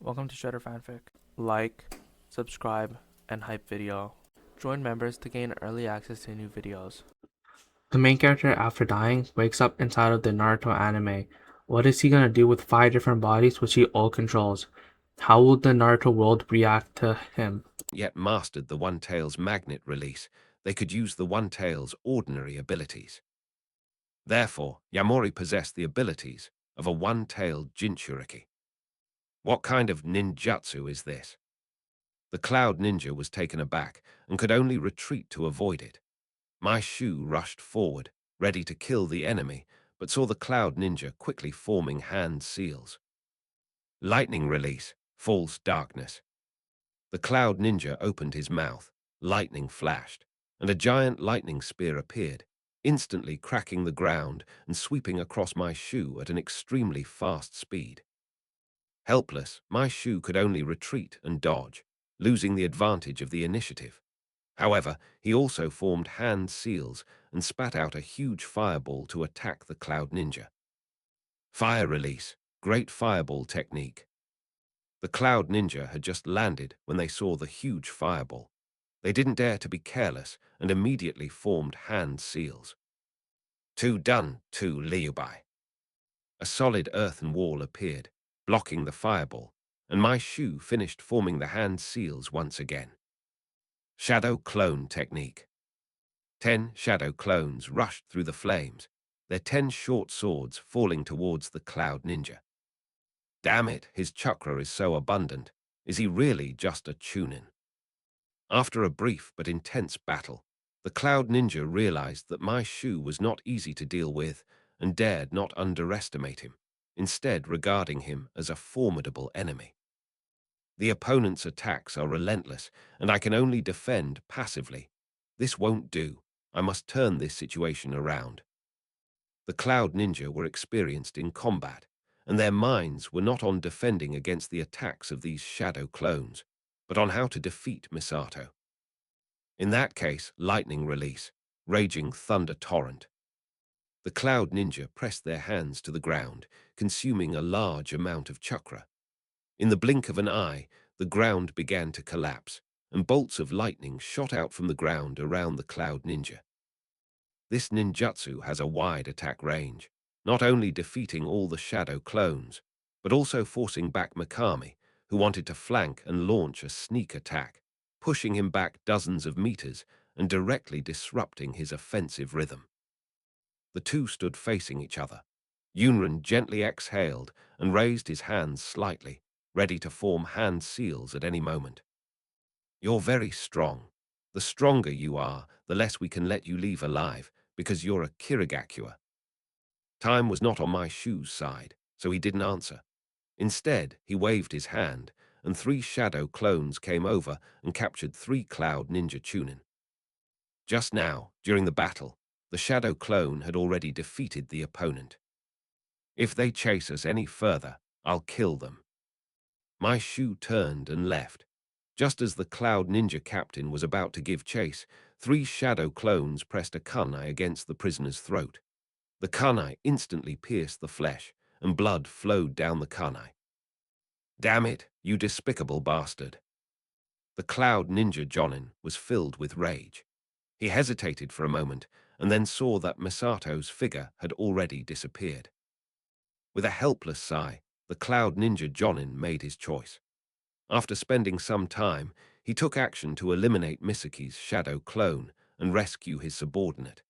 Welcome to Shredder Fanfic. Like, subscribe, and hype video. Join members to gain early access to new videos. The main character, after dying, wakes up inside of the Naruto anime. What is he gonna do with 5 different bodies which he all controls? How will the Naruto world react to him? Yet mastered the One-Tail's magnet release, they could use the One-Tail's ordinary abilities. Therefore, Yamori possessed the abilities of a One-Tailed Jinchuriki. What kind of ninjutsu is this? The Cloud Ninja was taken aback and could only retreat to avoid it. My Shu rushed forward, ready to kill the enemy, but saw the Cloud Ninja quickly forming hand seals. Lightning release, false darkness. The Cloud Ninja opened his mouth, lightning flashed, and a giant lightning spear appeared, instantly cracking the ground and sweeping across my Shu at an extremely fast speed. Helpless, my Shu could only retreat and dodge, losing the advantage of the initiative. However, he also formed hand seals and spat out a huge fireball to attack the Cloud Ninja. Fire release, great fireball technique. The Cloud Ninja had just landed when they saw the huge fireball. They didn't dare to be careless and immediately formed hand seals. Two done, two Liubai. A solid earthen wall appeared, blocking the fireball, and my Shu finished forming the hand seals once again. Shadow Clone Technique. 10 shadow clones rushed through the flames, their 10 short swords falling towards the Cloud Ninja. Damn it, his chakra is so abundant. Is he really just a Chunin? After a brief but intense battle, the Cloud Ninja realized that my Shu was not easy to deal with and dared not underestimate him, instead regarding him as a formidable enemy. The opponent's attacks are relentless, and I can only defend passively. This won't do. I must turn this situation around. The Cloud Ninja were experienced in combat, and their minds were not on defending against the attacks of these shadow clones, but on how to defeat Misato. In that case, lightning release, raging thunder torrent. The Cloud Ninja pressed their hands to the ground, consuming a large amount of chakra. In the blink of an eye, the ground began to collapse, and bolts of lightning shot out from the ground around the Cloud Ninja. This ninjutsu has a wide attack range, not only defeating all the shadow clones, but also forcing back Mikami, who wanted to flank and launch a sneak attack, pushing him back dozens of meters and directly disrupting his offensive rhythm. The two stood facing each other. Yunren gently exhaled and raised his hands slightly, ready to form hand seals at any moment. You're very strong. The stronger you are, the less we can let you leave alive, because you're a Kirigakua. Time was not on my Shu's side, so he didn't answer. Instead, he waved his hand, and 3 shadow clones came over and captured 3 Cloud Ninja Chunin. Just now, during the battle, the shadow clone had already defeated the opponent. If they chase us any further, I'll kill them. My Shu turned and left. Just as the Cloud Ninja captain was about to give chase, 3 shadow clones pressed a kunai against the prisoner's throat. The kunai instantly pierced the flesh, and blood flowed down the kunai. Damn it, you despicable bastard. The Cloud Ninja Jonin was filled with rage. He hesitated for a moment, and then saw that Misato's figure had already disappeared. With a helpless sigh, the Cloud Ninja Jonin made his choice. After spending some time, he took action to eliminate Misaki's shadow clone and rescue his subordinate.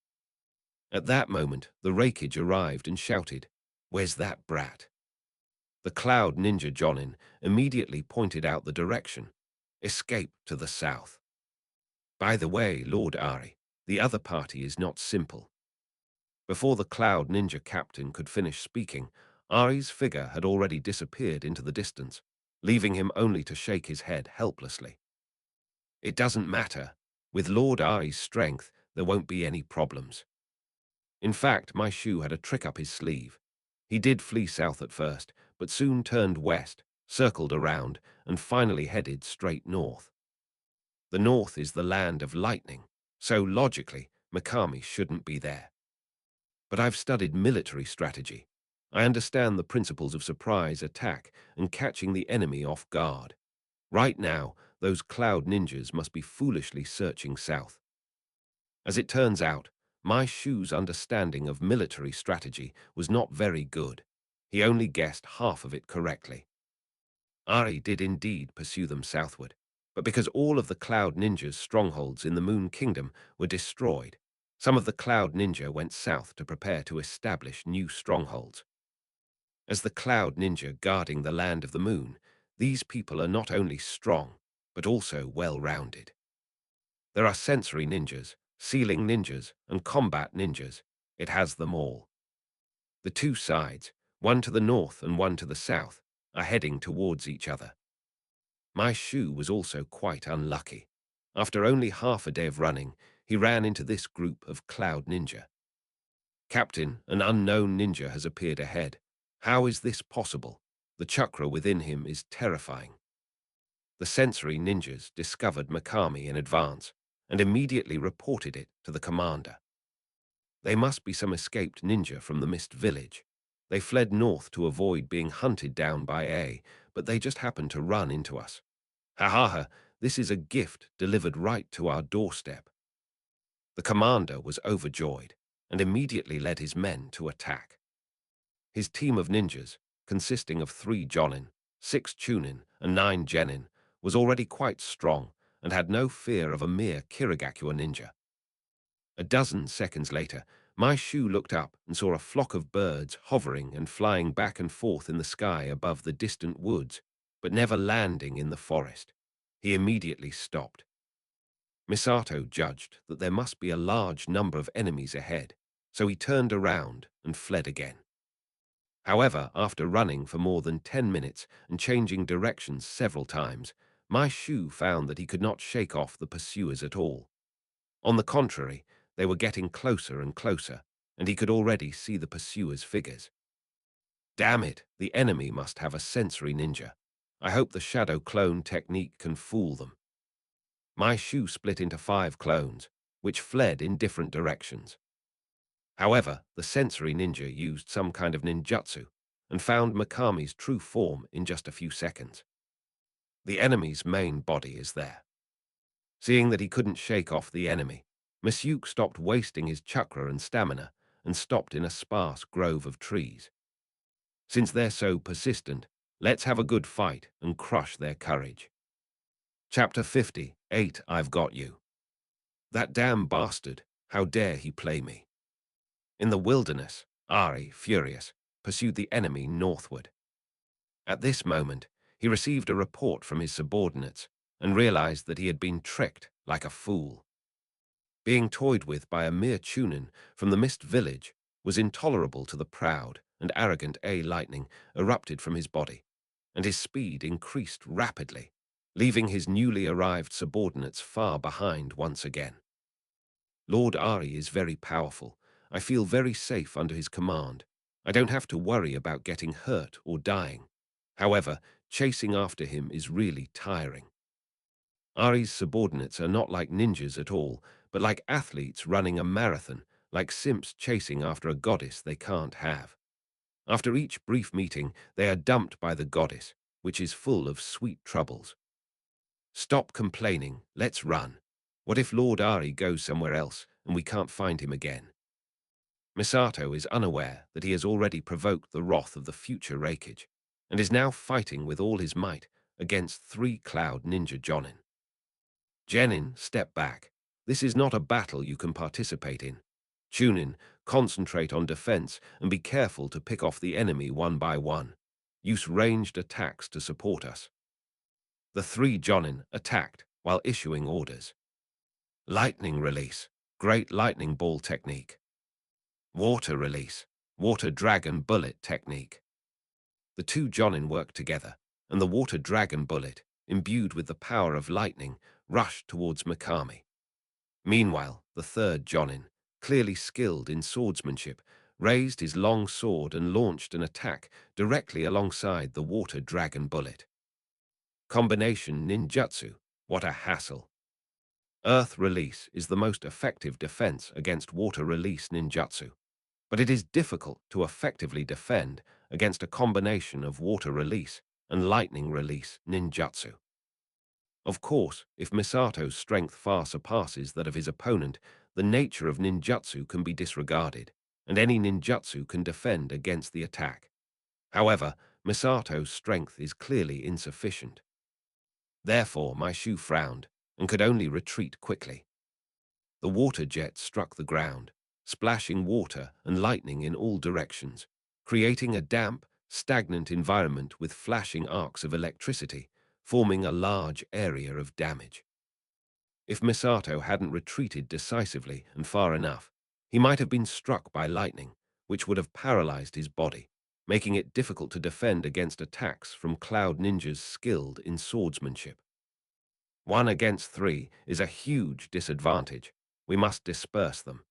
At that moment, the Raikage arrived and shouted, "Where's that brat?" The Cloud Ninja Jonin immediately pointed out the direction. Escape to the south. By the way, Lord Ari, the other party is not simple. Before the Cloud Ninja captain could finish speaking, Ari's figure had already disappeared into the distance, leaving him only to shake his head helplessly. It doesn't matter. With Lord Ari's strength, there won't be any problems. In fact, my Shu had a trick up his sleeve. He did flee south at first, but soon turned west, circled around, and finally headed straight north. The north is the land of lightning, so logically, Mikami shouldn't be there. But I've studied military strategy. I understand the principles of surprise attack and catching the enemy off guard. Right now, those cloud ninjas must be foolishly searching south. As it turns out, my Shu's understanding of military strategy was not very good. He only guessed half of it correctly. Ari did indeed pursue them southward, but because all of the Cloud Ninja's strongholds in the Moon Kingdom were destroyed, some of the Cloud Ninja went south to prepare to establish new strongholds. As the Cloud Ninja guarding the land of the moon, these people are not only strong, but also well-rounded. There are sensory ninjas, sealing ninjas, and combat ninjas. It has them all. The two sides, one to the north and one to the south, are heading towards each other. My Shu was also quite unlucky. After only half a day of running, he ran into this group of Cloud Ninja. Captain, an unknown ninja has appeared ahead. How is this possible? The chakra within him is terrifying. The sensory ninjas discovered Mikami in advance and immediately reported it to the commander. They must be some escaped ninja from the Mist Village. They fled north to avoid being hunted down by A, but they just happened to run into us. Ha ha ha, this is a gift delivered right to our doorstep. The commander was overjoyed and immediately led his men to attack. His team of ninjas, consisting of 3 Jonin, 6 Chunin, and 9 Genin, was already quite strong and had no fear of a mere Kirigakure ninja. A dozen seconds later, my Shu looked up and saw a flock of birds hovering and flying back and forth in the sky above the distant woods, but never landing in the forest. He immediately stopped. Misato judged that there must be a large number of enemies ahead, so he turned around and fled again. However, after running for more than 10 minutes and changing directions several times, my Shu found that he could not shake off the pursuers at all. On the contrary, they were getting closer and closer, and he could already see the pursuers' figures. Damn it, the enemy must have a sensory ninja. I hope the shadow clone technique can fool them. My Shu split into 5 clones, which fled in different directions. However, the sensory ninja used some kind of ninjutsu and found Mikami's true form in just a few seconds. The enemy's main body is there. Seeing that he couldn't shake off the enemy, Misyuk stopped wasting his chakra and stamina and stopped in a sparse grove of trees. Since they're so persistent, let's have a good fight and crush their courage. Chapter 58, I've got you. That damn bastard, how dare he play me? In the wilderness, Ari, furious, pursued the enemy northward. At this moment, he received a report from his subordinates and realized that he had been tricked like a fool. Being toyed with by a mere Chunin from the Mist Village was intolerable to the proud and arrogant A. Lightning erupted from his body, and his speed increased rapidly, leaving his newly arrived subordinates far behind once again. Lord Ari is very powerful. I feel very safe under his command. I don't have to worry about getting hurt or dying. However, chasing after him is really tiring. Ari's subordinates are not like ninjas at all, but like athletes running a marathon, like simps chasing after a goddess they can't have. After each brief meeting, they are dumped by the goddess, which is full of sweet troubles. Stop complaining, let's run. What if Lord Ari goes somewhere else and we can't find him again? Misato is unaware that he has already provoked the wrath of the future Reikage, and is now fighting with all his might against 3 Cloud Ninja Jonin. Genin, step back. This is not a battle you can participate in. Chunin, concentrate on defense and be careful to pick off the enemy one by one. Use ranged attacks to support us. The 3 Jonin attacked while issuing orders. Lightning release, great lightning ball technique. Water release, water dragon bullet technique. The 2 Jonin worked together, and the water dragon bullet, imbued with the power of lightning, rushed towards Mikami. Meanwhile, the 3rd Jonin, clearly skilled in swordsmanship, raised his long sword and launched an attack directly alongside the water dragon bullet. Combination ninjutsu, what a hassle. Earth release is the most effective defense against water release ninjutsu. but it is difficult to effectively defend against a combination of water release and lightning release ninjutsu. Of course, if Misato's strength far surpasses that of his opponent, the nature of ninjutsu can be disregarded, and any ninjutsu can defend against the attack. However, Misato's strength is clearly insufficient. Therefore, my Shu frowned and could only retreat quickly. The water jet struck the ground, splashing water and lightning in all directions, creating a damp, stagnant environment with flashing arcs of electricity, forming a large area of damage. If Misato hadn't retreated decisively and far enough, he might have been struck by lightning, which would have paralyzed his body, making it difficult to defend against attacks from Cloud ninjas skilled in swordsmanship. 1 against 3 is a huge disadvantage. We must disperse them.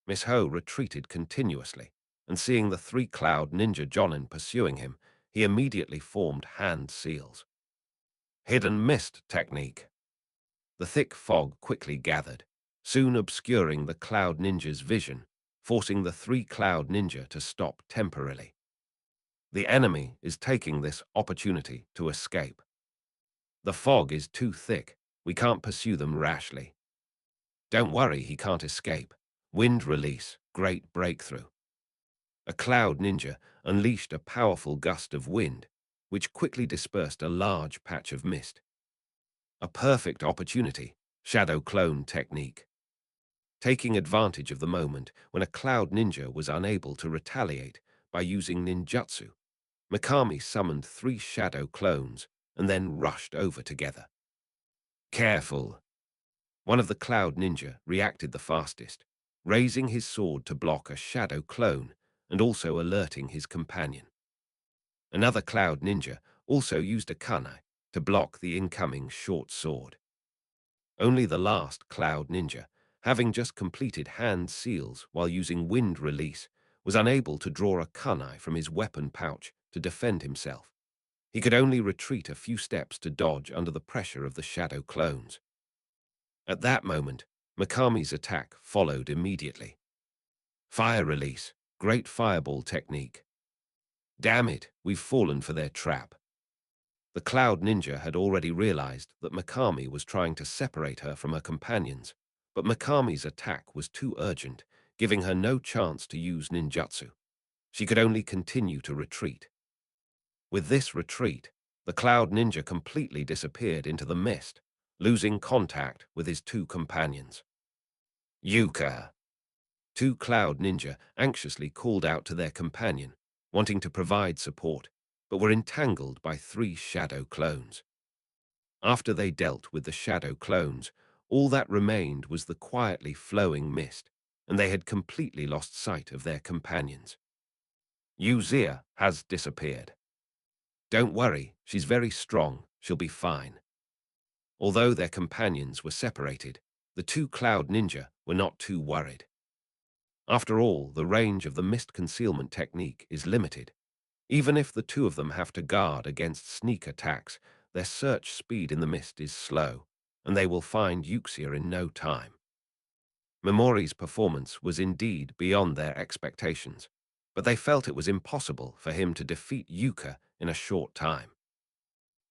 Miss Ho retreated continuously, and seeing the 3 Cloud ninja Jonin pursuing him, he immediately formed hand seals. Hidden mist technique. The thick fog quickly gathered, soon obscuring the Cloud ninja's vision, forcing the 3 Cloud ninja to stop temporarily. The enemy is taking this opportunity to escape. The fog is too thick. We can't pursue them rashly. Don't worry, he can't escape. Wind release, great breakthrough. A Cloud ninja unleashed a powerful gust of wind, which quickly dispersed a large patch of mist. A perfect opportunity, shadow clone technique. Taking advantage of the moment when a Cloud ninja was unable to retaliate by using ninjutsu, Mikami summoned 3 shadow clones and then rushed over together. Careful! One of the Cloud ninja reacted the fastest, raising his sword to block a shadow clone and also alerting his companion. Another Cloud ninja also used a kunai to block the incoming short sword. Only the last Cloud ninja, having just completed hand seals while using wind release, was unable to draw a kunai from his weapon pouch to defend himself. He could only retreat a few steps to dodge under the pressure of the shadow clones. At that moment, Mikami's attack followed immediately. Fire release, great fireball technique. Damn it, we've fallen for their trap. The Cloud ninja had already realized that Mikami was trying to separate her from her companions, but Mikami's attack was too urgent, giving her no chance to use ninjutsu. She could only continue to retreat. With this retreat, the Cloud ninja completely disappeared into the mist, losing contact with his 2 companions. Yuka! 2 Cloud ninja anxiously called out to their companion, wanting to provide support, but were entangled by 3 shadow clones. After they dealt with the shadow clones, all that remained was the quietly flowing mist, and they had completely lost sight of their companions. Yuzia has disappeared. Don't worry, she's very strong, she'll be fine. Although their companions were separated, the 2 Cloud ninja were not too worried. After all, the range of the mist concealment technique is limited. Even if the 2 of them have to guard against sneak attacks, their search speed in the mist is slow, and they will find Yuxia in no time. Memori's performance was indeed beyond their expectations, but they felt it was impossible for him to defeat Yuka in a short time.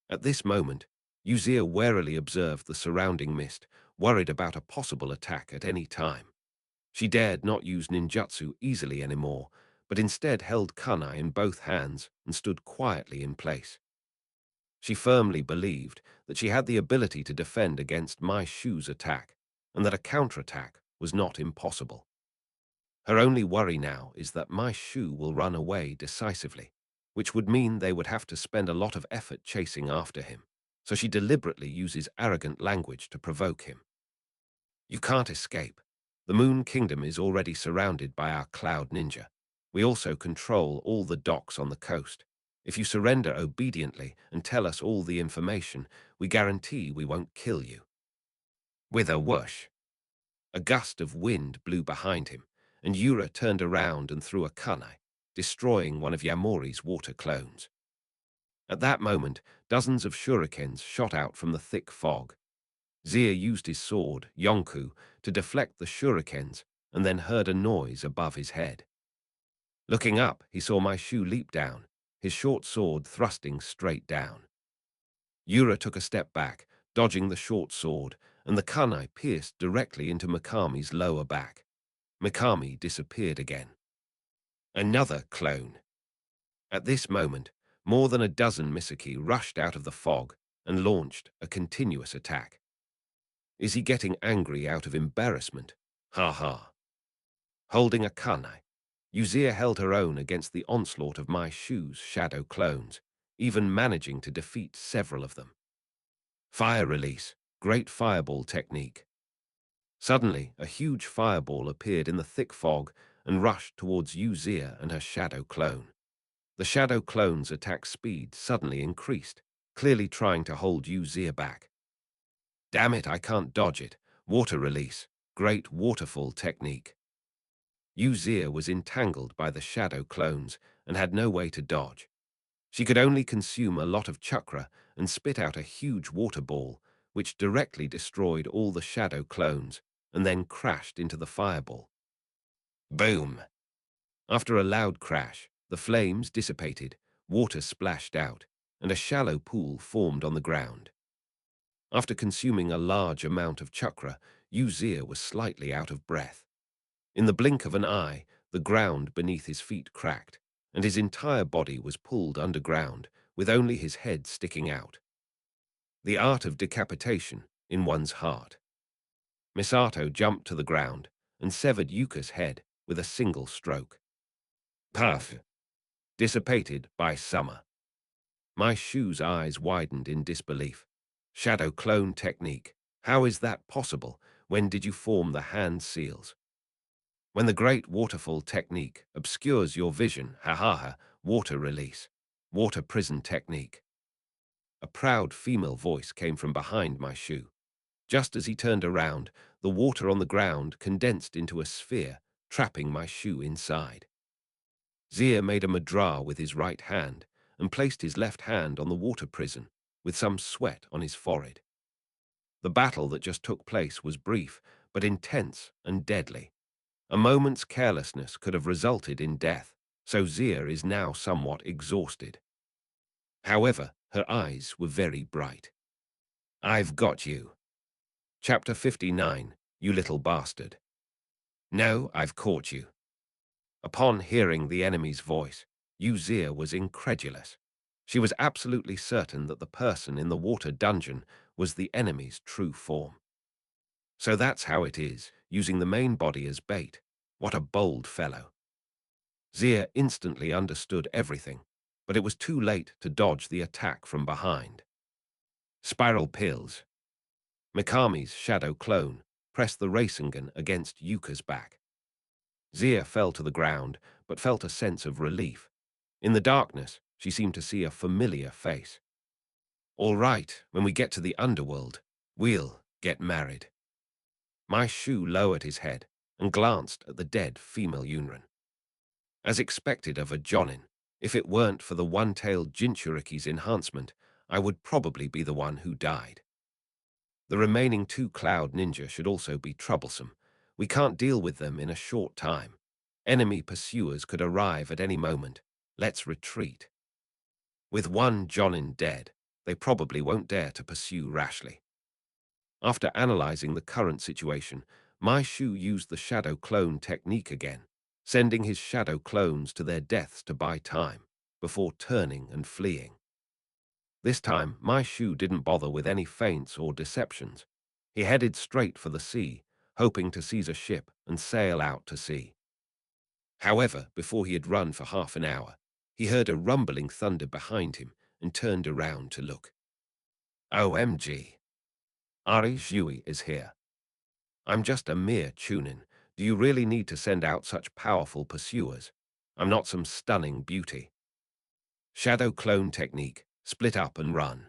At this moment, Yuzia warily observed the surrounding mist, worried about a possible attack at any time. She dared not use ninjutsu easily anymore, but instead held kunai in both hands and stood quietly in place. She firmly believed that she had the ability to defend against Mai Shu's attack, and that a counterattack was not impossible. Her only worry now is that Mai Shu will run away decisively, which would mean they would have to spend a lot of effort chasing after him, so she deliberately uses arrogant language to provoke him. You can't escape. The Moon Kingdom is already surrounded by our Cloud ninja. We also control all the docks on the coast. If you surrender obediently and tell us all the information, we guarantee we won't kill you. With a whoosh, a gust of wind blew behind him, and Yura turned around and threw a kunai, destroying one of Yamori's water clones. At that moment, dozens of shurikens shot out from the thick fog. Zia used his sword, Yonku, to deflect the shurikens and then heard a noise above his head. Looking up, he saw my shoe leap down, his short sword thrusting straight down. Yura took a step back, dodging the short sword, and the kunai pierced directly into Mikami's lower back. Mikami disappeared again. Another clone. At this moment, more than a dozen Misaki rushed out of the fog and launched a continuous attack. Is he getting angry out of embarrassment? Ha ha. Holding a kunai, Uzir held her own against the onslaught of my shoe's shadow clones, even managing to defeat several of them. Fire release, great fireball technique. Suddenly, a huge fireball appeared in the thick fog and rushed towards Uzir and her shadow clone. The shadow clone's attack speed suddenly increased, clearly trying to hold Uzir back. Damn it, I can't dodge it. Water release, great waterfall technique. Uzir was entangled by the shadow clones and had no way to dodge. She could only consume a lot of chakra and spit out a huge water ball, which directly destroyed all the shadow clones and then crashed into the fireball. Boom! After a loud crash, the flames dissipated, water splashed out, and a shallow pool formed on the ground. After consuming a large amount of chakra, Uzir was slightly out of breath. In the blink of an eye, the ground beneath his feet cracked, and his entire body was pulled underground, with only his head sticking out. The art of decapitation in one's heart. Misato jumped to the ground and severed Yuka's head with a single stroke. Puff! Dissipated by summer. My shoe's eyes widened in disbelief. Shadow clone technique. How is that possible? When did you form the hand seals? When the great waterfall technique obscures your vision, ha, water release, water prison technique. A proud female voice came from behind my shoe. Just as he turned around, the water on the ground condensed into a sphere, trapping my shoe inside. Zir made a mudra with his right hand and placed his left hand on the water prison, with some sweat on his forehead. The battle that just took place was brief, but intense and deadly. A moment's carelessness could have resulted in death, so Zir is now somewhat exhausted. However, her eyes were very bright. I've got you. Chapter 59, You Little Bastard. No, I've caught you. Upon hearing the enemy's voice, Uzir was incredulous. She was absolutely certain that the person in the water dungeon was the enemy's true form. So that's how it is, using the main body as bait. What a bold fellow. Zir instantly understood everything, but it was too late to dodge the attack from behind. Spiral pills. Mikami's shadow clone pressed the Rasengan against Yuka's back. Zir fell to the ground, but felt a sense of relief. In the darkness, she seemed to see a familiar face. All right, when we get to the underworld, we'll get married. My shoe lowered his head and glanced at the dead female Yunrin. As expected of a Jonin, if it weren't for the one-tailed Jinchuriki's enhancement, I would probably be the one who died. The remaining two Cloud Ninja should also be troublesome. We can't deal with them in a short time. Enemy pursuers could arrive at any moment. Let's retreat. With one Jonin dead, they probably won't dare to pursue rashly. After analyzing the current situation, my Shu used the shadow clone technique again, sending his shadow clones to their deaths to buy time, before turning and fleeing. This time, my Shu didn't bother with any feints or deceptions. He headed straight for the sea, hoping to seize a ship and sail out to sea. However, before he had run for half an hour, he heard a rumbling thunder behind him and turned around to look. OMG! Ari Zhui is here. I'm just a mere Chunin. Do you really need to send out such powerful pursuers? I'm not some stunning beauty. Shadow clone technique, split up and run.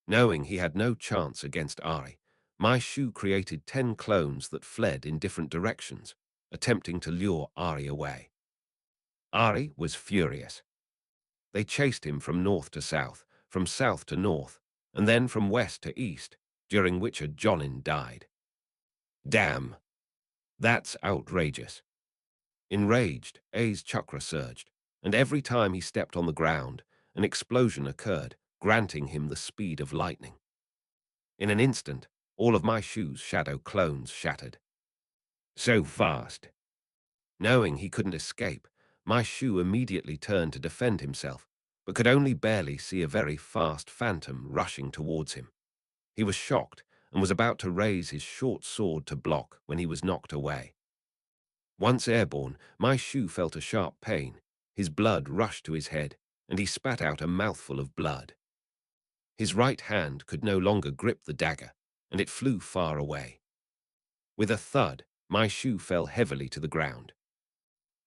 Knowing he had no chance against Ari, my Shu created 10 clones that fled in different directions, attempting to lure Ari away. Ari was furious. They chased him from north to south, from south to north, and then from west to east, during which a Jonin died. Damn! That's outrageous. Enraged, A's chakra surged, and every time he stepped on the ground, an explosion occurred, granting him the speed of lightning. In an instant, all of my shoe's shadow clones shattered. So fast. Knowing he couldn't escape, my shoe immediately turned to defend himself, but could only barely see a very fast phantom rushing towards him. He was shocked and was about to raise his short sword to block when he was knocked away. Once airborne, my shoe felt a sharp pain. His blood rushed to his head, and he spat out a mouthful of blood. His right hand could no longer grip the dagger, and it flew far away. With a thud, my shoe fell heavily to the ground.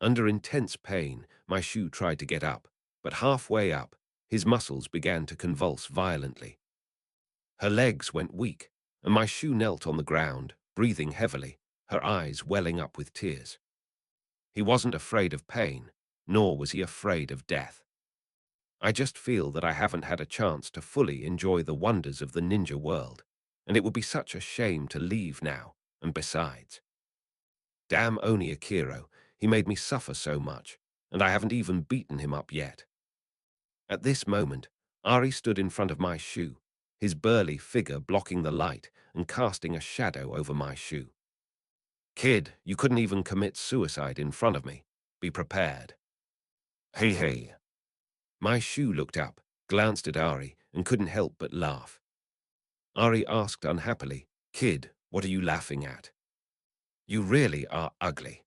Under intense pain, my shoe tried to get up, but halfway up, his muscles began to convulse violently. Her legs went weak, and my shoe knelt on the ground, breathing heavily, her eyes welling up with tears. He wasn't afraid of pain, nor was he afraid of death. I just feel that I haven't had a chance to fully enjoy the wonders of the ninja world, and it would be such a shame to leave now, and besides. Damn Oni Akiro, he made me suffer so much, and I haven't even beaten him up yet. At this moment, Ari stood in front of my shoe, his burly figure blocking the light and casting a shadow over my shoe. Kid, you couldn't even commit suicide in front of me. Be prepared. Hey, hey. My shoe looked up, glanced at Ari, and couldn't help but laugh. Ari asked unhappily, Kid, what are you laughing at? You really are ugly.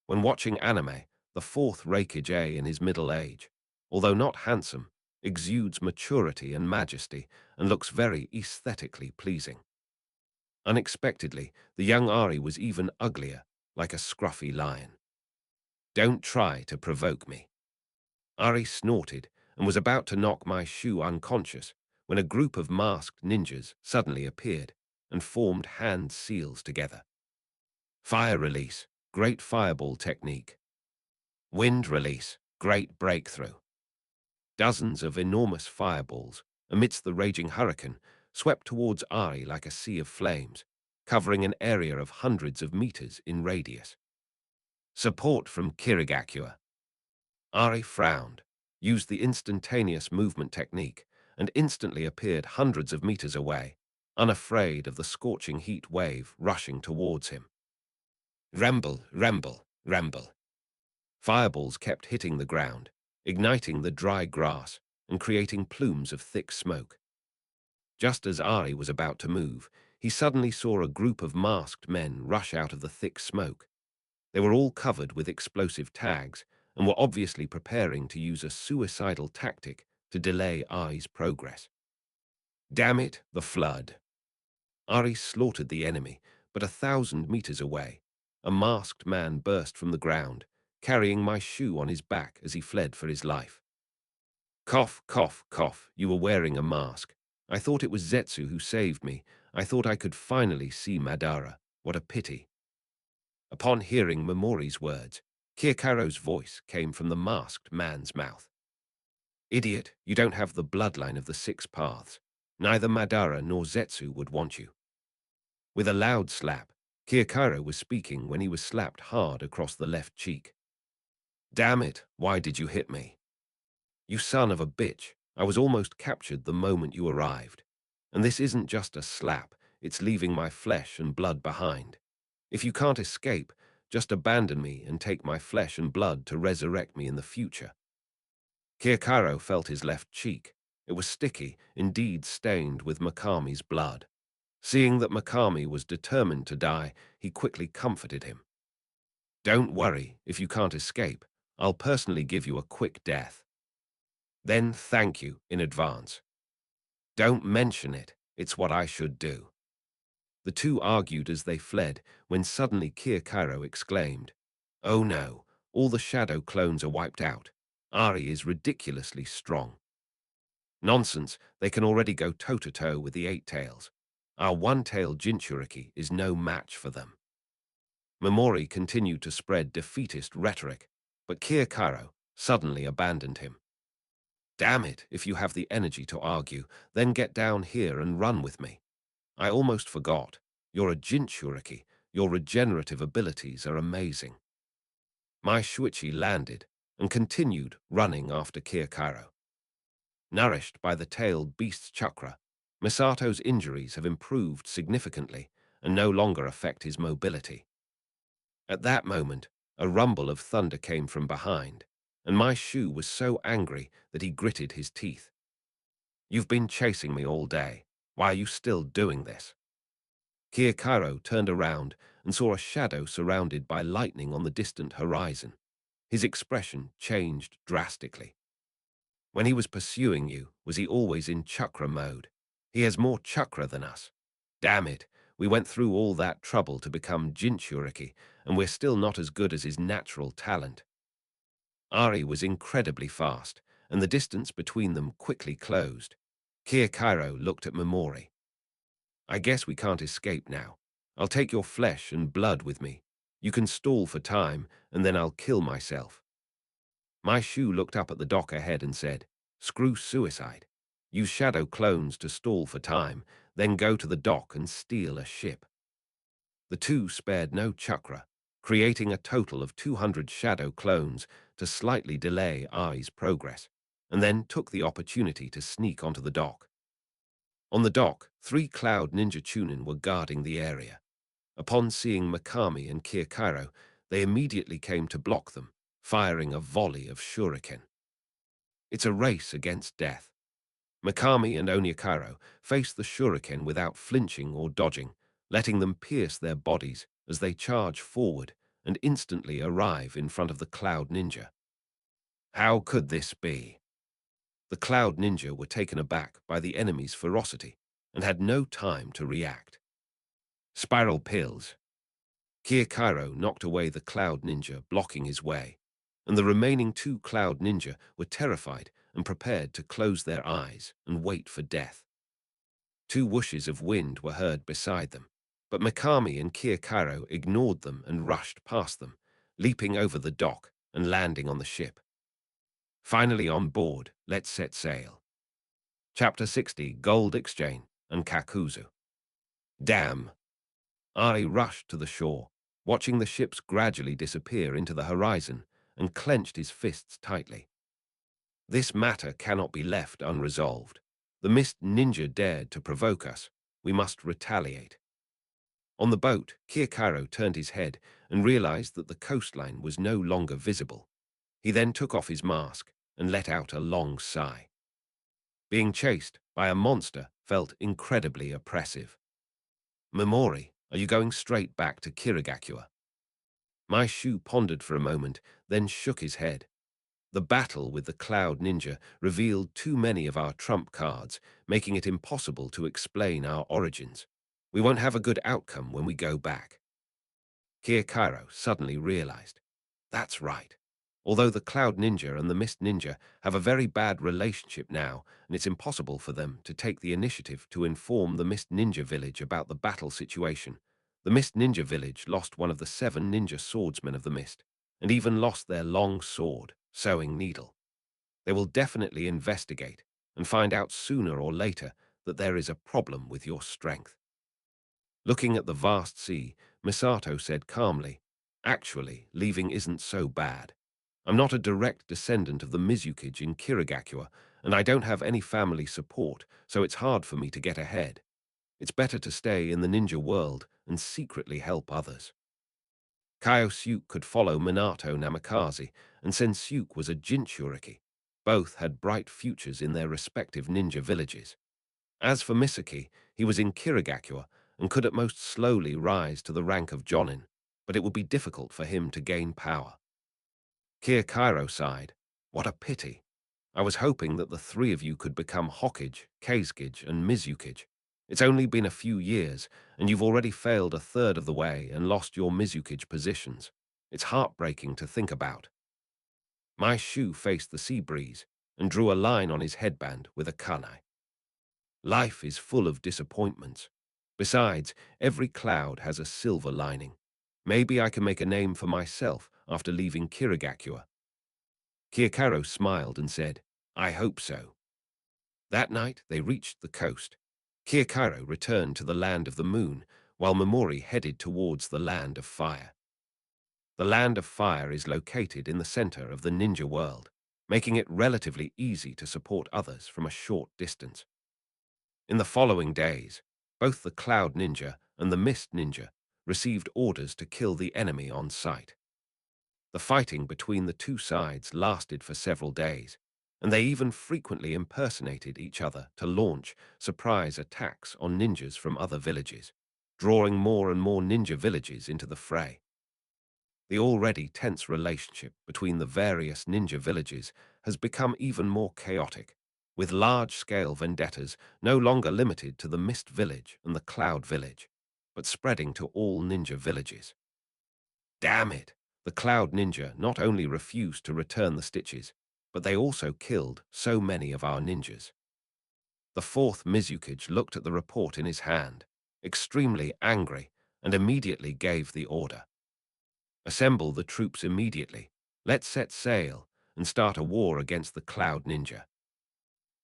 When watching anime, the fourth Reikage A in his middle age, although not handsome, exudes maturity and majesty and looks very aesthetically pleasing. Unexpectedly, the young Ari was even uglier, like a scruffy lion. Don't try to provoke me. Ari snorted and was about to knock my shoe unconscious when a group of masked ninjas suddenly appeared and formed hand seals together. Fire release, great fireball technique. Wind release, great breakthrough. Dozens of enormous fireballs, amidst the raging hurricane, swept towards Ari like a sea of flames, covering an area of hundreds of meters in radius. Support from Kirigakure. Ari frowned, used the instantaneous movement technique, and instantly appeared hundreds of meters away, unafraid of the scorching heat wave rushing towards him. Rumble, rumble, rumble. Fireballs kept hitting the ground, igniting the dry grass and creating plumes of thick smoke. Just as Ari was about to move, he suddenly saw a group of masked men rush out of the thick smoke. They were all covered with explosive tags and were obviously preparing to use a suicidal tactic to delay Ari's progress. Damn it, the flood. Ari slaughtered the enemy, but 1,000 meters away, a masked man burst from the ground, carrying my shoe on his back as he fled for his life. Cough, cough, cough, you were wearing a mask. I thought it was Zetsu who saved me. I thought I could finally see Madara. What a pity. Upon hearing Momori's words, Kyokaro's voice came from the masked man's mouth. Idiot, you don't have the bloodline of the six paths. Neither Madara nor Zetsu would want you. With a loud slap, Kyokaro was speaking when he was slapped hard across the left cheek. Damn it, why did you hit me? You son of a bitch, I was almost captured the moment you arrived. And this isn't just a slap, it's leaving my flesh and blood behind. If you can't escape, just abandon me and take my flesh and blood to resurrect me in the future. Kyokaro felt his left cheek. It was sticky, indeed stained with Makami's blood. Seeing that Makami was determined to die, he quickly comforted him. Don't worry, if you can't escape, I'll personally give you a quick death. Then thank you in advance. Don't mention it, it's what I should do. The two argued as they fled, when suddenly Kyokaro exclaimed, Oh no, all the shadow clones are wiped out. Ari is ridiculously strong. Nonsense, they can already go toe-to-toe with the Eight Tails. Our one-tailed Jinchuriki is no match for them. Momori continued to spread defeatist rhetoric, but Kyokaro suddenly abandoned him. Damn it, if you have the energy to argue, then get down here and run with me. I almost forgot. You're a Jinchuriki. Your regenerative abilities are amazing. My Shuichi landed and continued running after Kirkiro. Nourished by the tailed beast's chakra, Misato's injuries have improved significantly and no longer affect his mobility. At that moment, a rumble of thunder came from behind, and my Shu was so angry that he gritted his teeth. "You've been chasing me all day. Why are you still doing this?" Kirkiro turned around and saw a shadow surrounded by lightning on the distant horizon. His expression changed drastically. "When he was pursuing you, was he always in chakra mode? He has more chakra than us. Damn it, we went through all that trouble to become Jinchuriki, and we're still not as good as his natural talent." Ari was incredibly fast, and the distance between them quickly closed. Kirkiro looked at Momori. "I guess we can't escape now. I'll take your flesh and blood with me. You can stall for time, and then I'll kill myself." My Shu looked up at the dock ahead and said, "Screw suicide. Use shadow clones to stall for time, then go to the dock and steal a ship." The two spared no chakra, creating a total of 200 shadow clones to slightly delay Ai's progress, and then took the opportunity to sneak onto the dock. On the dock, 3 Cloud Ninja Chunin were guarding the area. Upon seeing Mikami and Kirkiro, they immediately came to block them, firing a volley of shuriken. It's a race against death. Mikami and Onyakaro faced the shuriken without flinching or dodging, letting them pierce their bodies as they charge forward and instantly arrive in front of the Cloud Ninja. How could this be? The Cloud Ninja were taken aback by the enemy's ferocity and had no time to react. Spiral pills. Kirkiro knocked away the Cloud Ninja, blocking his way, and the remaining 2 Cloud Ninja were terrified and prepared to close their eyes and wait for death. 2 whooshes of wind were heard beside them, but Mikami and Kirkiro ignored them and rushed past them, leaping over the dock and landing on the ship. Finally on board, let's set sail. Chapter 60, Gold Exchange and Kakuzu. Damn! Ari rushed to the shore, watching the ships gradually disappear into the horizon, and clenched his fists tightly. This matter cannot be left unresolved. The Mist Ninja dared to provoke us. We must retaliate. On the boat, Kirkiro turned his head and realized that the coastline was no longer visible. He then took off his mask and let out a long sigh. Being chased by a monster felt incredibly oppressive. "Momori, are you going straight back to Kirigakura?" My Shu pondered for a moment, then shook his head. The battle with the Cloud Ninja revealed too many of our trump cards, making it impossible to explain our origins. We won't have a good outcome when we go back. Kirkiro suddenly realized. That's right. Although the Cloud Ninja and the Mist Ninja have a very bad relationship now, and it's impossible for them to take the initiative to inform the Mist Ninja village about the battle situation, the Mist Ninja village lost one of the 7 ninja swordsmen of the Mist, and even lost their long sword, sewing needle. They will definitely investigate and find out sooner or later that there is a problem with your strength. Looking at the vast sea, Misato said calmly, "Actually, leaving isn't so bad. I'm not a direct descendant of the Mizukage in Kirigakura, and I don't have any family support, so it's hard for me to get ahead. It's better to stay in the ninja world and secretly help others." Kyosuke could follow Minato Namikaze, and Sensuke was a Jinchuriki. Both had bright futures in their respective ninja villages. As for Misaki, he was in Kirigakura and could at most slowly rise to the rank of Jonin, but it would be difficult for him to gain power. Kirkiro sighed. "What a pity. I was hoping that the 3 of you could become Hokage, Kazekage, and Mizukage. It's only been a few years, and you've already failed a third of the way and lost your Mizukage positions. It's heartbreaking to think about." My Shu faced the sea breeze and drew a line on his headband with a kunai. "Life is full of disappointments. Besides, every cloud has a silver lining. Maybe I can make a name for myself after leaving Kirigakura." Kirkiro smiled and said, "I hope so." That night they reached the coast. Kirkiro returned to the land of the moon, while Momori headed towards the land of fire. The Land of Fire is located in the center of the ninja world, making it relatively easy to support others from a short distance. In the following days, both the Cloud Ninja and the Mist Ninja received orders to kill the enemy on sight. The fighting between the two sides lasted for several days, and they even frequently impersonated each other to launch surprise attacks on ninjas from other villages, drawing more and more ninja villages into the fray. The already tense relationship between the various ninja villages has become even more chaotic, with large-scale vendettas no longer limited to the Mist Village and the Cloud Village, but spreading to all ninja villages. Damn it! The Cloud Ninja not only refused to return the stitches, but they also killed so many of our ninjas. The fourth Mizukage looked at the report in his hand, extremely angry, and immediately gave the order. Assemble the troops immediately. Let's set sail and start a war against the Cloud Ninja.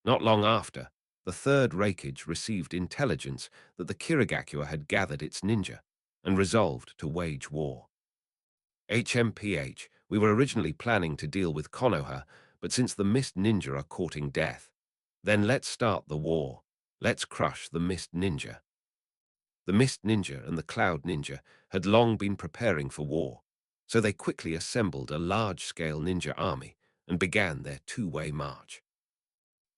Not long after, the third Reikage received intelligence that the Kirigakure had gathered its ninja and resolved to wage war. HMPH, we were originally planning to deal with Konoha, but since the Mist Ninja are courting death, then let's start the war. Let's crush the Mist Ninja. The Mist Ninja and the Cloud Ninja had long been preparing for war, so they quickly assembled a large-scale ninja army and began their two-way march.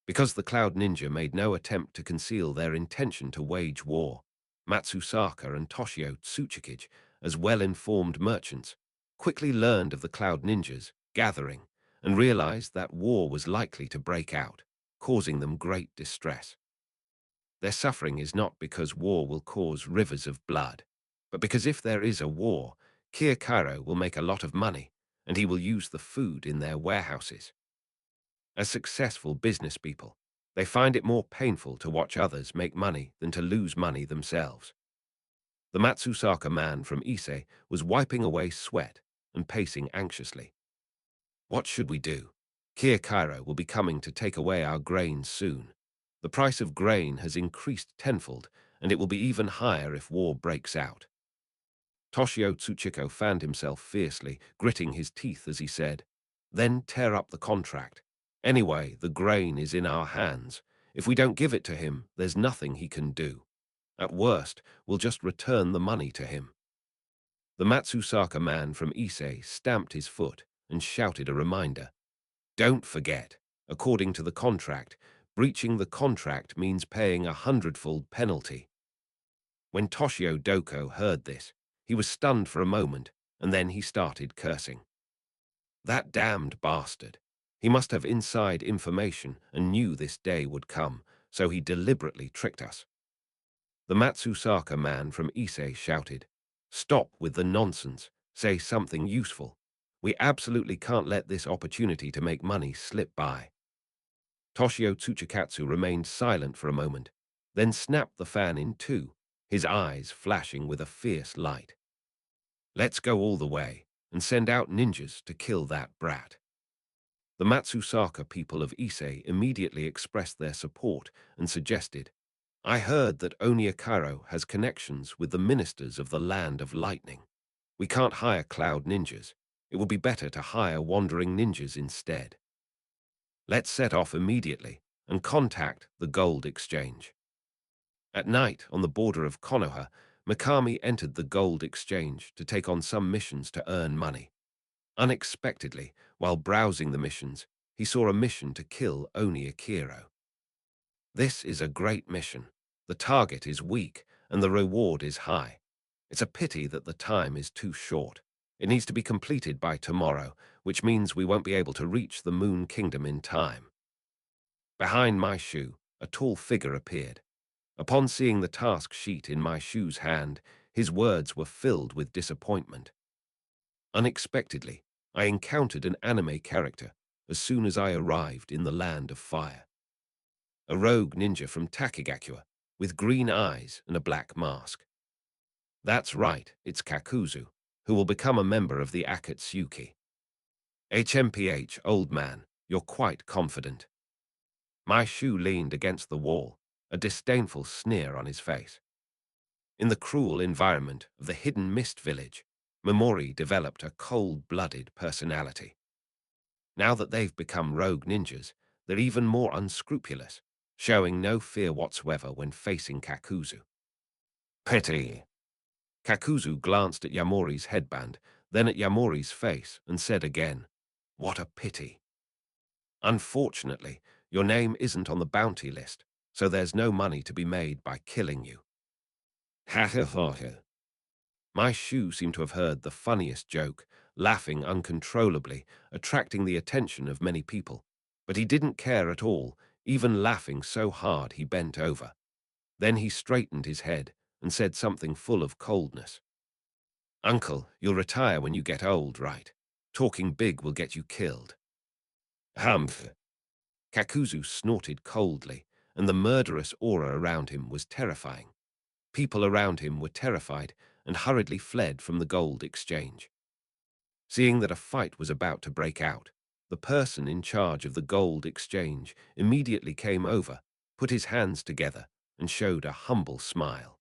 Because the Cloud Ninja made no attempt to conceal their intention to wage war, Matsusaka and Toshio Tsuchikage, as well-informed merchants, quickly learned of the Cloud Ninja's gathering and realized that war was likely to break out, causing them great distress. Their suffering is not because war will cause rivers of blood, but because if there is a war, Kiyokaro will make a lot of money, and he will use the food in their warehouses. As successful business people, they find it more painful to watch others make money than to lose money themselves. The Matsusaka man from Ise was wiping away sweat and pacing anxiously. What should we do? Kiyokaro will be coming to take away our grain soon. The price of grain has increased tenfold, and it will be even higher if war breaks out. Toshio Tsuchiko fanned himself fiercely, gritting his teeth as he said, "Then tear up the contract. Anyway, the grain is in our hands. If we don't give it to him, there's nothing he can do. At worst, we'll just return the money to him." The Matsusaka man from Ise stamped his foot and shouted a reminder. "Don't forget, according to the contract, breaching the contract means paying 100-fold penalty." When Toshio Doko heard this, he was stunned for a moment, and then he started cursing. That damned bastard. He must have inside information and knew this day would come, so he deliberately tricked us. The Matsusaka man from Ise shouted, "Stop with the nonsense. Say something useful. We absolutely can't let this opportunity to make money slip by." Toshio Tsuchikatsu remained silent for a moment, then snapped the fan in two, his eyes flashing with a fierce light. "Let's go all the way and send out ninjas to kill that brat." The Matsusaka people of Ise immediately expressed their support and suggested, "I heard that Oniakaro has connections with the ministers of the Land of Lightning. We can't hire cloud ninjas. It would be better to hire wandering ninjas instead. Let's set off immediately and contact the gold exchange." At night, on the border of Konoha, Mikami entered the gold exchange to take on some missions to earn money. Unexpectedly, while browsing the missions, he saw a mission to kill Oni Akiro. This is a great mission. The target is weak, and the reward is high. It's a pity that the time is too short. It needs to be completed by tomorrow, which means we won't be able to reach the Moon Kingdom in time. Behind my shoe, a tall figure appeared. Upon seeing the task sheet in my shoe's hand, his words were filled with disappointment. Unexpectedly, I encountered an anime character as soon as I arrived in the Land of Fire. A rogue ninja from Takigakure, with green eyes and a black mask. That's right, it's Kakuzu, who will become a member of the Akatsuki. HMPH, old man, you're quite confident. My shoe leaned against the wall, a disdainful sneer on his face. In the cruel environment of the hidden mist village, Momori developed a cold-blooded personality. Now that they've become rogue ninjas, they're even more unscrupulous, showing no fear whatsoever when facing Kakuzu. Pity. Kakuzu glanced at Yamori's headband, then at Yamori's face, and said again, "What a pity. Unfortunately, your name isn't on the bounty list, so there's no money to be made by killing you." My shoe seemed to have heard the funniest joke, laughing uncontrollably, attracting the attention of many people. But he didn't care at all, even laughing so hard he bent over. Then he straightened his head and said something full of coldness. "Uncle, you'll retire when you get old, right? Talking big will get you killed." Humph. Kakuzu snorted coldly, and the murderous aura around him was terrifying. People around him were terrified and hurriedly fled from the gold exchange. Seeing that a fight was about to break out, the person in charge of the gold exchange immediately came over, put his hands together, and showed a humble smile.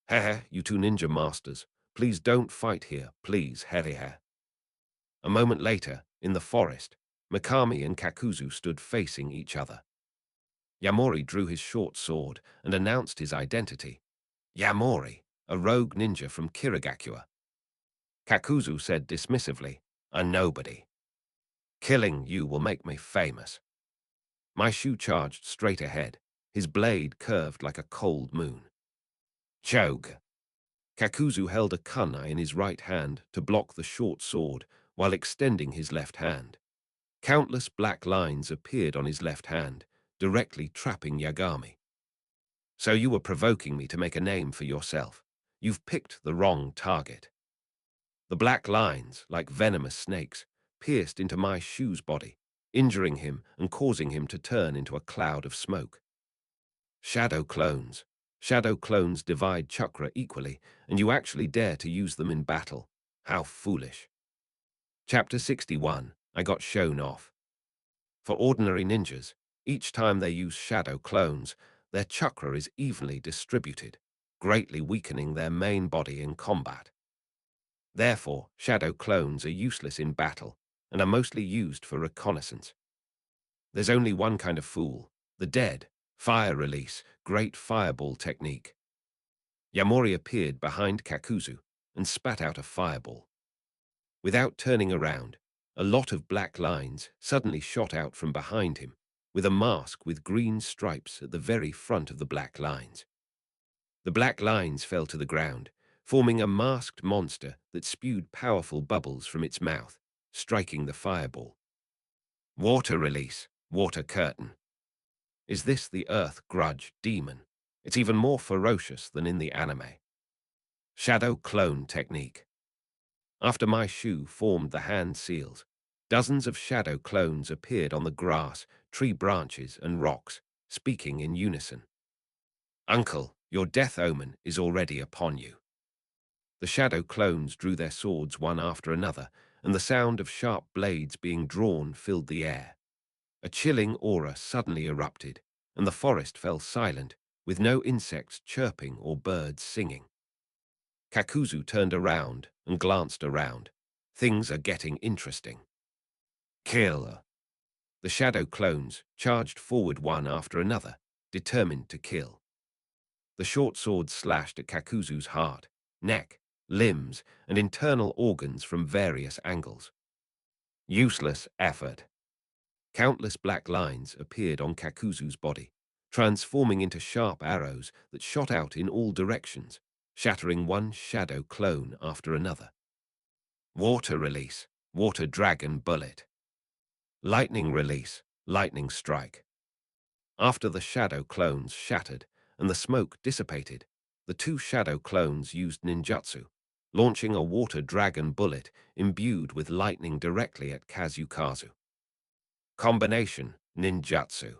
"Heh, you two ninja masters, please don't fight here, please, heh." A moment later, in the forest, Mikami and Kakuzu stood facing each other. Yamori drew his short sword and announced his identity. Yamori, a rogue ninja from Kirigakura. Kakuzu said dismissively, "A nobody. Killing you will make me famous." My shoe charged straight ahead, his blade curved like a cold moon. Chogue. Kakuzu held a kunai in his right hand to block the short sword while extending his left hand. Countless black lines appeared on his left hand, directly trapping Yagami. "So you were provoking me to make a name for yourself. You've picked the wrong target." The black lines, like venomous snakes, pierced into my shoe's body, injuring him and causing him to turn into a cloud of smoke. Shadow clones. Shadow clones divide chakra equally, and you actually dare to use them in battle. How foolish. Chapter 61. I got shown off. For ordinary ninjas, each time they use shadow clones, their chakra is evenly distributed, greatly weakening their main body in combat. Therefore, shadow clones are useless in battle and are mostly used for reconnaissance. There's only one kind of fool, the dead, fire release, great fireball technique. Yamori appeared behind Kakuzu and spat out a fireball. Without turning around, a lot of black lines suddenly shot out from behind him, with a mask with green stripes at the very front of the black lines. The black lines fell to the ground, forming a masked monster that spewed powerful bubbles from its mouth, striking the fireball. Water release, water curtain. Is this the Earth Grudge demon? It's even more ferocious than in the anime. Shadow clone technique. After my shoe formed the hand seals, dozens of shadow clones appeared on the grass, tree branches, and rocks, speaking in unison. "Uncle, your death omen is already upon you." The shadow clones drew their swords one after another, and the sound of sharp blades being drawn filled the air. A chilling aura suddenly erupted, and the forest fell silent, with no insects chirping or birds singing. Kakuzu turned around and glanced around. Things are getting interesting. Kill. The shadow clones charged forward one after another, determined to kill. The short sword slashed at Kakuzu's heart, neck, limbs, and internal organs from various angles. Useless effort. Countless black lines appeared on Kakuzu's body, transforming into sharp arrows that shot out in all directions, shattering one shadow clone after another. Water release, water dragon bullet. Lightning release, lightning strike. After the shadow clones shattered and the smoke dissipated, the two shadow clones used ninjutsu, launching a water dragon bullet imbued with lightning directly at Kazukazu. Combination ninjutsu.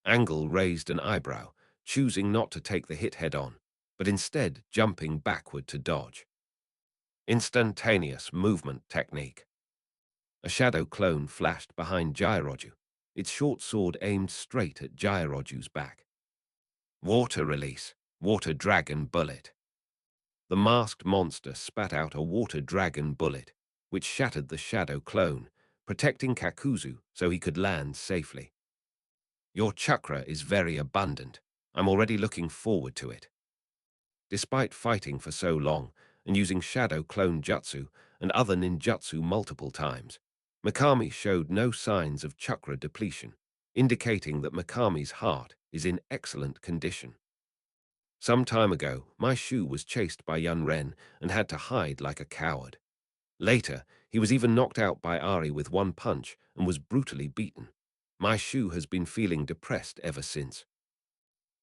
Angle raised an eyebrow, choosing not to take the hit head-on, but instead jumping backward to dodge. Instantaneous movement technique. A shadow clone flashed behind Jairoju, its short sword aimed straight at Jairoju's back. Water release, water dragon bullet. The masked monster spat out a water dragon bullet, which shattered the shadow clone, protecting Kakuzu so he could land safely. Your chakra is very abundant. I'm already looking forward to it. Despite fighting for so long and using shadow clone jutsu and other ninjutsu multiple times, Mikami showed no signs of chakra depletion, indicating that Mikami's heart is in excellent condition. Some time ago, my Shu was chased by Yun Ren and had to hide like a coward. Later, he was even knocked out by Ari with one punch and was brutally beaten. My Shu has been feeling depressed ever since.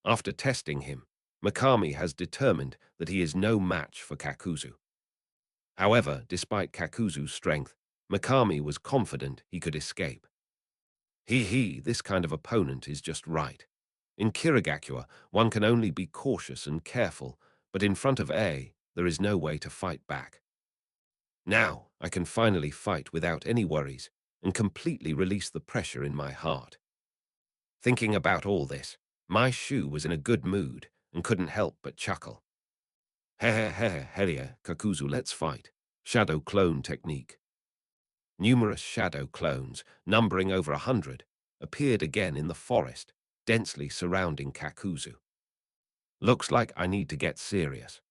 After testing him, Mikami has determined that he is no match for Kakuzu. However, despite Kakuzu's strength, Mikami was confident he could escape. This kind of opponent is just right. In Kirigakura, one can only be cautious and careful, but in front of A, there is no way to fight back. Now, I can finally fight without any worries and completely release the pressure in my heart. Thinking about all this, my Shu was in a good mood and couldn't help but chuckle. Heria, Kakuzu, let's fight. Shadow clone technique. Numerous shadow clones, numbering over 100, appeared again in the forest, densely surrounding Kakuzu. Looks like I need to get serious.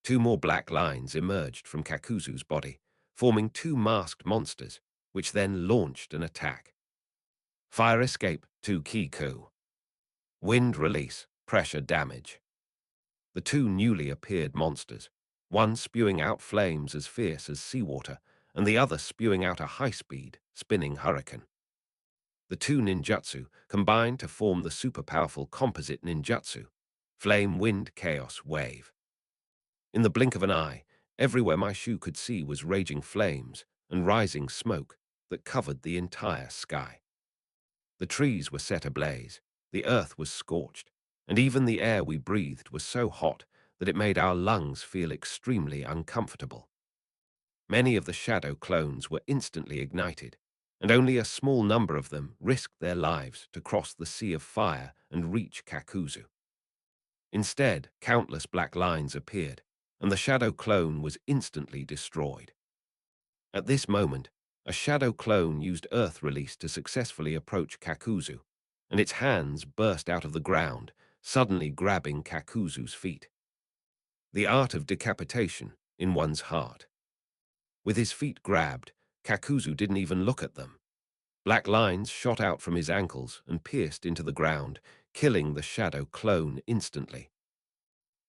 Two more black lines emerged from Kakuzu's body, forming two masked monsters, which then launched an attack. Fire escape to Kiku. Wind release, pressure damage. The two newly appeared monsters, one spewing out flames as fierce as seawater, and the other spewing out a high-speed, spinning hurricane. The two ninjutsu combined to form the super-powerful composite ninjutsu, Flame Wind Chaos Wave. In the blink of an eye, everywhere my Shu could see was raging flames and rising smoke that covered the entire sky. The trees were set ablaze, the earth was scorched, and even the air we breathed was so hot that it made our lungs feel extremely uncomfortable. Many of the shadow clones were instantly ignited, and only a small number of them risked their lives to cross the sea of fire and reach Kakuzu. Instead, countless black lines appeared, and the shadow clone was instantly destroyed. At this moment, a shadow clone used Earth Release to successfully approach Kakuzu, and its hands burst out of the ground, suddenly grabbing Kakuzu's feet. The art of decapitation in one's heart. With his feet grabbed, Kakuzu didn't even look at them. Black lines shot out from his ankles and pierced into the ground, killing the shadow clone instantly.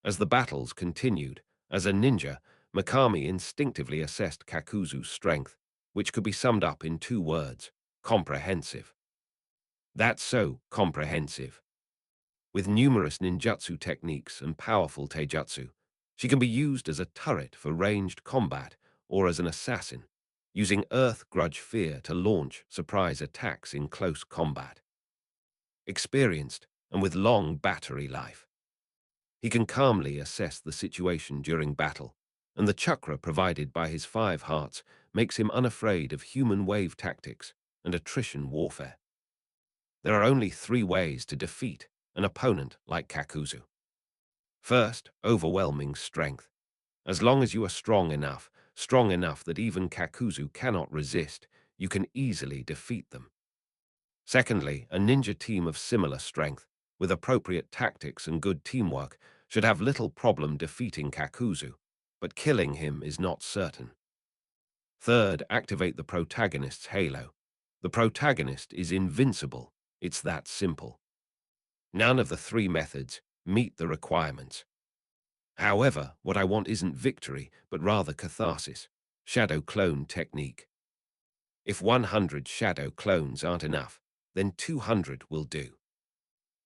As the battles continued, as a ninja, Mikami instinctively assessed Kakuzu's strength, which could be summed up in two words: comprehensive. That's so comprehensive. With numerous ninjutsu techniques and powerful taijutsu, she can be used as a turret for ranged combat or as an assassin, using Earth Grudge Fear to launch surprise attacks in close combat. Experienced and with long battery life, he can calmly assess the situation during battle, and the chakra provided by his 5 hearts makes him unafraid of human wave tactics and attrition warfare. There are only 3 ways to defeat an opponent like Kakuzu. First, overwhelming strength. As long as you are strong enough that even Kakuzu cannot resist, you can easily defeat them. Secondly, a ninja team of similar strength, with appropriate tactics and good teamwork, should have little problem defeating Kakuzu, but killing him is not certain. Third, activate the protagonist's halo. The protagonist is invincible. It's that simple. None of the 3 methods meet the requirements. However, what I want isn't victory, but rather catharsis. Shadow clone technique. If 100 shadow clones aren't enough, then 200 will do.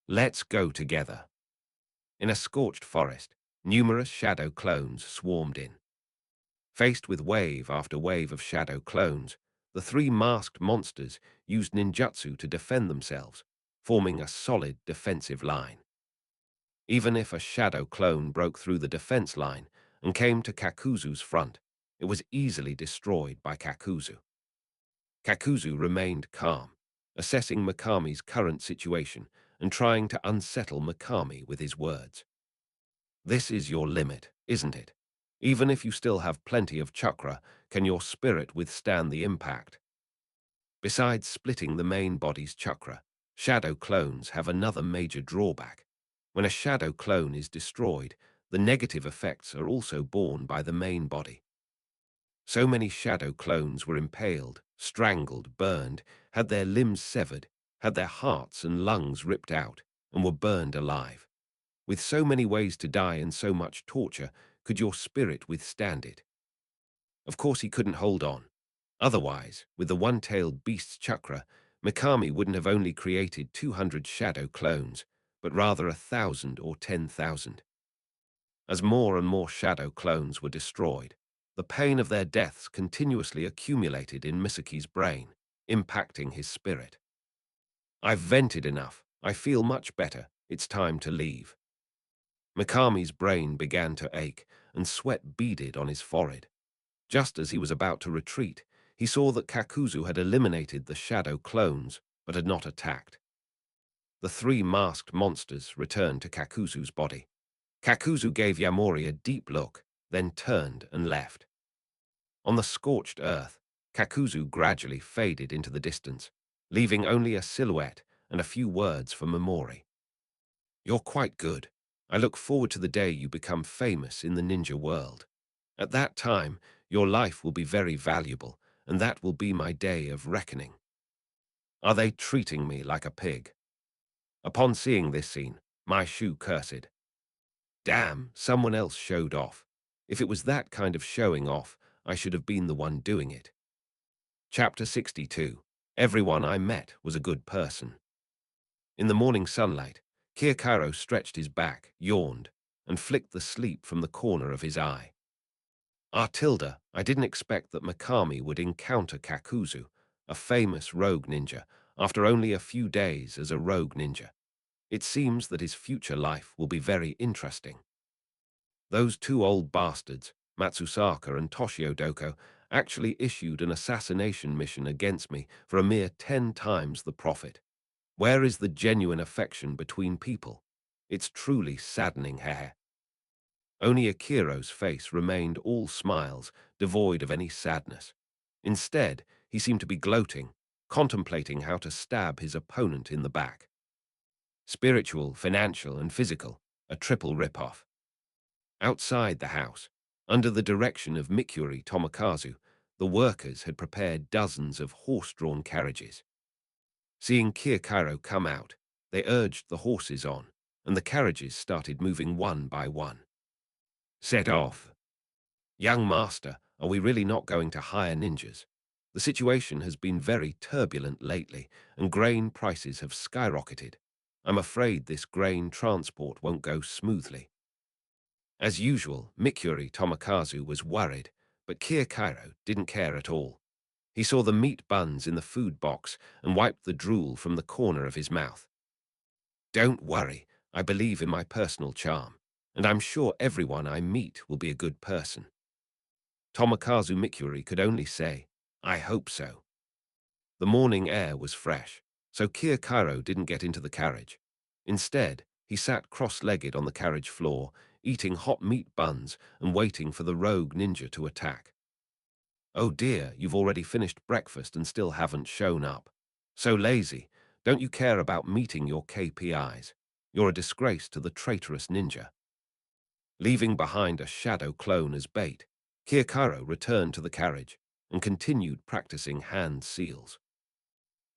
Let's go together. In a scorched forest, numerous shadow clones swarmed in. Faced with wave after wave of shadow clones, the 3 masked monsters used ninjutsu to defend themselves, forming a solid defensive line. Even if a shadow clone broke through the defense line and came to Kakuzu's front, it was easily destroyed by Kakuzu. Kakuzu remained calm, assessing Mikami's current situation and trying to unsettle Mikami with his words. This is your limit, isn't it? Even if you still have plenty of chakra, can your spirit withstand the impact? Besides splitting the main body's chakra, shadow clones have another major drawback. When a shadow clone is destroyed, the negative effects are also borne by the main body. So many shadow clones were impaled, strangled, burned, had their limbs severed, had their hearts and lungs ripped out, and were burned alive. With so many ways to die and so much torture, could your spirit withstand it? Of course he couldn't hold on. Otherwise, with the one-tailed beast's chakra, Mikami wouldn't have only created 200 shadow clones, but rather 1,000 or 10,000. As more and more shadow clones were destroyed, the pain of their deaths continuously accumulated in Misaki's brain, impacting his spirit. I've vented enough. I feel much better. It's time to leave. Mikami's brain began to ache, and sweat beaded on his forehead. Just as he was about to retreat, he saw that Kakuzu had eliminated the shadow clones, but had not attacked. The three masked monsters returned to Kakuzu's body. Kakuzu gave Yamori a deep look, then turned and left. On the scorched earth, Kakuzu gradually faded into the distance, leaving only a silhouette and a few words for Momori. You're quite good. I look forward to the day you become famous in the ninja world. At that time, your life will be very valuable, and that will be my day of reckoning. Are they treating me like a pig? Upon seeing this scene, my Shu cursed. Damn, someone else showed off. If it was that kind of showing off, I should have been the one doing it. Chapter 62. Everyone I met was a good person. In the morning sunlight, Kiyokaro stretched his back, yawned, and flicked the sleep from the corner of his eye. Tilda, I didn't expect that Mikami would encounter Kakuzu, a famous rogue ninja, after only a few days as a rogue ninja. It seems that his future life will be very interesting. Those two old bastards, Matsusaka and Toshio Doko, actually issued an assassination mission against me for a mere 10 times the profit. Where is the genuine affection between people? It's truly saddening, heh. Only Akiro's face remained all smiles, devoid of any sadness. Instead, he seemed to be gloating, contemplating how to stab his opponent in the back. Spiritual, financial, and physical, a triple rip-off. Outside the house, under the direction of Mikuri Tomokazu, the workers had prepared dozens of horse-drawn carriages. Seeing Kiyokaro come out, they urged the horses on, and the carriages started moving one by one. Set off. Young master, are we really not going to hire ninjas? The situation has been very turbulent lately, and grain prices have skyrocketed. I'm afraid this grain transport won't go smoothly. As usual, Mikuri Tomokazu was worried, but Kiyokaro didn't care at all. He saw the meat buns in the food box and wiped the drool from the corner of his mouth. Don't worry, I believe in my personal charm, and I'm sure everyone I meet will be a good person. Tomokazu Mikuri could only say, I hope so. The morning air was fresh, so Kiyokaro didn't get into the carriage. Instead, he sat cross-legged on the carriage floor, eating hot meat buns and waiting for the rogue ninja to attack. Oh dear, you've already finished breakfast and still haven't shown up. So lazy. Don't you care about meeting your KPIs? You're a disgrace to the traitorous ninja. Leaving behind a shadow clone as bait, Kiyokaro returned to the carriage and continued practicing hand seals.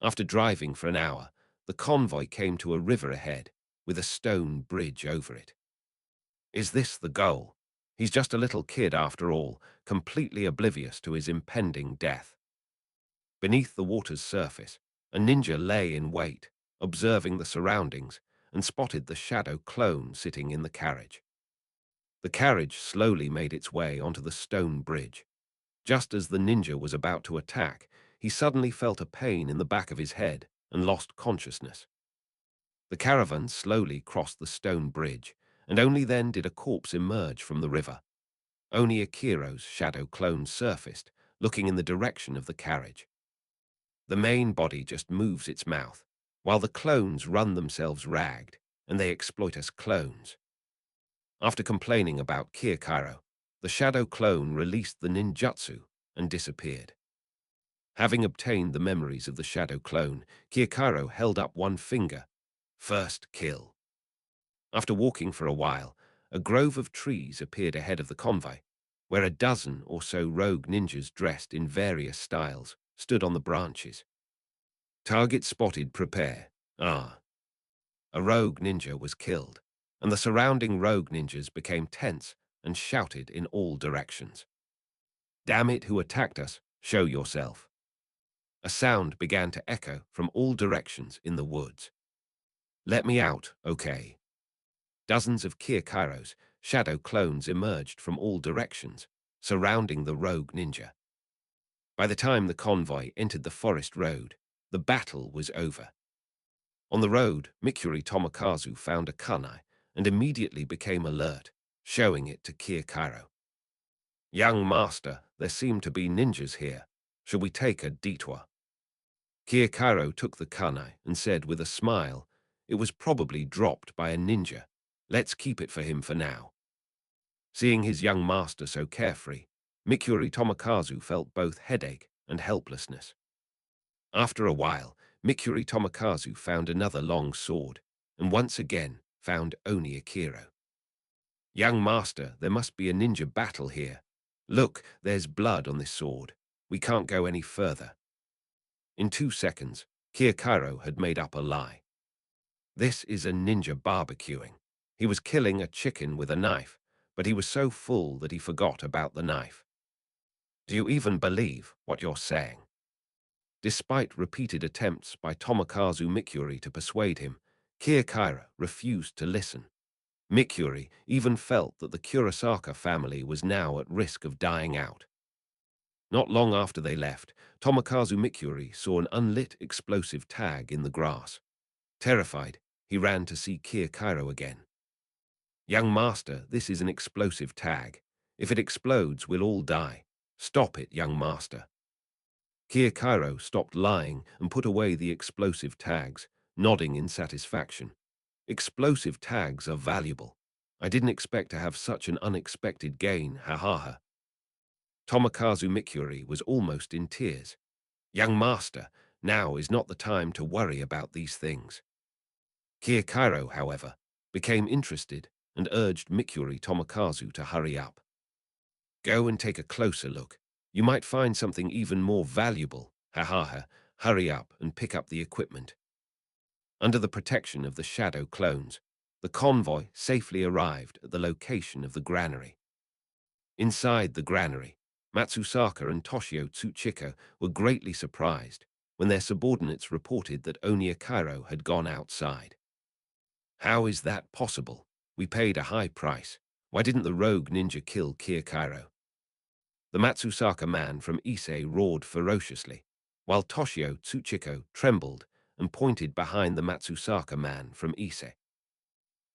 After driving for an hour, the convoy came to a river ahead, with a stone bridge over it. Is this the goal? He's just a little kid after all, completely oblivious to his impending death. Beneath the water's surface, a ninja lay in wait, observing the surroundings, and spotted the shadow clone sitting in the carriage. The carriage slowly made its way onto the stone bridge. Just as the ninja was about to attack, he suddenly felt a pain in the back of his head and lost consciousness. The caravan slowly crossed the stone bridge, and only then did a corpse emerge from the river. Only Akiro's shadow clone surfaced, looking in the direction of the carriage. The main body just moves its mouth, while the clones run themselves ragged, and they exploit us clones. After complaining about Kiyokaro, the shadow clone released the ninjutsu and disappeared. Having obtained the memories of the shadow clone, Kiyokaro held up one finger. First kill. After walking for a while, a grove of trees appeared ahead of the convoy, where a dozen or so rogue ninjas dressed in various styles stood on the branches. Target spotted, prepare. Ah. A rogue ninja was killed, and the surrounding rogue ninjas became tense and shouted in all directions. Damn it, who attacked us? Show yourself. A sound began to echo from all directions in the woods. Let me out, okay. Dozens of Kiyakaros, shadow clones, emerged from all directions, surrounding the rogue ninja. By the time the convoy entered the forest road, the battle was over. On the road, Mikuri Tomokazu found a kunai and immediately became alert, showing it to Kiyokaro. Young master, there seem to be ninjas here. Shall we take a detour? Kiyokaro took the kunai and said with a smile, it was probably dropped by a ninja. Let's keep it for him for now. Seeing his young master so carefree, Mikuri Tomokazu felt both headache and helplessness. After a while, Mikuri Tomokazu found another long sword, and once again found Oni Akiro. Young master, there must be a ninja battle here. Look, there's blood on this sword. We can't go any further. In 2 seconds, Kiyokaro had made up a lie. This is a ninja barbecuing. He was killing a chicken with a knife, but he was so full that he forgot about the knife. Do you even believe what you're saying? Despite repeated attempts by Tomokazu Mikuri to persuade him, Kiyokaro refused to listen. Mikuri even felt that the Kurosaka family was now at risk of dying out. Not long after they left, Tomokazu Mikuri saw an unlit explosive tag in the grass. Terrified, he ran to see Kiyokaro again. Young master, this is an explosive tag. If it explodes, we'll all die. Stop it, young master. Kiyokaro stopped lying and put away the explosive tags, nodding in satisfaction. Explosive tags are valuable. I didn't expect to have such an unexpected gain, ha ha ha. Tomokazu Mikuri was almost in tears. Young master, now is not the time to worry about these things. Kiyokaro, however, became interested and urged Mikuri Tomokazu to hurry up. Go and take a closer look. You might find something even more valuable. Ha ha ha. Hurry up and pick up the equipment. Under the protection of the shadow clones, the convoy safely arrived at the location of the granary. Inside the granary, Matsusaka and Toshio Tsuchiko were greatly surprised when their subordinates reported that Oni Akiro had gone outside. How is that possible? We paid a high price. Why didn't the rogue ninja kill Kiyokaro? The Matsusaka man from Ise roared ferociously, while Toshio Tsuchiko trembled and pointed behind the Matsusaka man from Ise.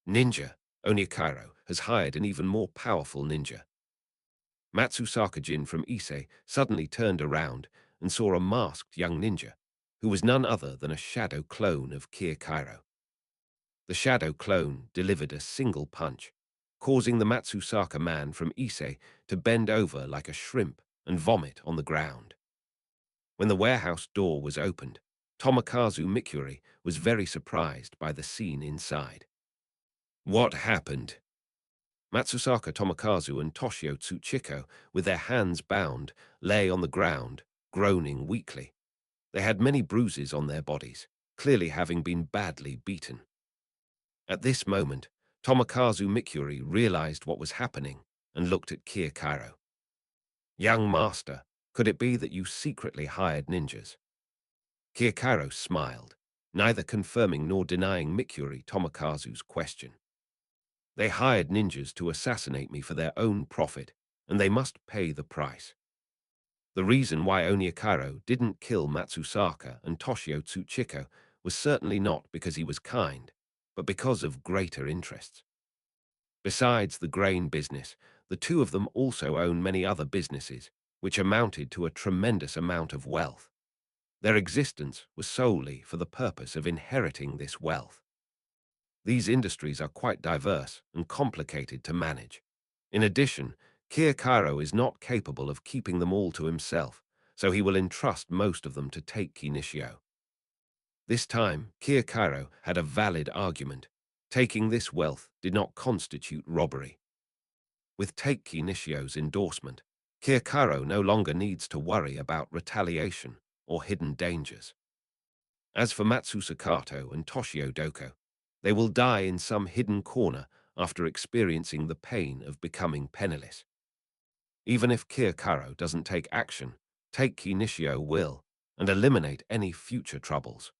Ninja, Oniakiro, has hired an even more powerful ninja. Matsusaka-jin from Ise suddenly turned around and saw a masked young ninja, who was none other than a shadow clone of Kiyokaro. The shadow clone delivered a single punch, causing the Matsusaka man from Ise to bend over like a shrimp and vomit on the ground. When the warehouse door was opened, Tomokazu Mikuri was very surprised by the scene inside. What happened? Matsusaka Tomokazu and Toshio Tsuchiko, with their hands bound, lay on the ground, groaning weakly. They had many bruises on their bodies, clearly having been badly beaten. At this moment, Tomokazu Mikuri realized what was happening and looked at Kiyokaro. Young master, could it be that you secretly hired ninjas? Kiyokaro smiled, neither confirming nor denying Mikuri Tomokazu's question. They hired ninjas to assassinate me for their own profit, and they must pay the price. The reason why Oniakaro didn't kill Matsusaka and Toshio Tsuchiko was certainly not because he was kind, but because of greater interests. Besides the grain business, the two of them also own many other businesses, which amounted to a tremendous amount of wealth. Their existence was solely for the purpose of inheriting this wealth. These industries are quite diverse and complicated to manage. In addition, Kiyokaro is not capable of keeping them all to himself, so he will entrust most of them to Take Nishio. This time, Kiyokaro had a valid argument. Taking this wealth did not constitute robbery. With Take Nishio's endorsement, Kiyokaro no longer needs to worry about retaliation or hidden dangers. As for Matsusa Kato and Toshio Doko, they will die in some hidden corner after experiencing the pain of becoming penniless. Even if Kiyokaro doesn't take action, Take Nishio will, and eliminate any future troubles.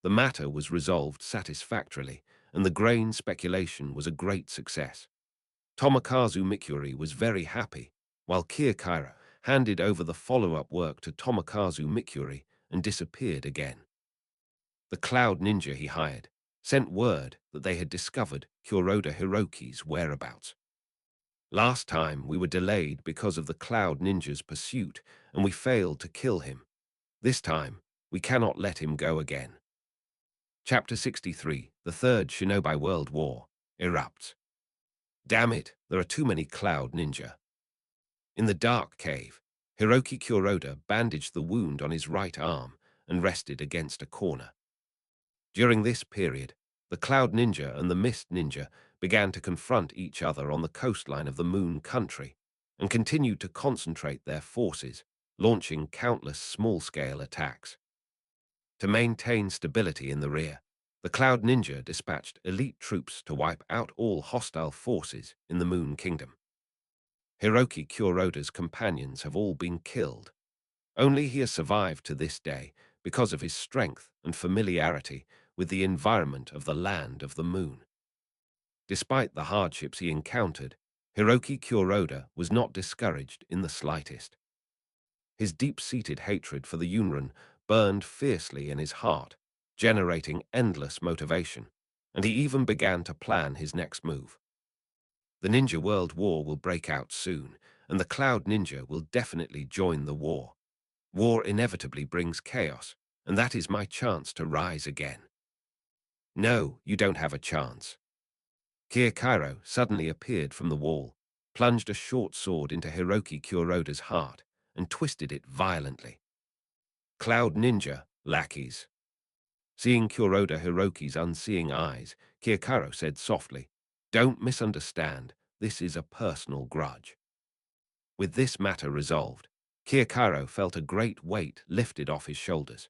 The matter was resolved satisfactorily, and the grain speculation was a great success. Tomokazu Mikuri was very happy, while Kiyokaro handed over the follow-up work to Tomokazu Mikuri and disappeared again. The cloud ninja he hired sent word that they had discovered Kuroda Hiroki's whereabouts. Last time we were delayed because of the cloud ninja's pursuit, and we failed to kill him. This time, we cannot let him go again. Chapter 63, The Third Shinobi World War, erupts. Damn it, there are too many cloud ninja. In the dark cave, Hiroki Kuroda bandaged the wound on his right arm and rested against a corner. During this period, the Cloud Ninja and the Mist Ninja began to confront each other on the coastline of the Moon Country and continued to concentrate their forces, launching countless small-scale attacks. To maintain stability in the rear, the Cloud Ninja dispatched elite troops to wipe out all hostile forces in the Moon Kingdom. Hiroki Kuroda's companions have all been killed. Only he has survived to this day because of his strength and familiarity with the environment of the land of the moon. Despite the hardships he encountered, Hiroki Kuroda was not discouraged in the slightest. His deep-seated hatred for the Yunrin burned fiercely in his heart, generating endless motivation, and he even began to plan his next move. The Ninja World War will break out soon, and the Cloud Ninja will definitely join the war. War inevitably brings chaos, and that is my chance to rise again. No, you don't have a chance. Kiyokaro suddenly appeared from the wall, plunged a short sword into Hiroki Kuroda's heart, and twisted it violently. Cloud Ninja, lackeys. Seeing Kuroda Hiroki's unseeing eyes, Kiyokaro said softly, "Don't misunderstand, this is a personal grudge." With this matter resolved, Kiyokaro felt a great weight lifted off his shoulders.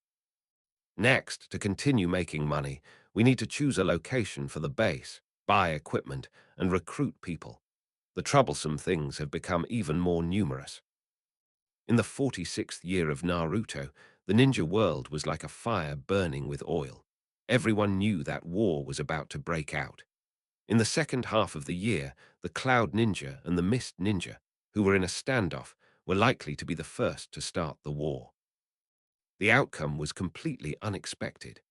Next, to continue making money, we need to choose a location for the base, buy equipment, and recruit people. The troublesome things have become even more numerous. In the 46th year of Naruto, the ninja world was like a fire burning with oil. Everyone knew that war was about to break out. In the second half of the year, the Cloud Ninja and the Mist Ninja, who were in a standoff, were likely to be the first to start the war. The outcome was completely unexpected.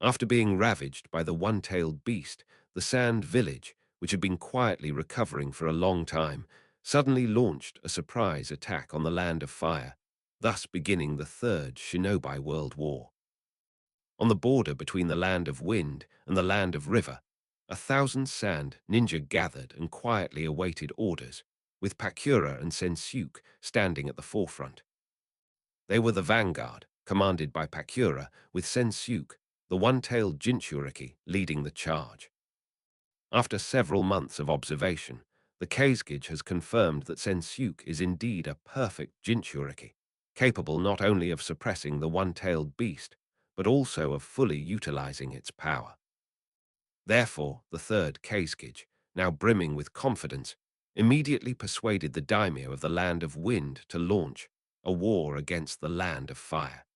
After being ravaged by the one-tailed beast, the Sand Village, which had been quietly recovering for a long time, suddenly launched a surprise attack on the Land of Fire, thus beginning the Third Shinobi World War. On the border between the Land of Wind and the Land of River, 1,000 Sand Ninja gathered and quietly awaited orders, with Pakura and Sensuke standing at the forefront. They were the vanguard, commanded by Pakura, with Sensuke, the one-tailed Jinchuriki, leading the charge. After several months of observation, the Kazekage has confirmed that Sensuke is indeed a perfect Jinchuriki, capable not only of suppressing the one-tailed beast, but also of fully utilizing its power. Therefore, the third Kazekage, now brimming with confidence, immediately persuaded the daimyo of the Land of Wind to launch a war against the Land of Fire.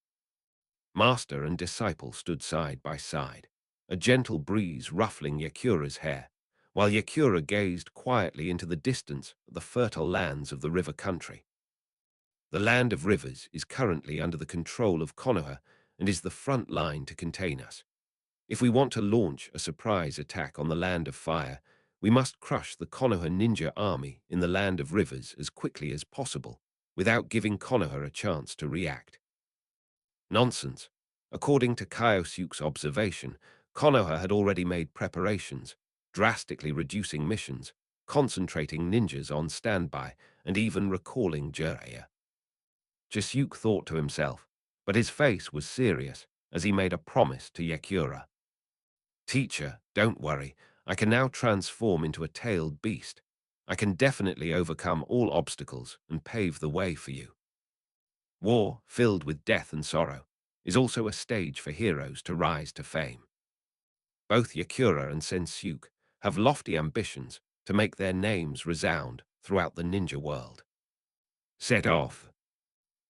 Master and disciple stood side by side, a gentle breeze ruffling Yakura's hair, while Yakura gazed quietly into the distance at the fertile lands of the river country. The Land of Rivers is currently under the control of Konoha and is the front line to contain us. If we want to launch a surprise attack on the Land of Fire, we must crush the Konoha ninja army in the Land of Rivers as quickly as possible, without giving Konoha a chance to react. Nonsense. According to Kyosuke's observation, Konoha had already made preparations, drastically reducing missions, concentrating ninjas on standby, and even recalling Jiraiya. Chisuke thought to himself, but his face was serious as he made a promise to Yakura. Teacher, don't worry, I can now transform into a tailed beast. I can definitely overcome all obstacles and pave the way for you. War, filled with death and sorrow, is also a stage for heroes to rise to fame. Both Yakura and Sensuke have lofty ambitions to make their names resound throughout the ninja world. Set off.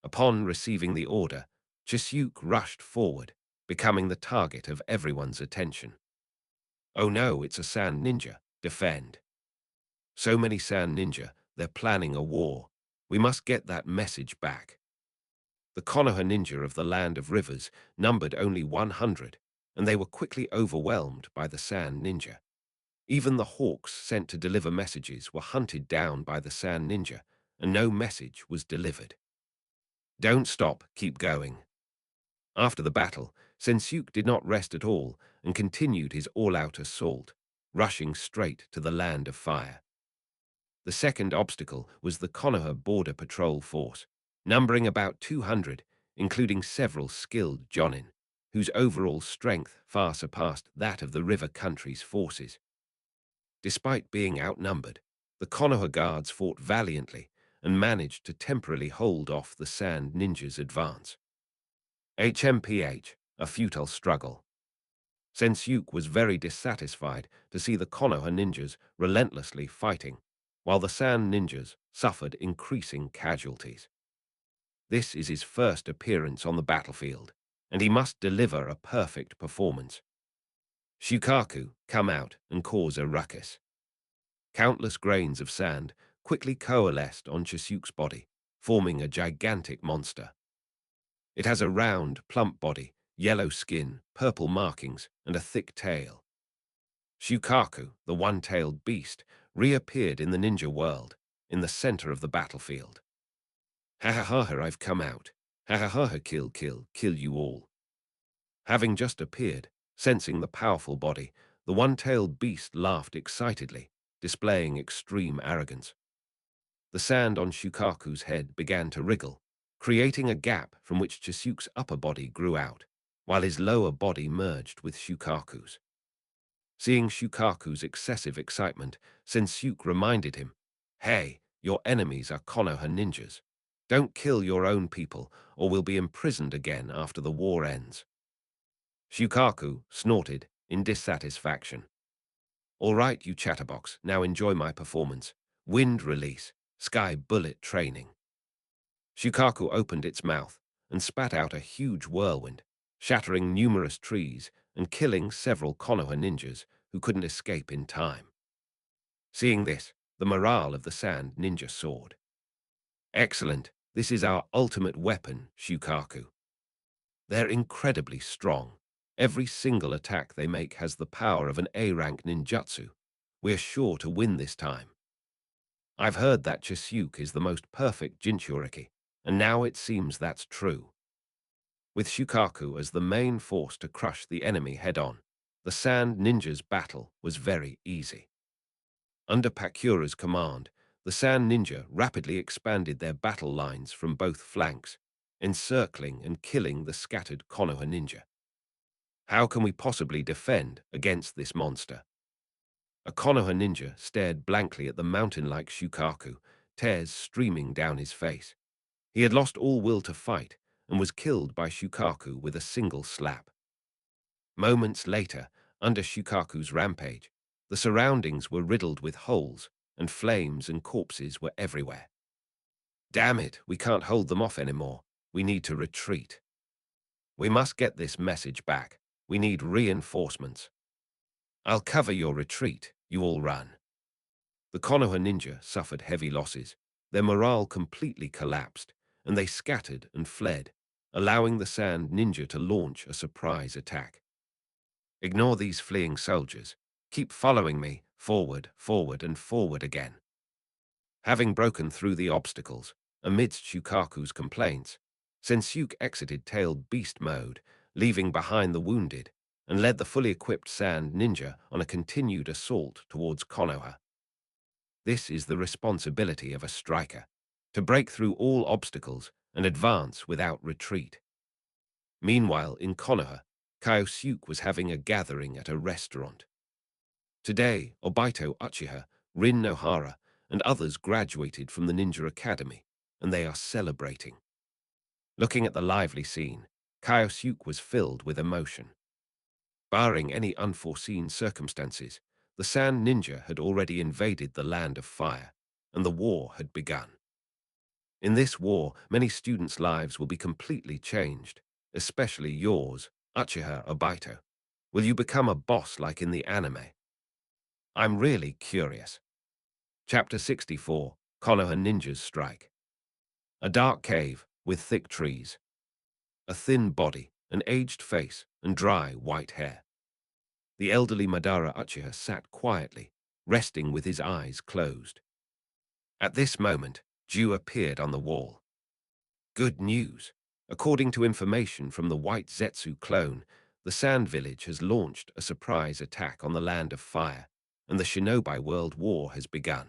Upon receiving the order, Chisuke rushed forward, becoming the target of everyone's attention. Oh no, it's a sand ninja. Defend. So many sand ninja, they're planning a war. We must get that message back. The Konoha ninja of the Land of Rivers numbered only 100, and they were quickly overwhelmed by the sand ninja. Even the hawks sent to deliver messages were hunted down by the sand ninja, and no message was delivered. Don't stop, keep going. After the battle, Sensuke did not rest at all and continued his all-out assault, rushing straight to the Land of Fire. The second obstacle was the Konoha Border Patrol Force, numbering about 200, including several skilled jonin, whose overall strength far surpassed that of the river country's forces. Despite being outnumbered, the Konoha guards fought valiantly and managed to temporarily hold off the sand ninjas' advance. HMPH, a futile struggle. Sensuke was very dissatisfied to see the Konoha ninjas relentlessly fighting, while the sand ninjas suffered increasing casualties. This is his first appearance on the battlefield, and he must deliver a perfect performance. Shukaku, come out and cause a ruckus. Countless grains of sand quickly coalesced on Chisuke's body, forming a gigantic monster. It has a round, plump body, yellow skin, purple markings, and a thick tail. Shukaku, the one-tailed beast, reappeared in the ninja world, in the center of the battlefield. Ha ha ha, I've come out. Ha ha ha, kill you all. Having just appeared, sensing the powerful body, the one-tailed beast laughed excitedly, displaying extreme arrogance. The sand on Shukaku's head began to wriggle, creating a gap from which Chisuke's upper body grew out, while his lower body merged with Shukaku's. Seeing Shukaku's excessive excitement, Sensuke reminded him, "Hey, your enemies are Konoha ninjas. Don't kill your own people, or we'll be imprisoned again after the war ends." Shukaku snorted in dissatisfaction. "All right, you chatterbox, now enjoy my performance. Wind release, sky bullet training." Shukaku opened its mouth and spat out a huge whirlwind, shattering numerous trees and killing several Konoha ninjas who couldn't escape in time. Seeing this, the morale of the sand ninja soared. "Excellent, this is our ultimate weapon, Shukaku. They're incredibly strong. Every single attack they make has the power of an A-rank ninjutsu. We're sure to win this time. I've heard that Chisuke is the most perfect Jinchuriki, and now it seems that's true." With Shukaku as the main force to crush the enemy head-on, the sand ninjas' battle was very easy. Under Pakura's command, the sand ninja rapidly expanded their battle lines from both flanks, encircling and killing the scattered Konoha ninja. How can we possibly defend against this monster? A Konoha ninja stared blankly at the mountain-like Shukaku, tears streaming down his face. He had lost all will to fight and was killed by Shukaku with a single slap. Moments later, under Shukaku's rampage, the surroundings were riddled with holes, and flames and corpses were everywhere. "Damn it, we can't hold them off anymore. We need to retreat. We must get this message back. We need reinforcements. I'll cover your retreat. You all run." The Konoha ninja suffered heavy losses. Their morale completely collapsed, and they scattered and fled, allowing the sand ninja to launch a surprise attack. "Ignore these fleeing soldiers. Keep following me, forward, forward, and forward again." Having broken through the obstacles, amidst Shukaku's complaints, Sensuke exited tailed beast mode, leaving behind the wounded and led the fully equipped Sand Ninja on a continued assault towards Konoha. This is the responsibility of a striker, to break through all obstacles and advance without retreat. Meanwhile, in Konoha, Kyosuke was having a gathering at a restaurant. Today, Obito Uchiha, Rin Nohara, and others graduated from the Ninja Academy, and they are celebrating. Looking at the lively scene, Kyosuke was filled with emotion. Barring any unforeseen circumstances, the Sand Ninja had already invaded the Land of Fire, and the war had begun. In this war, many students' lives will be completely changed, especially yours, Uchiha Obito. Will you become a boss like in the anime? I'm really curious. Chapter 64, Konoha Ninjas Strike. A dark cave with thick trees. A thin body, an aged face, and dry white hair. The elderly Madara Uchiha sat quietly, resting with his eyes closed. At this moment, Ju appeared on the wall. Good news. According to information from the White Zetsu clone, the Sand Village has launched a surprise attack on the Land of Fire, and the Shinobi World War has begun.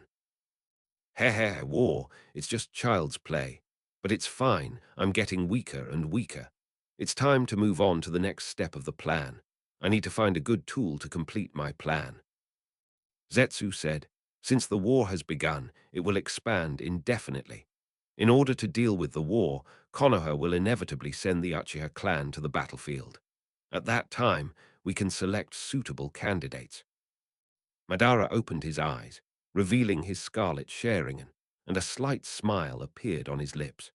Heh, war, it's just child's play. But it's fine, I'm getting weaker and weaker. It's time to move on to the next step of the plan. I need to find a good tool to complete my plan. Zetsu said, since the war has begun, it will expand indefinitely. In order to deal with the war, Konoha will inevitably send the Uchiha clan to the battlefield. At that time, we can select suitable candidates. Madara opened his eyes, revealing his scarlet Sharingan, and a slight smile appeared on his lips.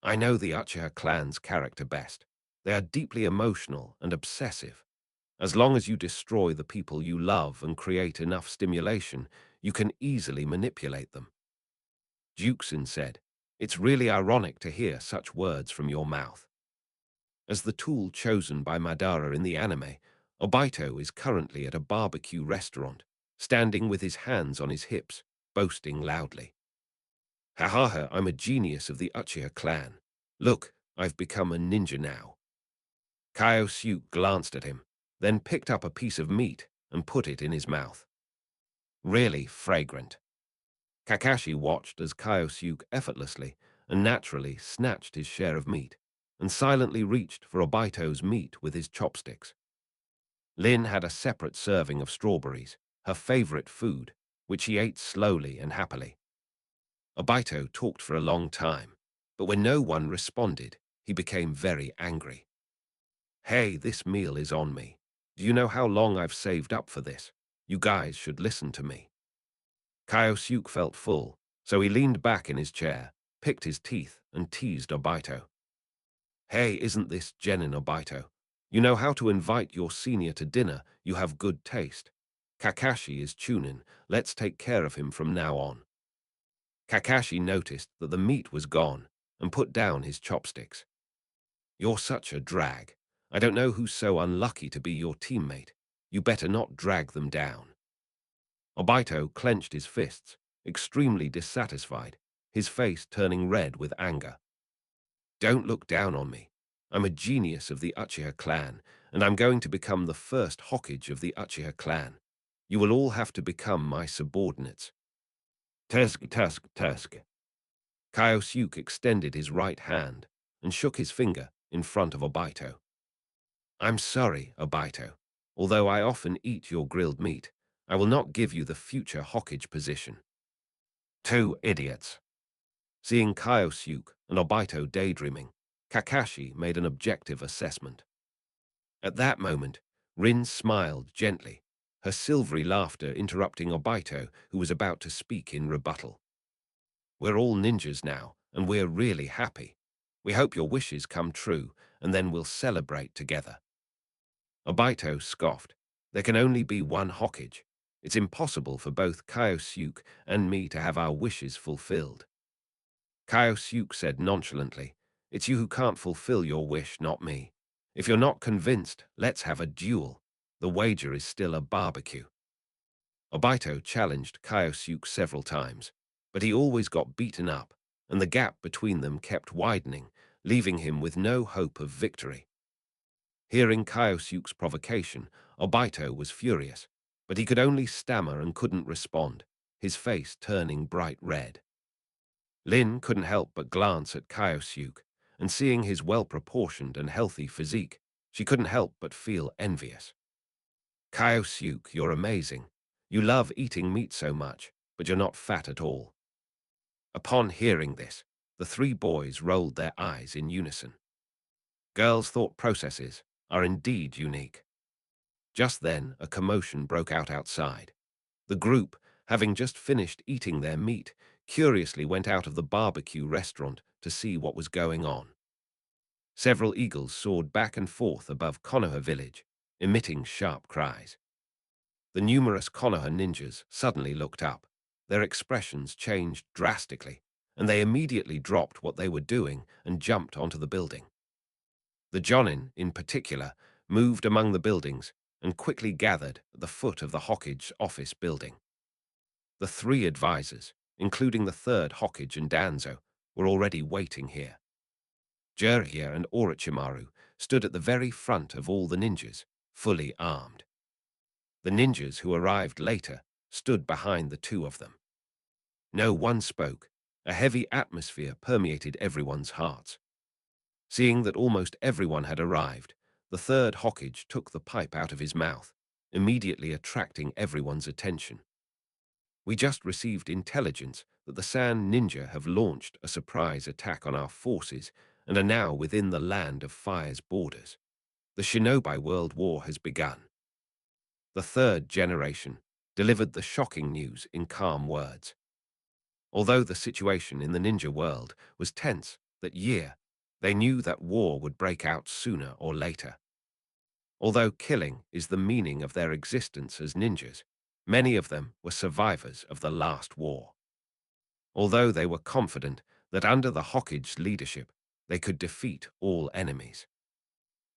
I know the Uchiha clan's character best. They are deeply emotional and obsessive. As long as you destroy the people you love and create enough stimulation, you can easily manipulate them. Jukesen said, it's really ironic to hear such words from your mouth. As the tool chosen by Madara in the anime, Obito is currently at a barbecue restaurant, standing with his hands on his hips, boasting loudly. Ha ha ha, I'm a genius of the Uchiha clan. Look, I've become a ninja now. Kyosuke glanced at him, then picked up a piece of meat and put it in his mouth. Really fragrant. Kakashi watched as Kyosuke effortlessly and naturally snatched his share of meat and silently reached for Obito's meat with his chopsticks. Lin had a separate serving of strawberries, her favorite food, which he ate slowly and happily. Obito talked for a long time, but when no one responded, he became very angry. Hey, this meal is on me. Do you know how long I've saved up for this? You guys should listen to me. Kyosuke felt full, so he leaned back in his chair, picked his teeth, and teased Obito. Hey, isn't this genin, Obito? You know how to invite your senior to dinner, you have good taste. Kakashi is Chunin, let's take care of him from now on. Kakashi noticed that the meat was gone and put down his chopsticks. You're such a drag. I don't know who's so unlucky to be your teammate. You better not drag them down. Obito clenched his fists, extremely dissatisfied, his face turning red with anger. Don't look down on me. I'm a genius of the Uchiha clan, and I'm going to become the first Hokage of the Uchiha clan. You will all have to become my subordinates. Tusk. Kyosuke extended his right hand and shook his finger in front of Obito. I'm sorry, Obito. Although I often eat your grilled meat, I will not give you the future Hokage position. Two idiots. Seeing Kyosuke and Obito daydreaming, Kakashi made an objective assessment. At that moment, Rin smiled gently, her silvery laughter interrupting Obito, who was about to speak in rebuttal. We're all ninjas now, and we're really happy. We hope your wishes come true, and then we'll celebrate together. Obito scoffed. There can only be one Hokage. It's impossible for both Kyosuke and me to have our wishes fulfilled. Kyosuke said nonchalantly, it's you who can't fulfill your wish, not me. If you're not convinced, let's have a duel. The wager is still a barbecue. Obito challenged Kyosuke several times, but he always got beaten up, and the gap between them kept widening, leaving him with no hope of victory. Hearing Kyosuke's provocation, Obito was furious, but he could only stammer and couldn't respond, his face turning bright red. Lin couldn't help but glance at Kyosuke, and seeing his well-proportioned and healthy physique, she couldn't help but feel envious. Kyosuke, you're amazing. You love eating meat so much, but you're not fat at all. Upon hearing this, the three boys rolled their eyes in unison. Girls' thought processes are indeed unique. Just then, a commotion broke out outside. The group, having just finished eating their meat, curiously went out of the barbecue restaurant to see what was going on. Several eagles soared back and forth above Konoha village, emitting sharp cries. The numerous Konoha ninjas suddenly looked up. Their expressions changed drastically, and they immediately dropped what they were doing and jumped onto the building. The Jonin, in particular, moved among the buildings and quickly gathered at the foot of the Hokage office building. The three advisors, including the third Hokage and Danzo, were already waiting here. Jiraiya and Orochimaru stood at the very front of all the ninjas, fully armed. The ninjas who arrived later stood behind the two of them. No one spoke. A heavy atmosphere permeated everyone's hearts. Seeing that almost everyone had arrived, the third Hokage took the pipe out of his mouth, immediately attracting everyone's attention. We just received intelligence that the Sand Ninja have launched a surprise attack on our forces and are now within the Land of Fire's borders. The Shinobi World War has begun. The third generation delivered the shocking news in calm words. Although the situation in the ninja world was tense that year, they knew that war would break out sooner or later. Although killing is the meaning of their existence as ninjas, many of them were survivors of the last war. Although they were confident that under the Hokage's leadership, they could defeat all enemies.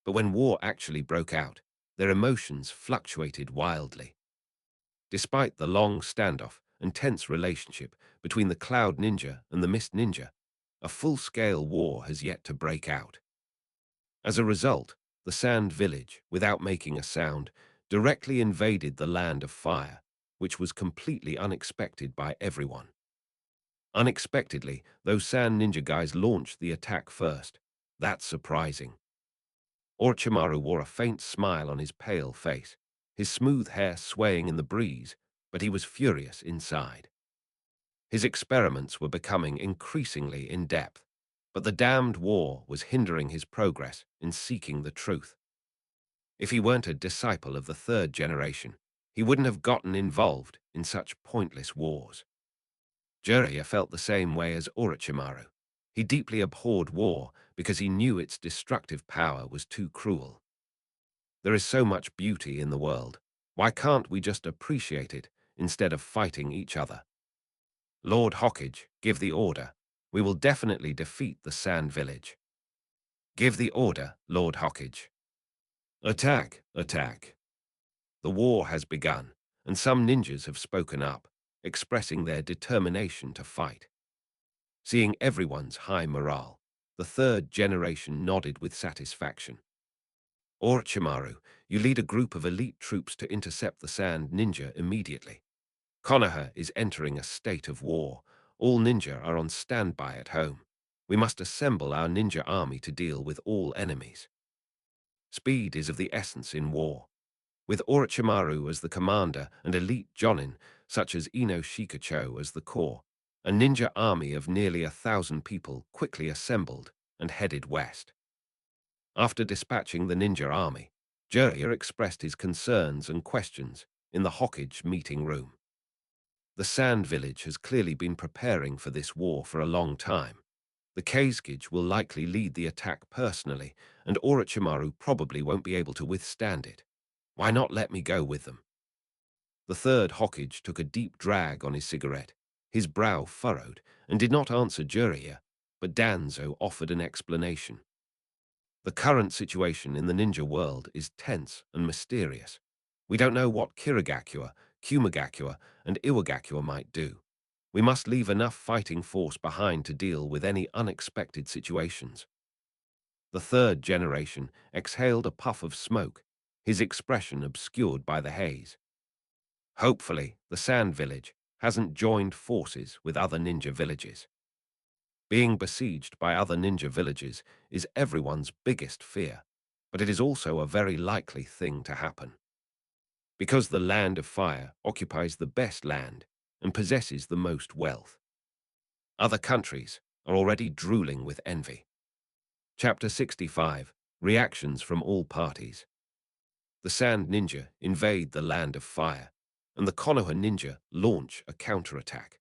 But when war actually broke out, their emotions fluctuated wildly. Despite the long standoff and tense relationship between the Cloud Ninja and the Mist Ninja, a full-scale war has yet to break out. As a result, the Sand Village, without making a sound, directly invaded the Land of Fire, which was completely unexpected by everyone. Unexpectedly, those Sand Ninja guys launched the attack first. That's surprising. Orochimaru wore a faint smile on his pale face, his smooth hair swaying in the breeze, but he was furious inside. His experiments were becoming increasingly in-depth, but the damned war was hindering his progress in seeking the truth. If he weren't a disciple of the third generation, he wouldn't have gotten involved in such pointless wars. Jiraiya felt the same way as Orochimaru. He deeply abhorred war because he knew its destructive power was too cruel. There is so much beauty in the world. Why can't we just appreciate it instead of fighting each other? Lord Hokage, give the order. We will definitely defeat the Sand Village. Give the order, Lord Hokage. Attack, attack. The war has begun, and some ninjas have spoken up, expressing their determination to fight. Seeing everyone's high morale, the third generation nodded with satisfaction. Orochimaru, you lead a group of elite troops to intercept the Sand Ninja immediately. Konoha is entering a state of war. All ninja are on standby at home. We must assemble our ninja army to deal with all enemies. Speed is of the essence in war. With Orochimaru as the commander and elite jonin, such as Ino Shikacho as the core, a ninja army of nearly 1,000 people quickly assembled and headed west. After dispatching the ninja army, Jiraiya expressed his concerns and questions in the Hokage meeting room. The Sand Village has clearly been preparing for this war for a long time. The Kazekage will likely lead the attack personally, and Orochimaru probably won't be able to withstand it. Why not let me go with them? The third Hokage took a deep drag on his cigarette, his brow furrowed, and did not answer Jiraiya, but Danzo offered an explanation. The current situation in the ninja world is tense and mysterious. We don't know what Kirigakure, Kumigakure, and Iwagakure might do. We must leave enough fighting force behind to deal with any unexpected situations. The third generation exhaled a puff of smoke, his expression obscured by the haze. Hopefully, the Sand Village hasn't joined forces with other ninja villages. Being besieged by other ninja villages is everyone's biggest fear, but it is also a very likely thing to happen. Because the Land of Fire occupies the best land and possesses the most wealth. Other countries are already drooling with envy. Chapter 65. Reactions from all parties. The Sand Ninja invade the Land of Fire, and the Konoha Ninja launch a counterattack.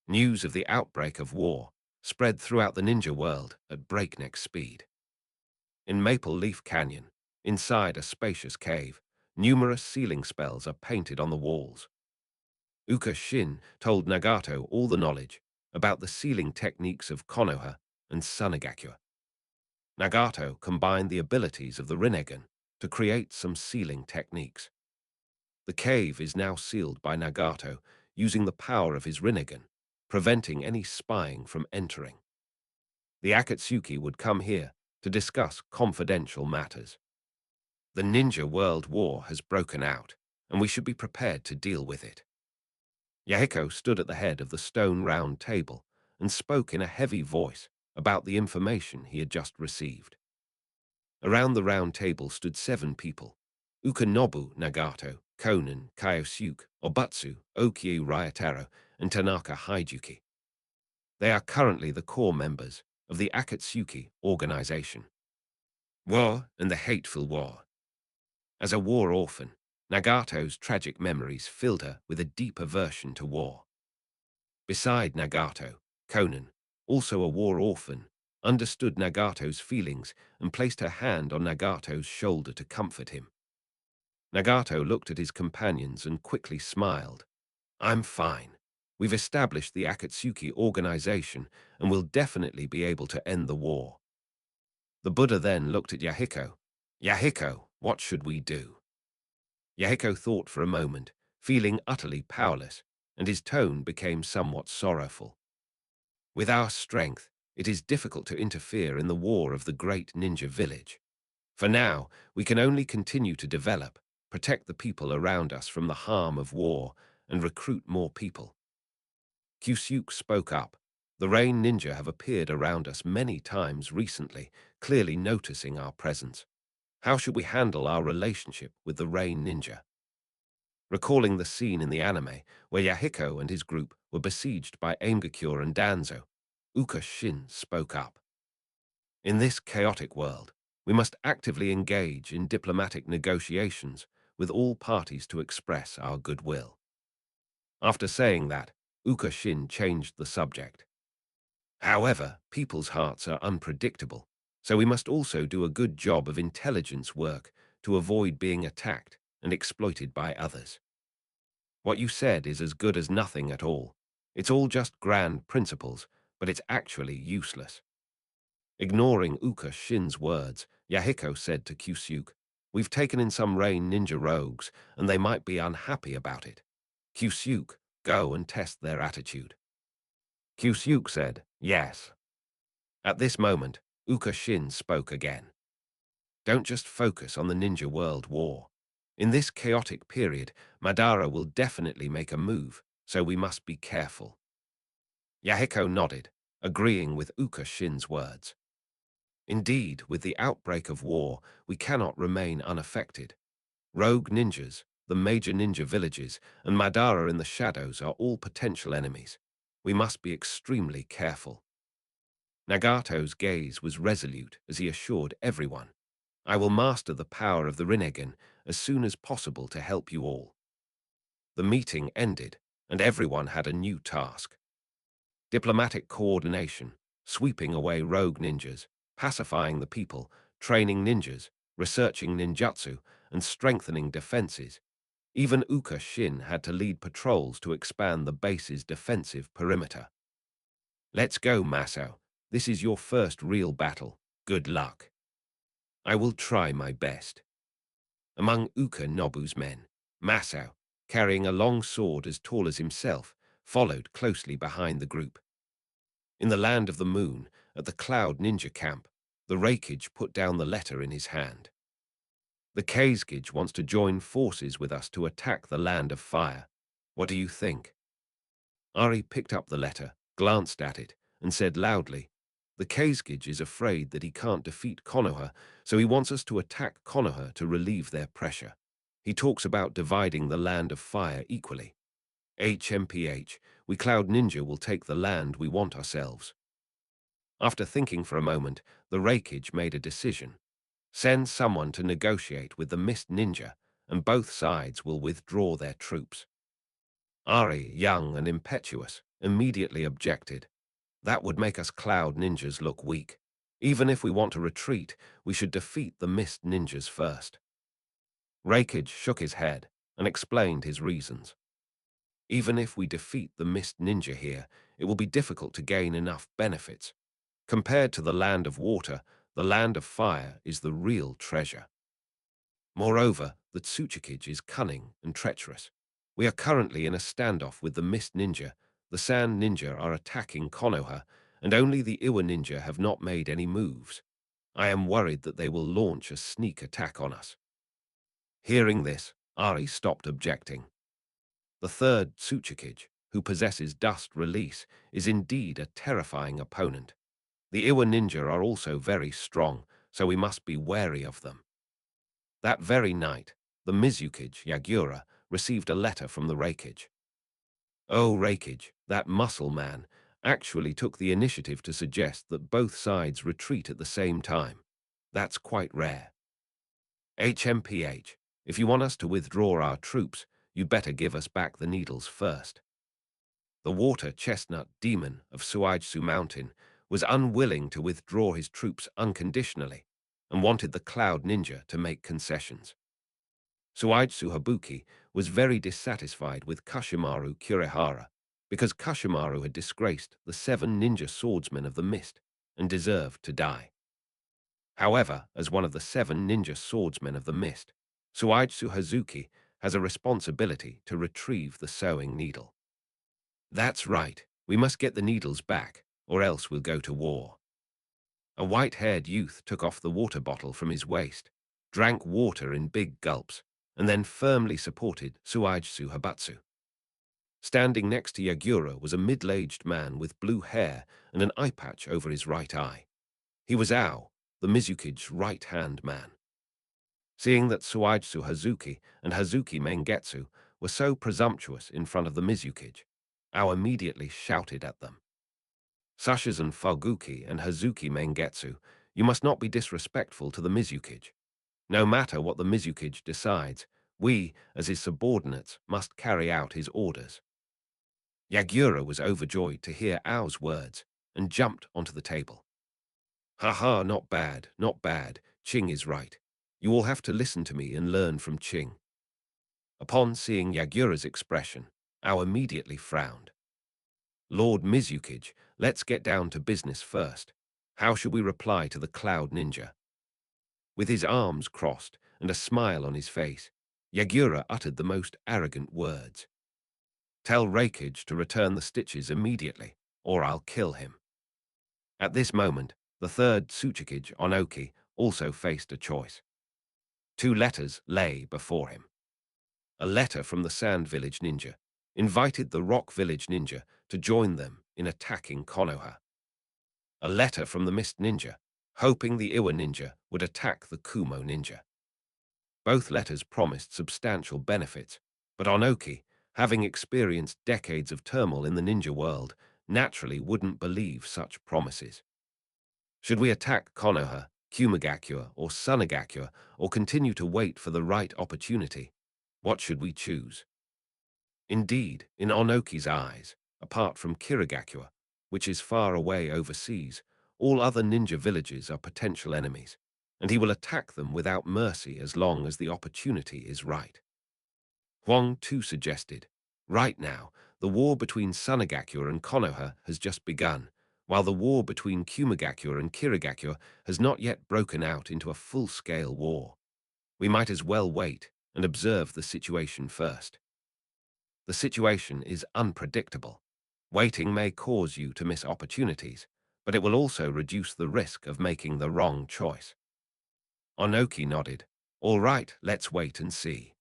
News of the outbreak of war spread throughout the ninja world at breakneck speed. In Maple Leaf Canyon, inside a spacious cave, numerous sealing spells are painted on the walls. Uka Shin told Nagato all the knowledge about the sealing techniques of Konoha and Sunagakure. Nagato combined the abilities of the Rinnegan to create some sealing techniques. The cave is now sealed by Nagato using the power of his Rinnegan, preventing any spying from entering. The Akatsuki would come here to discuss confidential matters. The Ninja World War has broken out, and we should be prepared to deal with it. Yahiko stood at the head of the stone round table and spoke in a heavy voice about the information he had just received. Around the round table stood 7 people: Ukanobu Nagato, Konan, Kyosuke, Obatsu, Okie Ryotaro, and Tanaka Haijuki. They are currently the core members of the Akatsuki organization. War and the Hateful War. As a war orphan, Nagato's tragic memories filled her with a deep aversion to war. Beside Nagato, Konan, also a war orphan, understood Nagato's feelings and placed her hand on Nagato's shoulder to comfort him. Nagato looked at his companions and quickly smiled. "I'm fine. We've established the Akatsuki organization and will definitely be able to end the war." The Buddha then looked at Yahiko. "Yahiko, what should we do?" Yahiko thought for a moment, feeling utterly powerless, and his tone became somewhat sorrowful. "With our strength, it is difficult to interfere in the war of the great ninja village. For now, we can only continue to develop, protect the people around us from the harm of war, and recruit more people." Kyusuke spoke up. "The Rain Ninja have appeared around us many times recently, clearly noticing our presence. How should we handle our relationship with the Rain Ninja?" Recalling the scene in the anime where Yahiko and his group were besieged by Aimgakure and Danzo, Uka Shin spoke up. "In this chaotic world, we must actively engage in diplomatic negotiations with all parties to express our goodwill." After saying that, Uka Shin changed the subject. "However, people's hearts are unpredictable, so we must also do a good job of intelligence work to avoid being attacked and exploited by others." What you said is as good as nothing at all. It's all just grand principles, but it's actually useless. Ignoring Uka Shin's words, Yahiko said to Kyusuke, "We've taken in some Rain Ninja rogues, and they might be unhappy about it. Kyusuke, go and test their attitude." Kyusuke said, "Yes." At this moment, Uka Shin spoke again. "Don't just focus on the Ninja World War. In this chaotic period, Madara will definitely make a move, so we must be careful." Yahiko nodded, agreeing with Uka Shin's words. Indeed, with the outbreak of war, we cannot remain unaffected. Rogue ninjas, the major ninja villages, and Madara in the shadows are all potential enemies. We must be extremely careful. Nagato's gaze was resolute as he assured everyone, "I will master the power of the Rinnegan as soon as possible to help you all." The meeting ended, and everyone had a new task. Diplomatic coordination, sweeping away rogue ninjas, pacifying the people, training ninjas, researching ninjutsu, and strengthening defenses. Even Uka Shin had to lead patrols to expand the base's defensive perimeter. "Let's go, Maso. This is your first real battle. Good luck." "I will try my best." Among Uka Nobu's men, Maso, carrying a long sword as tall as himself, followed closely behind the group. In the land of the moon, at the Cloud Ninja camp, The Reikage put down the letter in his hand. The Kazgij wants to join forces with us to attack the Land of Fire. What do you think? Ari picked up the letter, glanced at it, and said loudly, "The Kazgij is afraid that he can't defeat Konoha, so he wants us to attack Konoha to relieve their pressure. He talks about dividing the Land of Fire equally. HMPH, we Cloud Ninja will take the land we want ourselves." After thinking for a moment, the Reikage made a decision. Send someone to negotiate with the Mist Ninja, and both sides will withdraw their troops. Ari, young and impetuous, immediately objected. That would make us Cloud Ninjas look weak. Even if we want to retreat, we should defeat the Mist Ninjas first. Reikage shook his head and explained his reasons. Even if we defeat the Mist Ninja here, it will be difficult to gain enough benefits. Compared to the Land of Water, the Land of Fire is the real treasure. Moreover, the Tsuchikage is cunning and treacherous. We are currently in a standoff with the Mist Ninja. The Sand Ninja are attacking Konoha, and only the Iwa Ninja have not made any moves. I am worried that they will launch a sneak attack on us. Hearing this, Ari stopped objecting. The third Tsuchikage, who possesses dust release, is indeed a terrifying opponent. The Iwa Ninja are also very strong, so we must be wary of them. That very night, the Mizukage, Yagura, received a letter from the Reikage. Oh, Reikage, that muscle man, actually took the initiative to suggest that both sides retreat at the same time. That's quite rare. HMPH, if you want us to withdraw our troops, you'd better give us back the needles first. The water chestnut demon of Suijsu Mountain was unwilling to withdraw his troops unconditionally and wanted the Cloud Ninja to make concessions. Suijsu Habuki was very dissatisfied with Kashimaru Kurehara because Kashimaru had disgraced the 7 ninja swordsmen of the mist and deserved to die. However, as one of the 7 ninja swordsmen of the mist, Suijsu Hazuki has a responsibility to retrieve the sewing needle. That's right, we must get the needles back, or else we'll go to war. A white-haired youth took off the water bottle from his waist, drank water in big gulps, and then firmly supported Suijsu Habatsu. Standing next to Yagura was a middle-aged man with blue hair and an eye patch over his right eye. He was Ao, the Mizukage's right-hand man. Seeing that Suijsu Hazuki and Hazuki Mengetsu were so presumptuous in front of the Mizukage, Ao immediately shouted at them. Sashizan Falguki and Hazuki Mengetsu, you must not be disrespectful to the Mizukage. No matter what the Mizukage decides, we, as his subordinates, must carry out his orders. Yagura was overjoyed to hear Ao's words and jumped onto the table. "Ha, not bad, not bad. Ching is right. You all have to listen to me and learn from Ching." Upon seeing Yagura's expression, Ao immediately frowned. "Lord Mizukage, let's get down to business first. How should we reply to the Cloud Ninja?" With his arms crossed and a smile on his face, Yagura uttered the most arrogant words. "Tell Reikage to return the stitches immediately, or I'll kill him." At this moment, the third Tsuchikage, Onoki, also faced a choice. 2 letters lay before him. A letter from the Sand Village Ninja invited the Rock Village Ninja to join them in attacking Konoha. A letter from the Mist Ninja, hoping the Iwa Ninja would attack the Kumo Ninja. Both letters promised substantial benefits, but Onoki, having experienced decades of turmoil in the ninja world, naturally wouldn't believe such promises. Should we attack Konoha, Kumagakure, or Sunagakure, or continue to wait for the right opportunity? What should we choose? Indeed, in Onoki's eyes, apart from Kirigakure, which is far away overseas, all other ninja villages are potential enemies, and he will attack them without mercy as long as the opportunity is right. Huang too suggested, right now, the war between Sunagakure and Konoha has just begun, while the war between Kumagakure and Kirigakure has not yet broken out into a full-scale war. We might as well wait and observe the situation first. The situation is unpredictable. Waiting may cause you to miss opportunities, but it will also reduce the risk of making the wrong choice. Onoki nodded. All right, let's wait and see.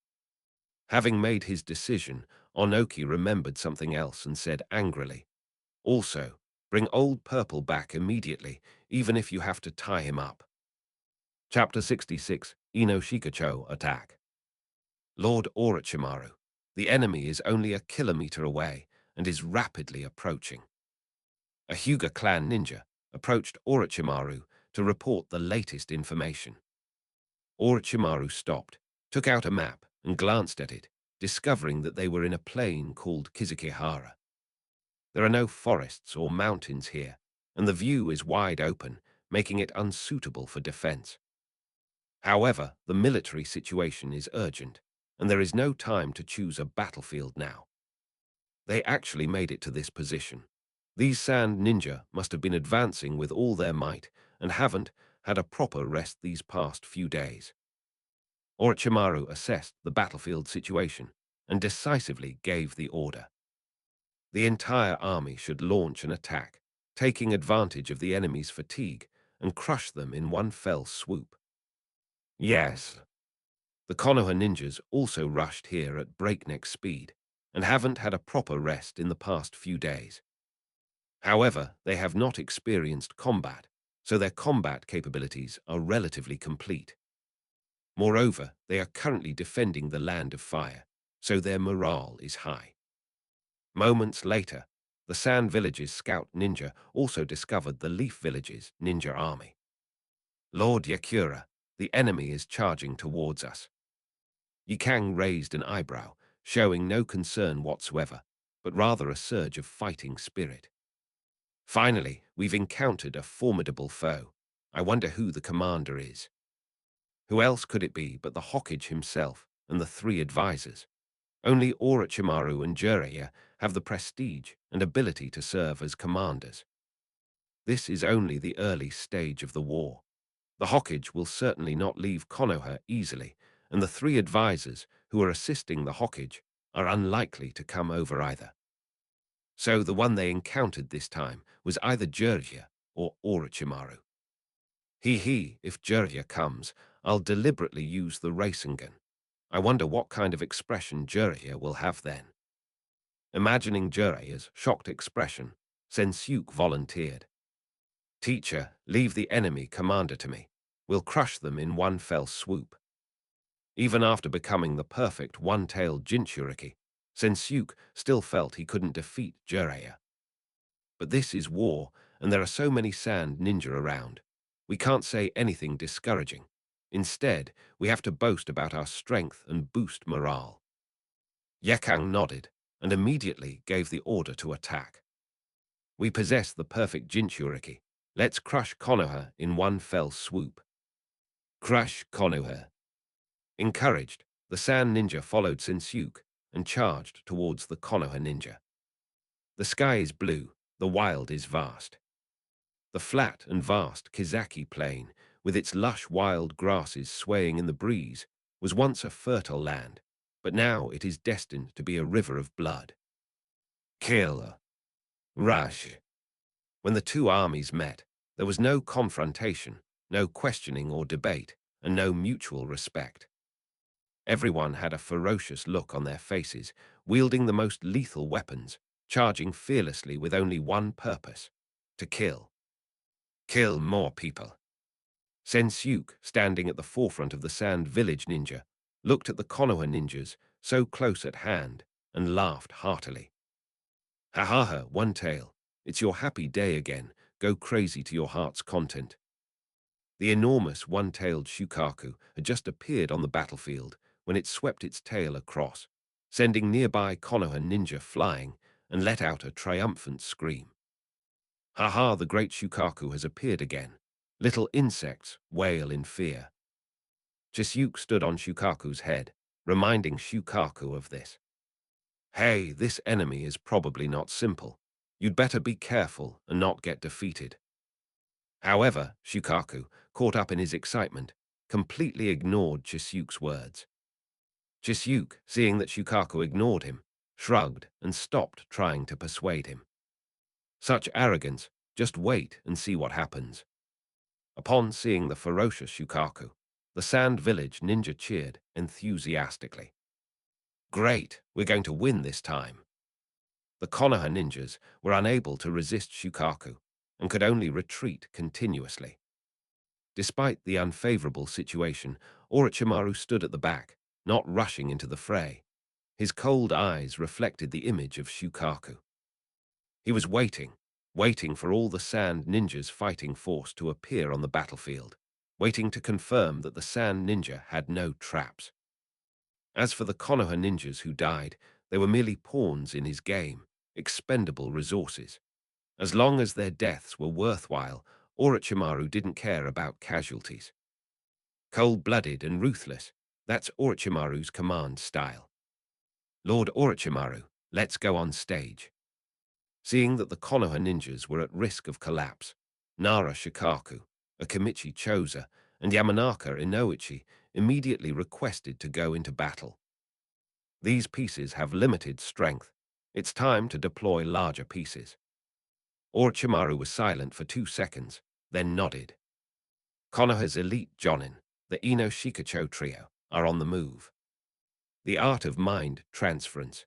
Having made his decision, Onoki remembered something else and said angrily, also, bring Old Purple back immediately, even if you have to tie him up. Chapter 66, Ino Shikacho Attack. Lord Orochimaru, the enemy is only a kilometer away and is rapidly approaching. A Hyuga clan ninja approached Orochimaru to report the latest information. Orochimaru stopped, took out a map, and glanced at it, discovering that they were in a plain called Kizukihara. There are no forests or mountains here, and the view is wide open, making it unsuitable for defense. However, the military situation is urgent, and there is no time to choose a battlefield now. They actually made it to this position. These sand ninja must have been advancing with all their might and haven't had a proper rest these past few days. Orochimaru assessed the battlefield situation and decisively gave the order. The entire army should launch an attack, taking advantage of the enemy's fatigue and crush them in one fell swoop. Yes. The Konoha ninjas also rushed here at breakneck speed and haven't had a proper rest in the past few days. However, they have not experienced combat, so their combat capabilities are relatively complete. Moreover, they are currently defending the Land of Fire, so their morale is high. Moments later, the Sand Village's scout ninja also discovered the Leaf Village's ninja army. Lord Yakura, the enemy is charging towards us. Yikang raised an eyebrow, showing no concern whatsoever, but rather a surge of fighting spirit. Finally, we've encountered a formidable foe. I wonder who the commander is. Who else could it be but the Hokage himself and the three advisors? Only Orochimaru and Jiraiya have the prestige and ability to serve as commanders. This is only the early stage of the war. The Hokage will certainly not leave Konoha easily, and the three advisors who are assisting the Hokage are unlikely to come over either. So the one they encountered this time was either Jiraiya or Orochimaru. If Jiraiya comes, I'll deliberately use the Rasengan. I wonder what kind of expression Jiraiya will have then. Imagining Jiraiya's shocked expression, Sensuke volunteered. Teacher, leave the enemy commander to me. We'll crush them in one fell swoop. Even after becoming the perfect one-tailed Jinchuriki, Sensuke still felt he couldn't defeat Jiraiya. But this is war, and there are so many sand ninja around. We can't say anything discouraging. Instead, we have to boast about our strength and boost morale. Yekang nodded and immediately gave the order to attack. We possess the perfect Jinchuriki. Let's crush Konoha in one fell swoop. Crush Konoha. Encouraged, the Sand Ninja followed Sensuke and charged towards the Konoha Ninja. The sky is blue, the wild is vast. The flat and vast Kizaki Plain, with its lush wild grasses swaying in the breeze, was once a fertile land, but now it is destined to be a river of blood. Kill. Rush. When the two armies met, there was no confrontation, no questioning or debate, and no mutual respect. Everyone had a ferocious look on their faces, wielding the most lethal weapons, charging fearlessly with only one purpose: to kill. Kill more people. Sensuke, standing at the forefront of the Sand Village Ninja, looked at the Konoha ninjas, so close at hand, and laughed heartily. Ha ha ha, One Tail. It's your happy day again. Go crazy to your heart's content. The enormous one-tailed Shukaku had just appeared on the battlefield when it swept its tail across, sending nearby Konoha ninja flying, and let out a triumphant scream. Ha ha, the great Shukaku has appeared again. Little insects wail in fear. Chisuke stood on Shukaku's head, reminding Shukaku of this. Hey, this enemy is probably not simple. You'd better be careful and not get defeated. However, Shukaku, caught up in his excitement, completely ignored Chisuke's words. Chisuke, seeing that Shukaku ignored him, shrugged and stopped trying to persuade him. Such arrogance Just wait and see what happens. Upon seeing the ferocious Shukaku, the Sand Village ninja cheered enthusiastically. Great, we're going to win this time. The Konoha ninjas were unable to resist Shukaku and could only retreat continuously. Despite the unfavorable situation, Orochimaru stood at the back, not rushing into the fray. His cold eyes reflected the image of Shukaku. He was waiting for all the Sand Ninjas fighting force to appear on the battlefield, waiting to confirm that the Sand Ninja had no traps. As for the Konoha ninjas who died, they were merely pawns in his game, expendable resources. As long as their deaths were worthwhile, Orochimaru didn't care about casualties. Cold-blooded and ruthless, that's Orochimaru's command style. Lord Orochimaru, let's go on stage. Seeing that the Konoha ninjas were at risk of collapse, Nara Shikaku, Akimichi Choza, and Yamanaka Inoichi immediately requested to go into battle. These pieces have limited strength. It's time to deploy larger pieces. Orochimaru was silent for 2 seconds, then nodded. Konoha's elite Jonin, the Ino Shikacho trio, are on the move. The art of mind transference.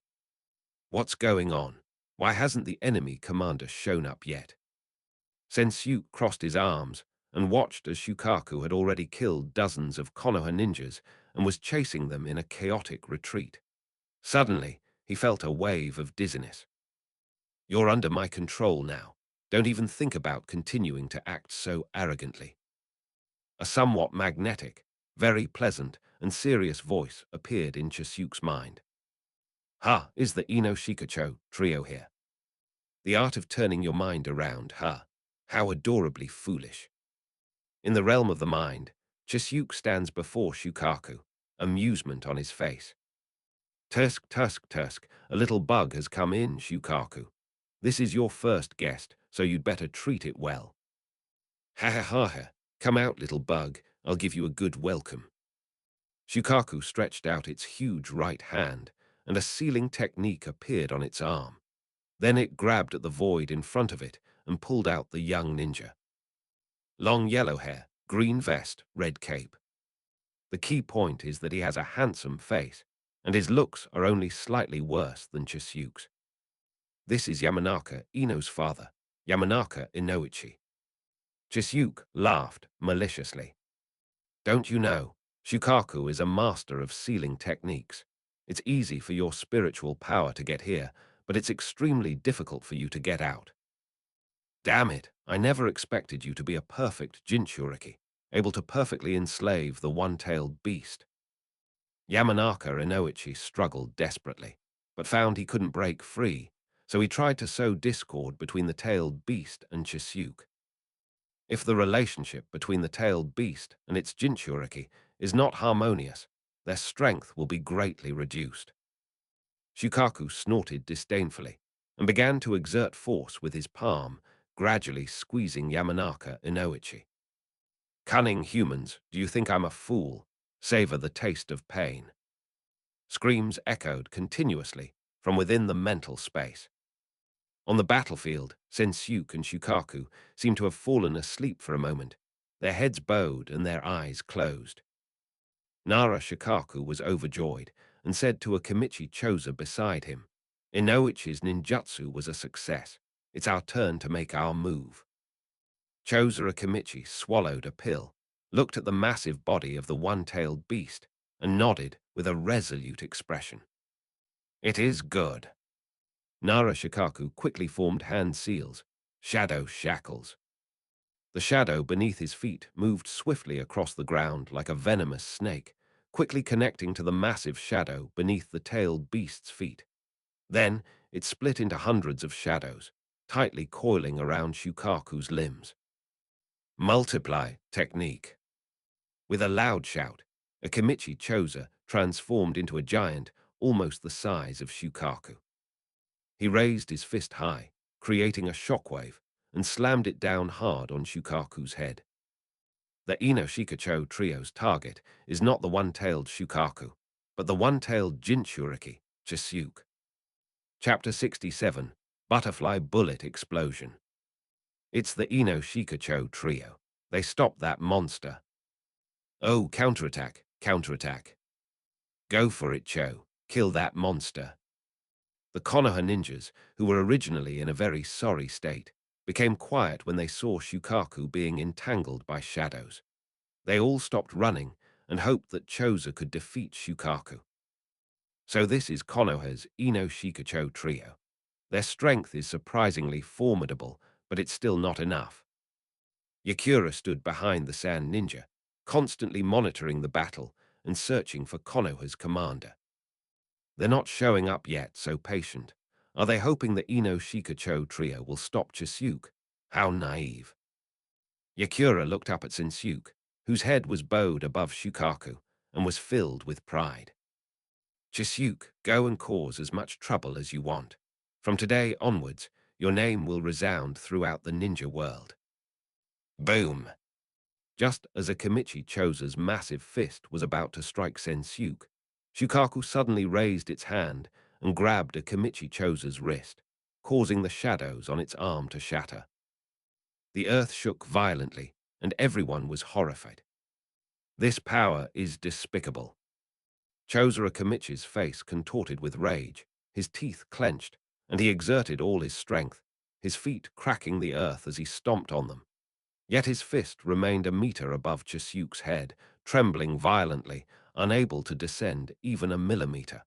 What's going on? Why hasn't the enemy commander shown up yet? Sensui crossed his arms and watched as Shukaku had already killed dozens of Konoha ninjas and was chasing them in a chaotic retreat. Suddenly, he felt a wave of dizziness. You're under my control now. Don't even think about continuing to act so arrogantly. A somewhat magnetic, very pleasant, and serious voice appeared in Chisuke's mind. Ha, is the Ino Shikacho trio here? The art of turning your mind around, ha? How adorably foolish. In the realm of the mind, Chisuke stands before Shukaku, amusement on his face. Tusk, tusk, tusk, a little bug has come in, Shukaku. This is your first guest, so you'd better treat it well. Ha ha ha ha, come out, little bug, I'll give you a good welcome. Shukaku stretched out its huge right hand, and a sealing technique appeared on its arm. Then it grabbed at the void in front of it and pulled out the young ninja. Long yellow hair, green vest, red cape. The key point is that he has a handsome face, and his looks are only slightly worse than Chisuke's. This is Yamanaka, Ino's father, Yamanaka Inoichi. Chisuke laughed maliciously. Don't you know, Shukaku is a master of sealing techniques. It's easy for your spiritual power to get here, but it's extremely difficult for you to get out. Damn it, I never expected you to be a perfect Jinchuriki, able to perfectly enslave the one-tailed beast. Yamanaka Inoichi struggled desperately, but found he couldn't break free, so he tried to sow discord between the tailed beast and Chisuke. If the relationship between the tailed beast and its Jinchuriki is not harmonious, their strength will be greatly reduced. Shukaku snorted disdainfully and began to exert force with his palm, gradually squeezing Yamanaka Inoichi. Cunning humans, do you think I'm a fool? Savor the taste of pain. Screams echoed continuously from within the mental space. On the battlefield, Sensuke and Shukaku seemed to have fallen asleep for a moment, their heads bowed and their eyes closed. Nara Shikaku was overjoyed and said to Akimichi Choza beside him, Inoichi's ninjutsu was a success. It's our turn to make our move. Choza Akimichi swallowed a pill, looked at the massive body of the one-tailed beast, and nodded with a resolute expression. It is good. Nara Shikaku quickly formed hand seals, shadow shackles. The shadow beneath his feet moved swiftly across the ground like a venomous snake, quickly connecting to the massive shadow beneath the tailed beast's feet. Then it split into hundreds of shadows, tightly coiling around Shukaku's limbs. Multiply technique. With a loud shout, Akimichi Choza transformed into a giant almost the size of Shukaku. He raised his fist high, creating a shockwave, and slammed it down hard on Shukaku's head. The Ino Shikacho trio's target is not the one-tailed Shukaku, but the one-tailed Jinchuriki, Chisuke. Chapter 67, Butterfly Bullet Explosion. It's the Ino Shikacho trio. They stopped that monster. Oh, counterattack, counterattack. Go for it, Cho. Kill that monster. The Konoha ninjas, who were originally in a very sorry state, became quiet when they saw Shukaku being entangled by shadows. They all stopped running and hoped that Choza could defeat Shukaku. So this is Konoha's Ino Shikacho trio. Their strength is surprisingly formidable, but it's still not enough. Yakura stood behind the Sand Ninja, constantly monitoring the battle and searching for Konoha's commander. They're not showing up yet, so patient. Are they hoping the Ino Shikacho trio will stop Chisuke? How naive. Yakura looked up at Sensuke, whose head was bowed above Shukaku and was filled with pride. Chisuke, go and cause as much trouble as you want. From today onwards, your name will resound throughout the ninja world. Boom! Just as Akimichi Choza's massive fist was about to strike Sensuke, Shukaku suddenly raised its hand and grabbed Akimichi Choza's wrist, causing the shadows on its arm to shatter. The earth shook violently, and everyone was horrified. This power is despicable. Choza Akimichi's face contorted with rage, his teeth clenched, and he exerted all his strength, his feet cracking the earth as he stomped on them. Yet his fist remained a meter above Chisuke's head, trembling violently, unable to descend even a millimeter.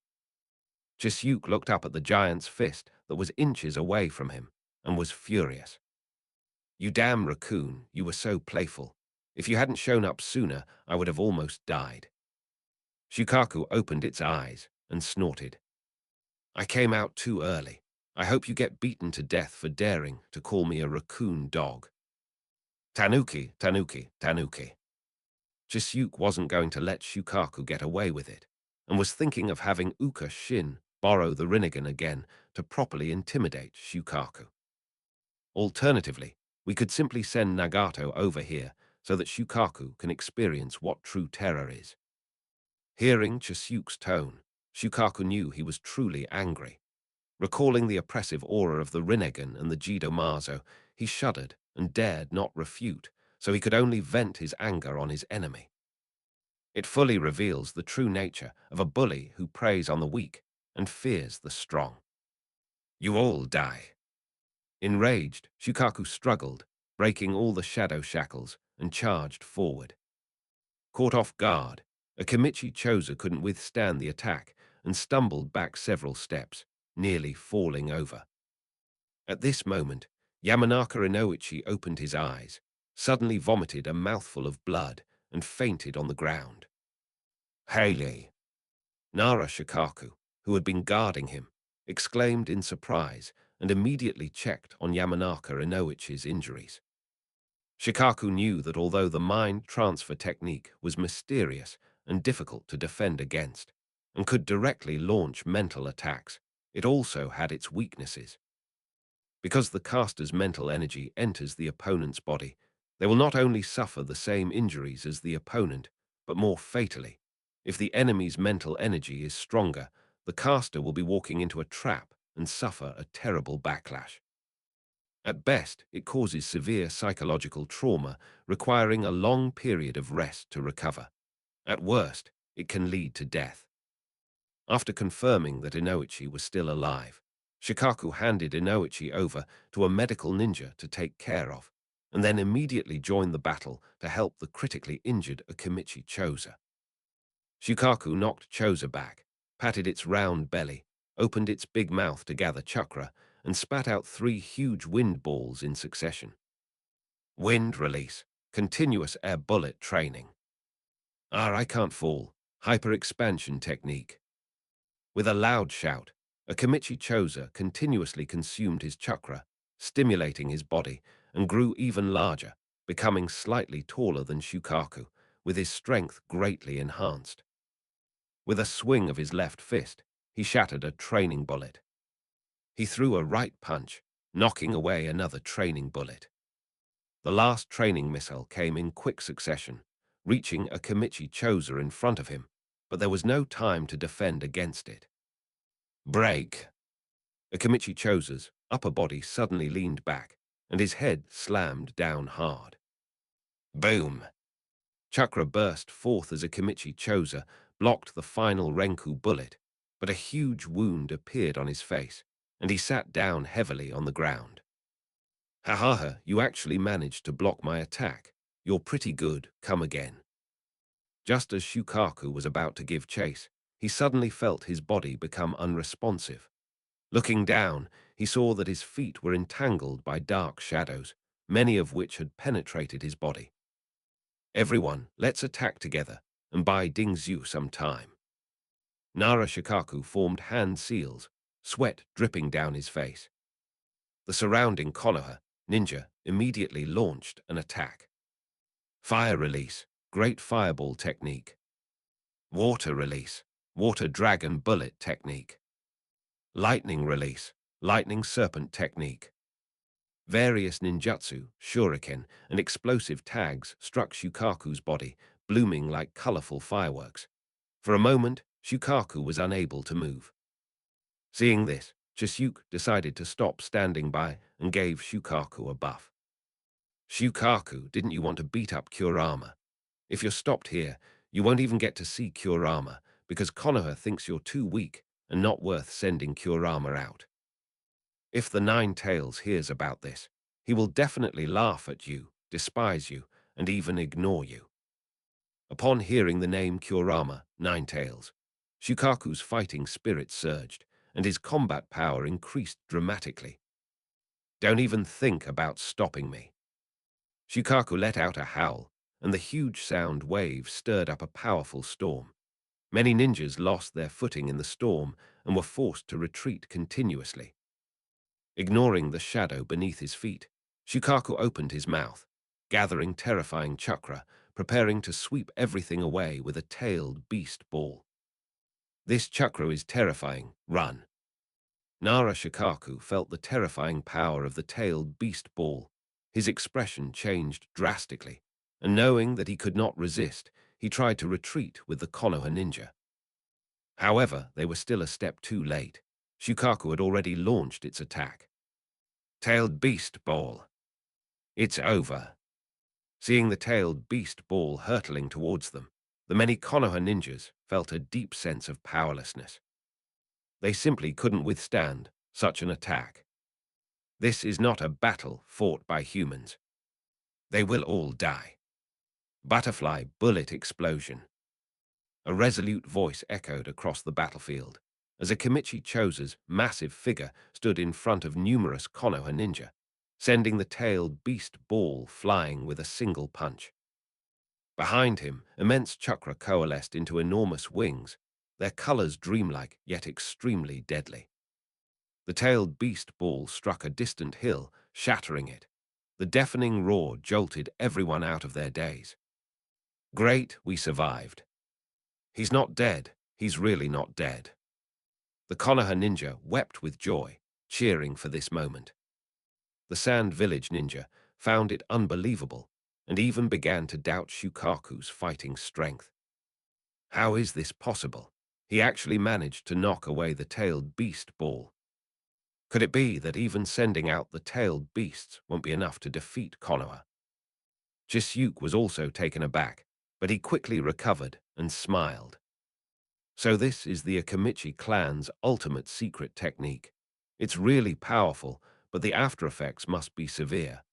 Chisuke looked up at the giant's fist that was inches away from him, and was furious. You damn raccoon, you were so playful. If you hadn't shown up sooner, I would have almost died. Shukaku opened its eyes and snorted. I came out too early. I hope you get beaten to death for daring to call me a raccoon dog. Tanuki, Tanuki, Tanuki. Chisuke wasn't going to let Shukaku get away with it, and was thinking of having Uka Shin borrow the Rinnegan again to properly intimidate Shukaku. Alternatively, we could simply send Nagato over here so that Shukaku can experience what true terror is. Hearing Chisuke's tone, Shukaku knew he was truly angry. Recalling the oppressive aura of the Rinnegan and the Jidomazo, he shuddered and dared not refute, so he could only vent his anger on his enemy. It fully reveals the true nature of a bully who preys on the weak and fears the strong. You all die. Enraged, Shukaku struggled, breaking all the shadow shackles, and charged forward. Caught off guard, Akimichi Choza couldn't withstand the attack and stumbled back several steps, nearly falling over. At this moment, Yamanaka Inoichi opened his eyes, suddenly vomited a mouthful of blood, and fainted on the ground. Hey! Nara Shikaku, who had been guarding him, exclaimed in surprise and immediately checked on Yamanaka Inoichi's injuries. Shikaku knew that although the mind transfer technique was mysterious and difficult to defend against, and could directly launch mental attacks, it also had its weaknesses. Because the caster's mental energy enters the opponent's body, they will not only suffer the same injuries as the opponent, but more fatally. If the enemy's mental energy is stronger, the caster will be walking into a trap and suffer a terrible backlash. At best, it causes severe psychological trauma, requiring a long period of rest to recover. At worst, it can lead to death. After confirming that Inoichi was still alive, Shikaku handed Inoichi over to a medical ninja to take care of, and then immediately joined the battle to help the critically injured Akimichi Choza. Shikaku knocked Choza back, patted its round belly, opened its big mouth to gather chakra, and spat out 3 huge wind balls in succession. Wind release, continuous air bullet training. I can't fall. Hyper-expansion technique. With a loud shout, Akimichi Choza continuously consumed his chakra, stimulating his body, and grew even larger, becoming slightly taller than Shukaku, with his strength greatly enhanced. With a swing of his left fist, he shattered a training bullet. He threw a right punch, knocking away another training bullet. The last training missile came in quick succession, reaching Akimichi Choza in front of him, but there was no time to defend against it. Break! Akimichi Choza's upper body suddenly leaned back, and his head slammed down hard. Boom! Chakra burst forth as Akimichi Choza blocked the final Renku bullet, but a huge wound appeared on his face, and he sat down heavily on the ground. Ha ha ha, you actually managed to block my attack. You're pretty good, come again. Just as Shukaku was about to give chase, he suddenly felt his body become unresponsive. Looking down, he saw that his feet were entangled by dark shadows, many of which had penetrated his body. Everyone, let's attack together and buy Dingzhu some time. Nara Shikaku formed hand seals, sweat dripping down his face. The surrounding Konoha ninja immediately launched an attack. Fire release, great fireball technique. Water release, water dragon bullet technique. Lightning release, lightning serpent technique. Various ninjutsu, shuriken, and explosive tags struck Shukaku's body, blooming like colorful fireworks. For a moment, Shukaku was unable to move. Seeing this, Chisuke decided to stop standing by and gave Shukaku a buff. Shukaku, didn't you want to beat up Kurama? If you're stopped here, you won't even get to see Kurama, because Konoha thinks you're too weak and not worth sending Kurama out. If the Nine Tails hears about this, he will definitely laugh at you, despise you, and even ignore you. Upon hearing the name Kurama, Nine Tails, Shukaku's fighting spirit surged, and his combat power increased dramatically. Don't even think about stopping me. Shukaku let out a howl, and the huge sound wave stirred up a powerful storm. Many ninjas lost their footing in the storm and were forced to retreat continuously. Ignoring the shadow beneath his feet, Shukaku opened his mouth, gathering terrifying chakra, preparing to sweep everything away with a tailed beast ball. This chakra is terrifying, run. Nara Shikaku felt the terrifying power of the tailed beast ball. His expression changed drastically, and knowing that he could not resist, he tried to retreat with the Konoha ninja. However, they were still a step too late. Shukaku had already launched its attack. Tailed beast ball. It's over. Seeing the tailed beast ball hurtling towards them, the many Konoha ninjas felt a deep sense of powerlessness. They simply couldn't withstand such an attack. This is not a battle fought by humans. They will all die. Butterfly bullet explosion. A resolute voice echoed across the battlefield as Akimichi Choza's massive figure stood in front of numerous Konoha ninja, sending the tailed beast ball flying with a single punch. Behind him, immense chakra coalesced into enormous wings, their colors dreamlike yet extremely deadly. The tailed beast ball struck a distant hill, shattering it. The deafening roar jolted everyone out of their daze. Great, we survived. He's not dead. He's really not dead. The Konoha ninja wept with joy, cheering for this moment. The Sand Village ninja found it unbelievable and even began to doubt Shukaku's fighting strength. How is this possible? He actually managed to knock away the tailed beast ball. Could it be that even sending out the tailed beasts won't be enough to defeat Konoha? Chisuke was also taken aback, but he quickly recovered and smiled. So this is the Akimichi clan's ultimate secret technique. It's really powerful, but the after effects must be severe.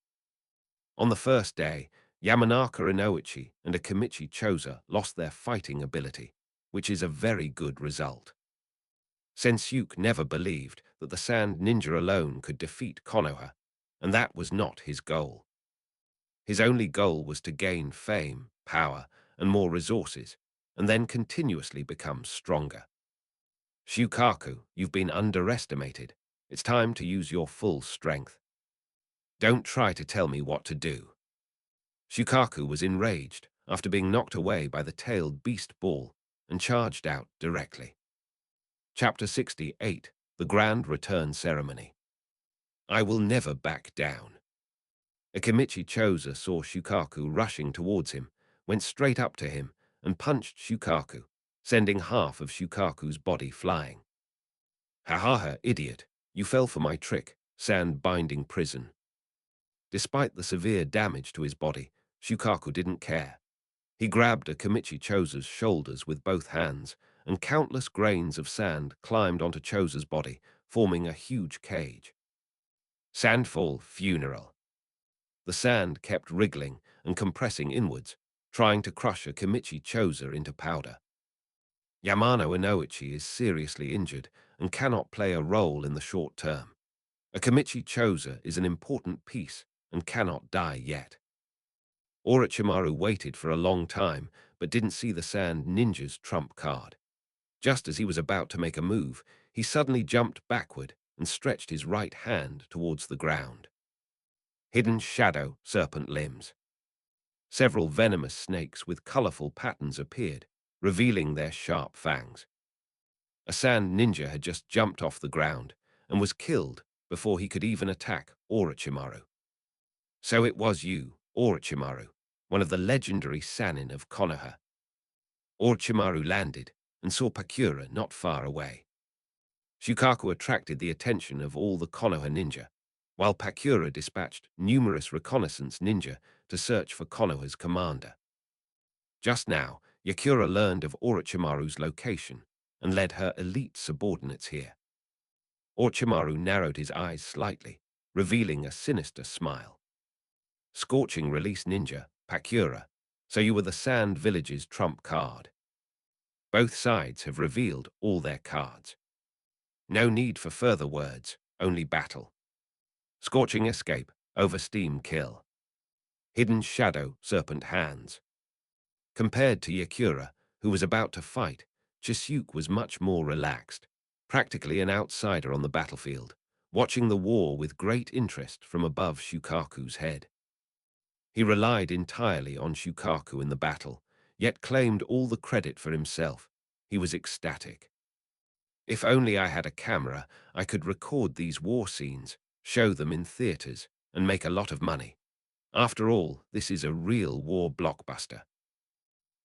On the first day, Yamanaka Inoichi and Akimichi Choza lost their fighting ability, which is a very good result. Sensuke never believed that the Sand Ninja alone could defeat Konoha, and that was not his goal. His only goal was to gain fame, power, and more resources, and then continuously become stronger. Shukaku, you've been underestimated. It's time to use your full strength. Don't try to tell me what to do. Shukaku was enraged after being knocked away by the tailed beast ball and charged out directly. Chapter 68, The Grand Return Ceremony. I will never back down. Akimichi Choza saw Shukaku rushing towards him, went straight up to him, and punched Shukaku, sending half of Shukaku's body flying. Ha ha ha, idiot, you fell for my trick, sand binding prison. Despite the severe damage to his body, Shukaku didn't care. He grabbed Akimichi Choza's shoulders with both hands, and countless grains of sand climbed onto Choza's body, forming a huge cage. Sandfall funeral. The sand kept wriggling and compressing inwards, trying to crush Akimichi Choza into powder. Yamano Inoichi is seriously injured and cannot play a role in the short term. Akimichi Choza is an important piece and cannot die yet. Orochimaru waited for a long time, but didn't see the Sand Ninja's trump card. Just as he was about to make a move, he suddenly jumped backward and stretched his right hand towards the ground. Hidden Shadow Serpent Limbs. Several venomous snakes with colorful patterns appeared, revealing their sharp fangs. A Sand Ninja had just jumped off the ground and was killed before he could even attack Orochimaru. So it was you, Orochimaru, one of the legendary Sannin of Konoha. Orochimaru landed and saw Pakura not far away. Shukaku attracted the attention of all the Konoha ninja, while Pakura dispatched numerous reconnaissance ninja to search for Konoha's commander. Just now, Yakura learned of Orochimaru's location and led her elite subordinates here. Orochimaru narrowed his eyes slightly, revealing a sinister smile. Scorching Release Ninja, Pakura, so you were the Sand Village's trump card. Both sides have revealed all their cards. No need for further words, only battle. Scorching Escape, Oversteam Kill. Hidden Shadow, Serpent Hands. Compared to Yakura, who was about to fight, Chisuke was much more relaxed, practically an outsider on the battlefield, watching the war with great interest from above Shukaku's head. He relied entirely on Shukaku in the battle, yet claimed all the credit for himself. He was ecstatic. If only I had a camera, I could record these war scenes, show them in theaters, and make a lot of money. After all, this is a real war blockbuster.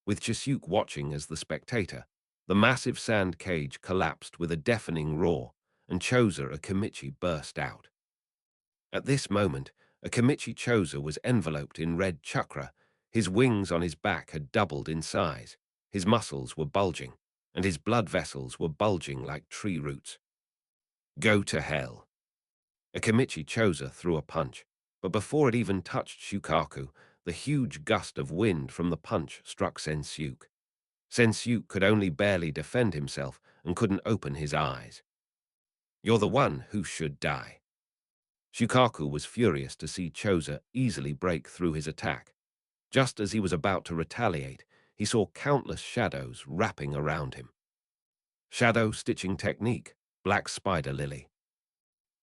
With Chisuke watching as the spectator, the massive sand cage collapsed with a deafening roar, and Choza Akimichi burst out. At this moment, Akimichi Choza was enveloped in red chakra. His wings on his back had doubled in size, his muscles were bulging, and his blood vessels were bulging like tree roots. Go to hell. Akimichi Choza threw a punch, but before it even touched Shukaku, the huge gust of wind from the punch struck Sensuke. Sensuke could only barely defend himself and couldn't open his eyes. You're the one who should die. Shukaku was furious to see Choza easily break through his attack. Just as he was about to retaliate, he saw countless shadows wrapping around him. Shadow Stitching Technique, Black Spider Lily.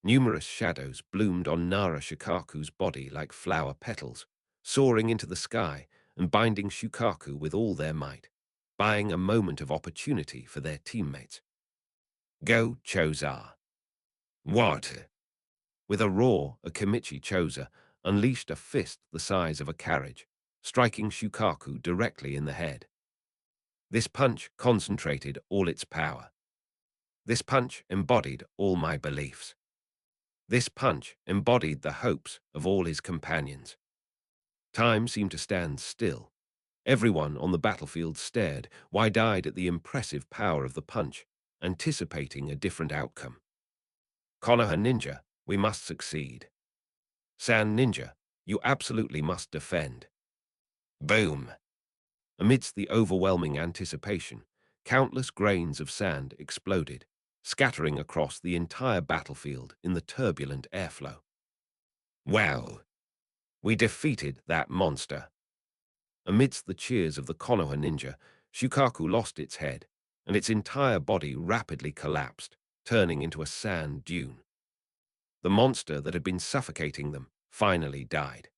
Numerous shadows bloomed on Nara Shukaku's body like flower petals, soaring into the sky and binding Shukaku with all their might, buying a moment of opportunity for their teammates. Go, Choza. What? With a roar, Akimichi Choza unleashed a fist the size of a carriage, striking Shukaku directly in the head. This punch concentrated all its power. This punch embodied all my beliefs. This punch embodied the hopes of all his companions. Time seemed to stand still. Everyone on the battlefield stared, wide-eyed at the impressive power of the punch, anticipating a different outcome. Konoha Ninja, we must succeed. Sand Ninja, you absolutely must defend. Boom! Amidst the overwhelming anticipation, countless grains of sand exploded, scattering across the entire battlefield in the turbulent airflow. Wow! We defeated that monster. Amidst the cheers of the Konoha ninja, Shukaku lost its head, and its entire body rapidly collapsed, turning into a sand dune. The monster that had been suffocating them finally died.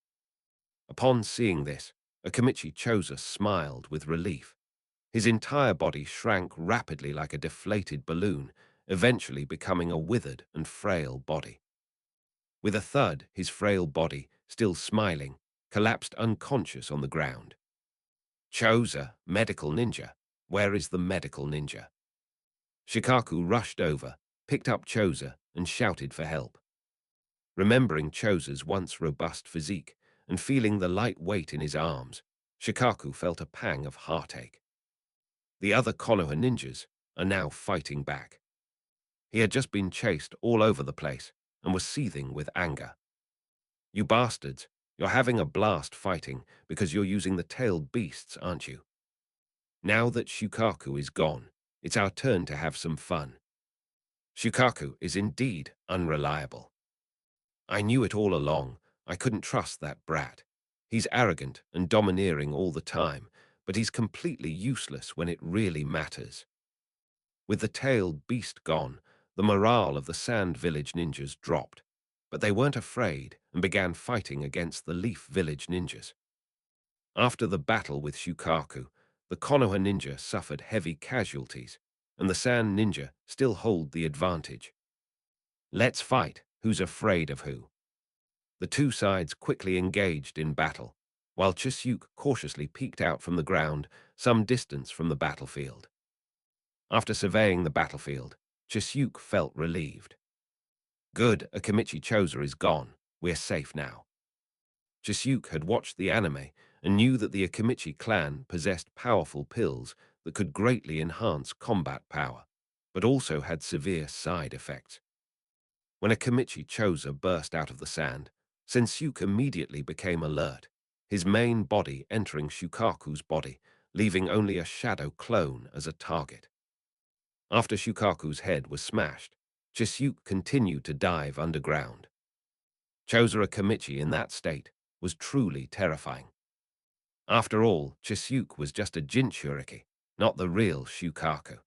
Upon seeing this, Akimichi Choza smiled with relief. His entire body shrank rapidly like a deflated balloon, eventually becoming a withered and frail body. With a thud, his frail body, still smiling, collapsed unconscious on the ground. Choza, medical ninja. Where is the medical ninja? Shikaku rushed over, picked up Choza, and shouted for help. Remembering Choso's once robust physique and feeling the light weight in his arms, Shikaku felt a pang of heartache. The other Konoha ninjas are now fighting back. He had just been chased all over the place and was seething with anger. You bastards, you're having a blast fighting because you're using the tailed beasts, aren't you? Now that Shukaku is gone, it's our turn to have some fun. Shukaku is indeed unreliable. I knew it all along. I couldn't trust that brat. He's arrogant and domineering all the time, but he's completely useless when it really matters. With the tailed beast gone, the morale of the Sand Village ninjas dropped, but they weren't afraid and began fighting against the Leaf Village ninjas. After the battle with Shukaku, the Konoha ninja suffered heavy casualties, and the Sand ninja still hold the advantage. Let's fight, who's afraid of who? The two sides quickly engaged in battle, while Chisuke cautiously peeked out from the ground some distance from the battlefield. After surveying the battlefield, Chisuke felt relieved. Good, Akimichi Choza is gone. We're safe now. Chisuke had watched the anime and knew that the Akimichi clan possessed powerful pills that could greatly enhance combat power, but also had severe side effects. When Akimichi Choza burst out of the sand, Sensuke immediately became alert, his main body entering Shukaku's body, leaving only a shadow clone as a target. After Shukaku's head was smashed, Chisuke continued to dive underground. Choza Akimichi in that state was truly terrifying. After all, Chisuke was just a Jinchuriki, not the real Shukaku.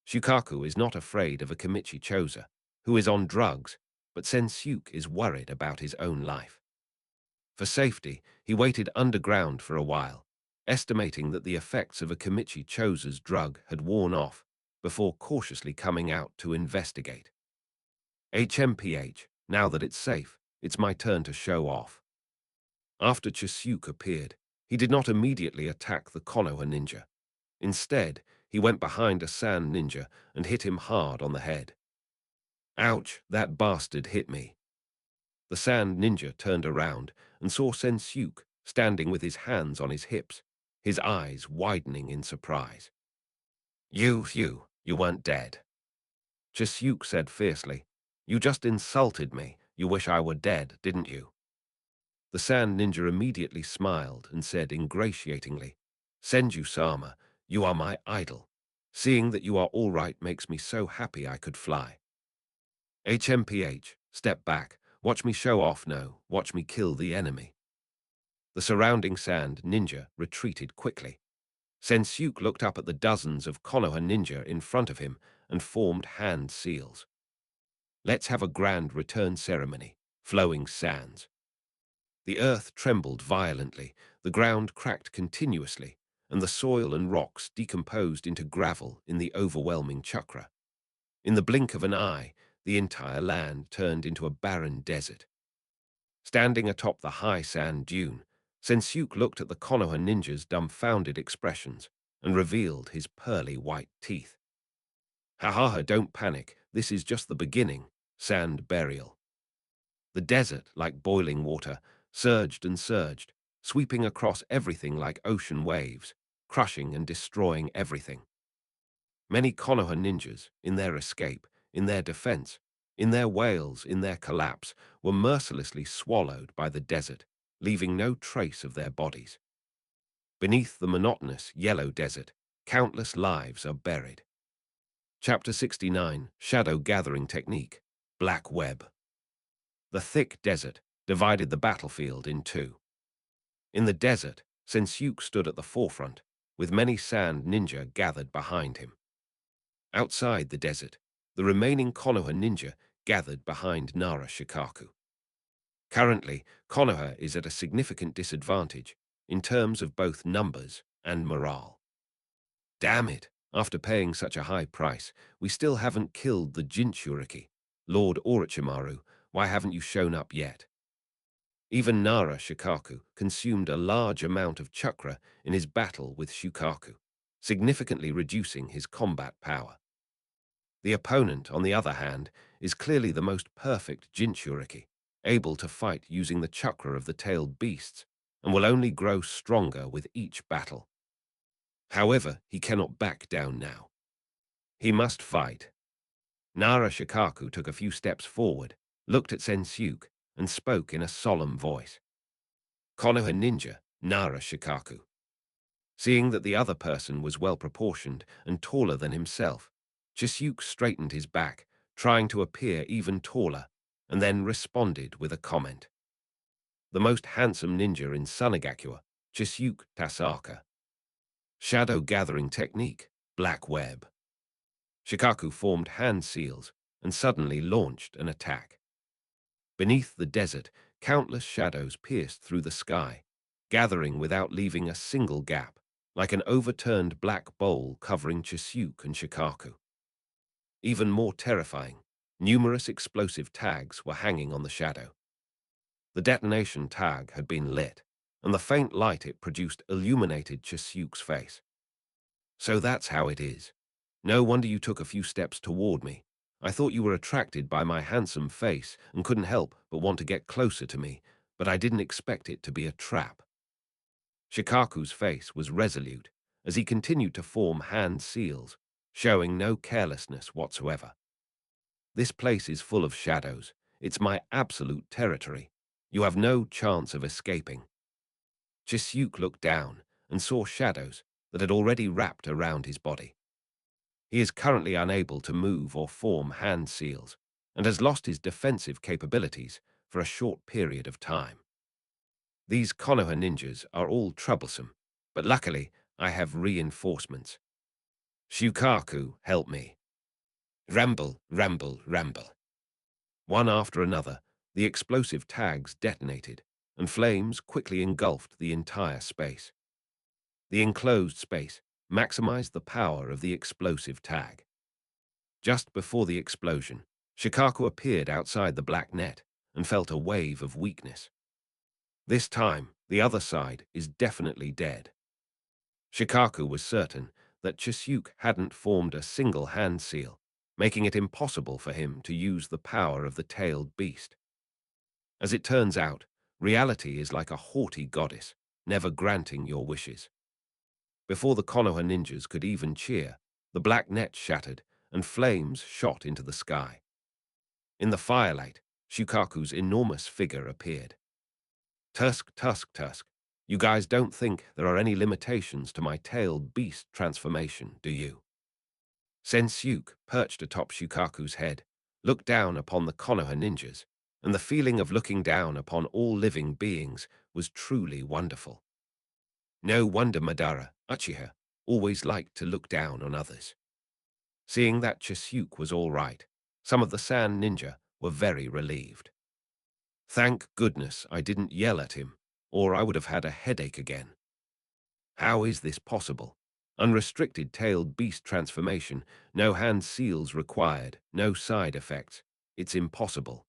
Shukaku is not afraid of Akimichi Choza, who is on drugs, but Sensuke is worried about his own life. For safety, he waited underground for a while, estimating that the effects of Akimichi Choza's drug had worn off, before cautiously coming out to investigate. HMPH, now that it's safe, it's my turn to show off. After Chisuke appeared, he did not immediately attack the Konoha ninja. Instead, he went behind a Sand ninja and hit him hard on the head. Ouch, that bastard hit me. The Sand ninja turned around and saw Sensuke standing with his hands on his hips, his eyes widening in surprise. You weren't dead. Chisuke said fiercely. You just insulted me. You wish I were dead, didn't you? The Sand ninja immediately smiled and said ingratiatingly, Senju-sama, you are my idol. Seeing that you are all right makes me so happy I could fly. HMPH, step back. Watch me show off, no, watch me kill the enemy. The surrounding Sand ninja retreated quickly. Sensuke looked up at the dozens of Konoha ninja in front of him and formed hand seals. Let's have a grand return ceremony, flowing sands. The earth trembled violently, the ground cracked continuously, and the soil and rocks decomposed into gravel in the overwhelming chakra. In the blink of an eye, the entire land turned into a barren desert. Standing atop the high sand dune, Sensuke looked at the Konoha ninja's dumbfounded expressions and revealed his pearly white teeth. Ha ha ha, don't panic, this is just the beginning, sand burial. The desert, like boiling water, surged and surged, sweeping across everything like ocean waves, crushing and destroying everything. Many Konoha ninjas, in their escape, in their defense, in their wails, in their collapse, were mercilessly swallowed by the desert, leaving no trace of their bodies. Beneath the monotonous yellow desert, countless lives are buried. Chapter 69, Shadow Gathering Technique, Black Web. The thick desert divided the battlefield in two. In the desert, Sensuke stood at the forefront, with many Sand ninja gathered behind him. Outside the desert, the remaining Konoha ninja gathered behind Nara Shikaku. Currently, Konoha is at a significant disadvantage in terms of both numbers and morale. Damn it, after paying such a high price, we still haven't killed the Jinchuriki. Lord Orochimaru, why haven't you shown up yet? Even Nara Shikaku consumed a large amount of chakra in his battle with Shukaku, significantly reducing his combat power. The opponent, on the other hand, is clearly the most perfect Jinchuriki, able to fight using the chakra of the tailed beasts, and will only grow stronger with each battle. However, he cannot back down now. He must fight. Nara Shikaku took a few steps forward, looked at Sensuke, and spoke in a solemn voice. Konoha ninja, Nara Shikaku. Seeing that the other person was well-proportioned and taller than himself, Chisuke straightened his back, trying to appear even taller, and then responded with a comment. The most handsome ninja in Sunagakuwa, Chisuke Tasaka. Shadow gathering technique, black web. Shikaku formed hand seals and suddenly launched an attack. Beneath the desert, countless shadows pierced through the sky, gathering without leaving a single gap, like an overturned black bowl covering Chisuke and Shikaku. Even more terrifying, numerous explosive tags were hanging on the shadow. The detonation tag had been lit, and the faint light it produced illuminated Chisuke's face. So that's how it is. No wonder you took a few steps toward me. I thought you were attracted by my handsome face and couldn't help but want to get closer to me, but I didn't expect it to be a trap. Shikaku's face was resolute as he continued to form hand seals, showing no carelessness whatsoever. This place is full of shadows. It's my absolute territory. You have no chance of escaping. Chisuke looked down and saw shadows that had already wrapped around his body. He is currently unable to move or form hand seals, and has lost his defensive capabilities for a short period of time. These Konoha ninjas are all troublesome, but luckily I have reinforcements. Shukaku, help me. Ramble, ramble, ramble. One after another, the explosive tags detonated, and flames quickly engulfed the entire space. The enclosed space maximized the power of the explosive tag. Just before the explosion, Shikaku appeared outside the black net and felt a wave of weakness. This time, the other side is definitely dead. Shikaku was certain that Chisuke hadn't formed a single hand seal, making it impossible for him to use the power of the tailed beast. As it turns out, reality is like a haughty goddess, never granting your wishes. Before the Konoha ninjas could even cheer, the black net shattered and flames shot into the sky. In the firelight, Shukaku's enormous figure appeared. Tusk, tusk, tusk. You guys don't think there are any limitations to my tailed beast transformation, do you? Sensuke, perched atop Shukaku's head, looked down upon the Konoha ninjas, and the feeling of looking down upon all living beings was truly wonderful. No wonder Madara, Uchiha, always liked to look down on others. Seeing that Chisuke was all right, some of the Sand Ninja were very relieved. Thank goodness I didn't yell at him, or I would have had a headache again. How is this possible? Unrestricted tailed beast transformation, no hand seals required, no side effects. It's impossible.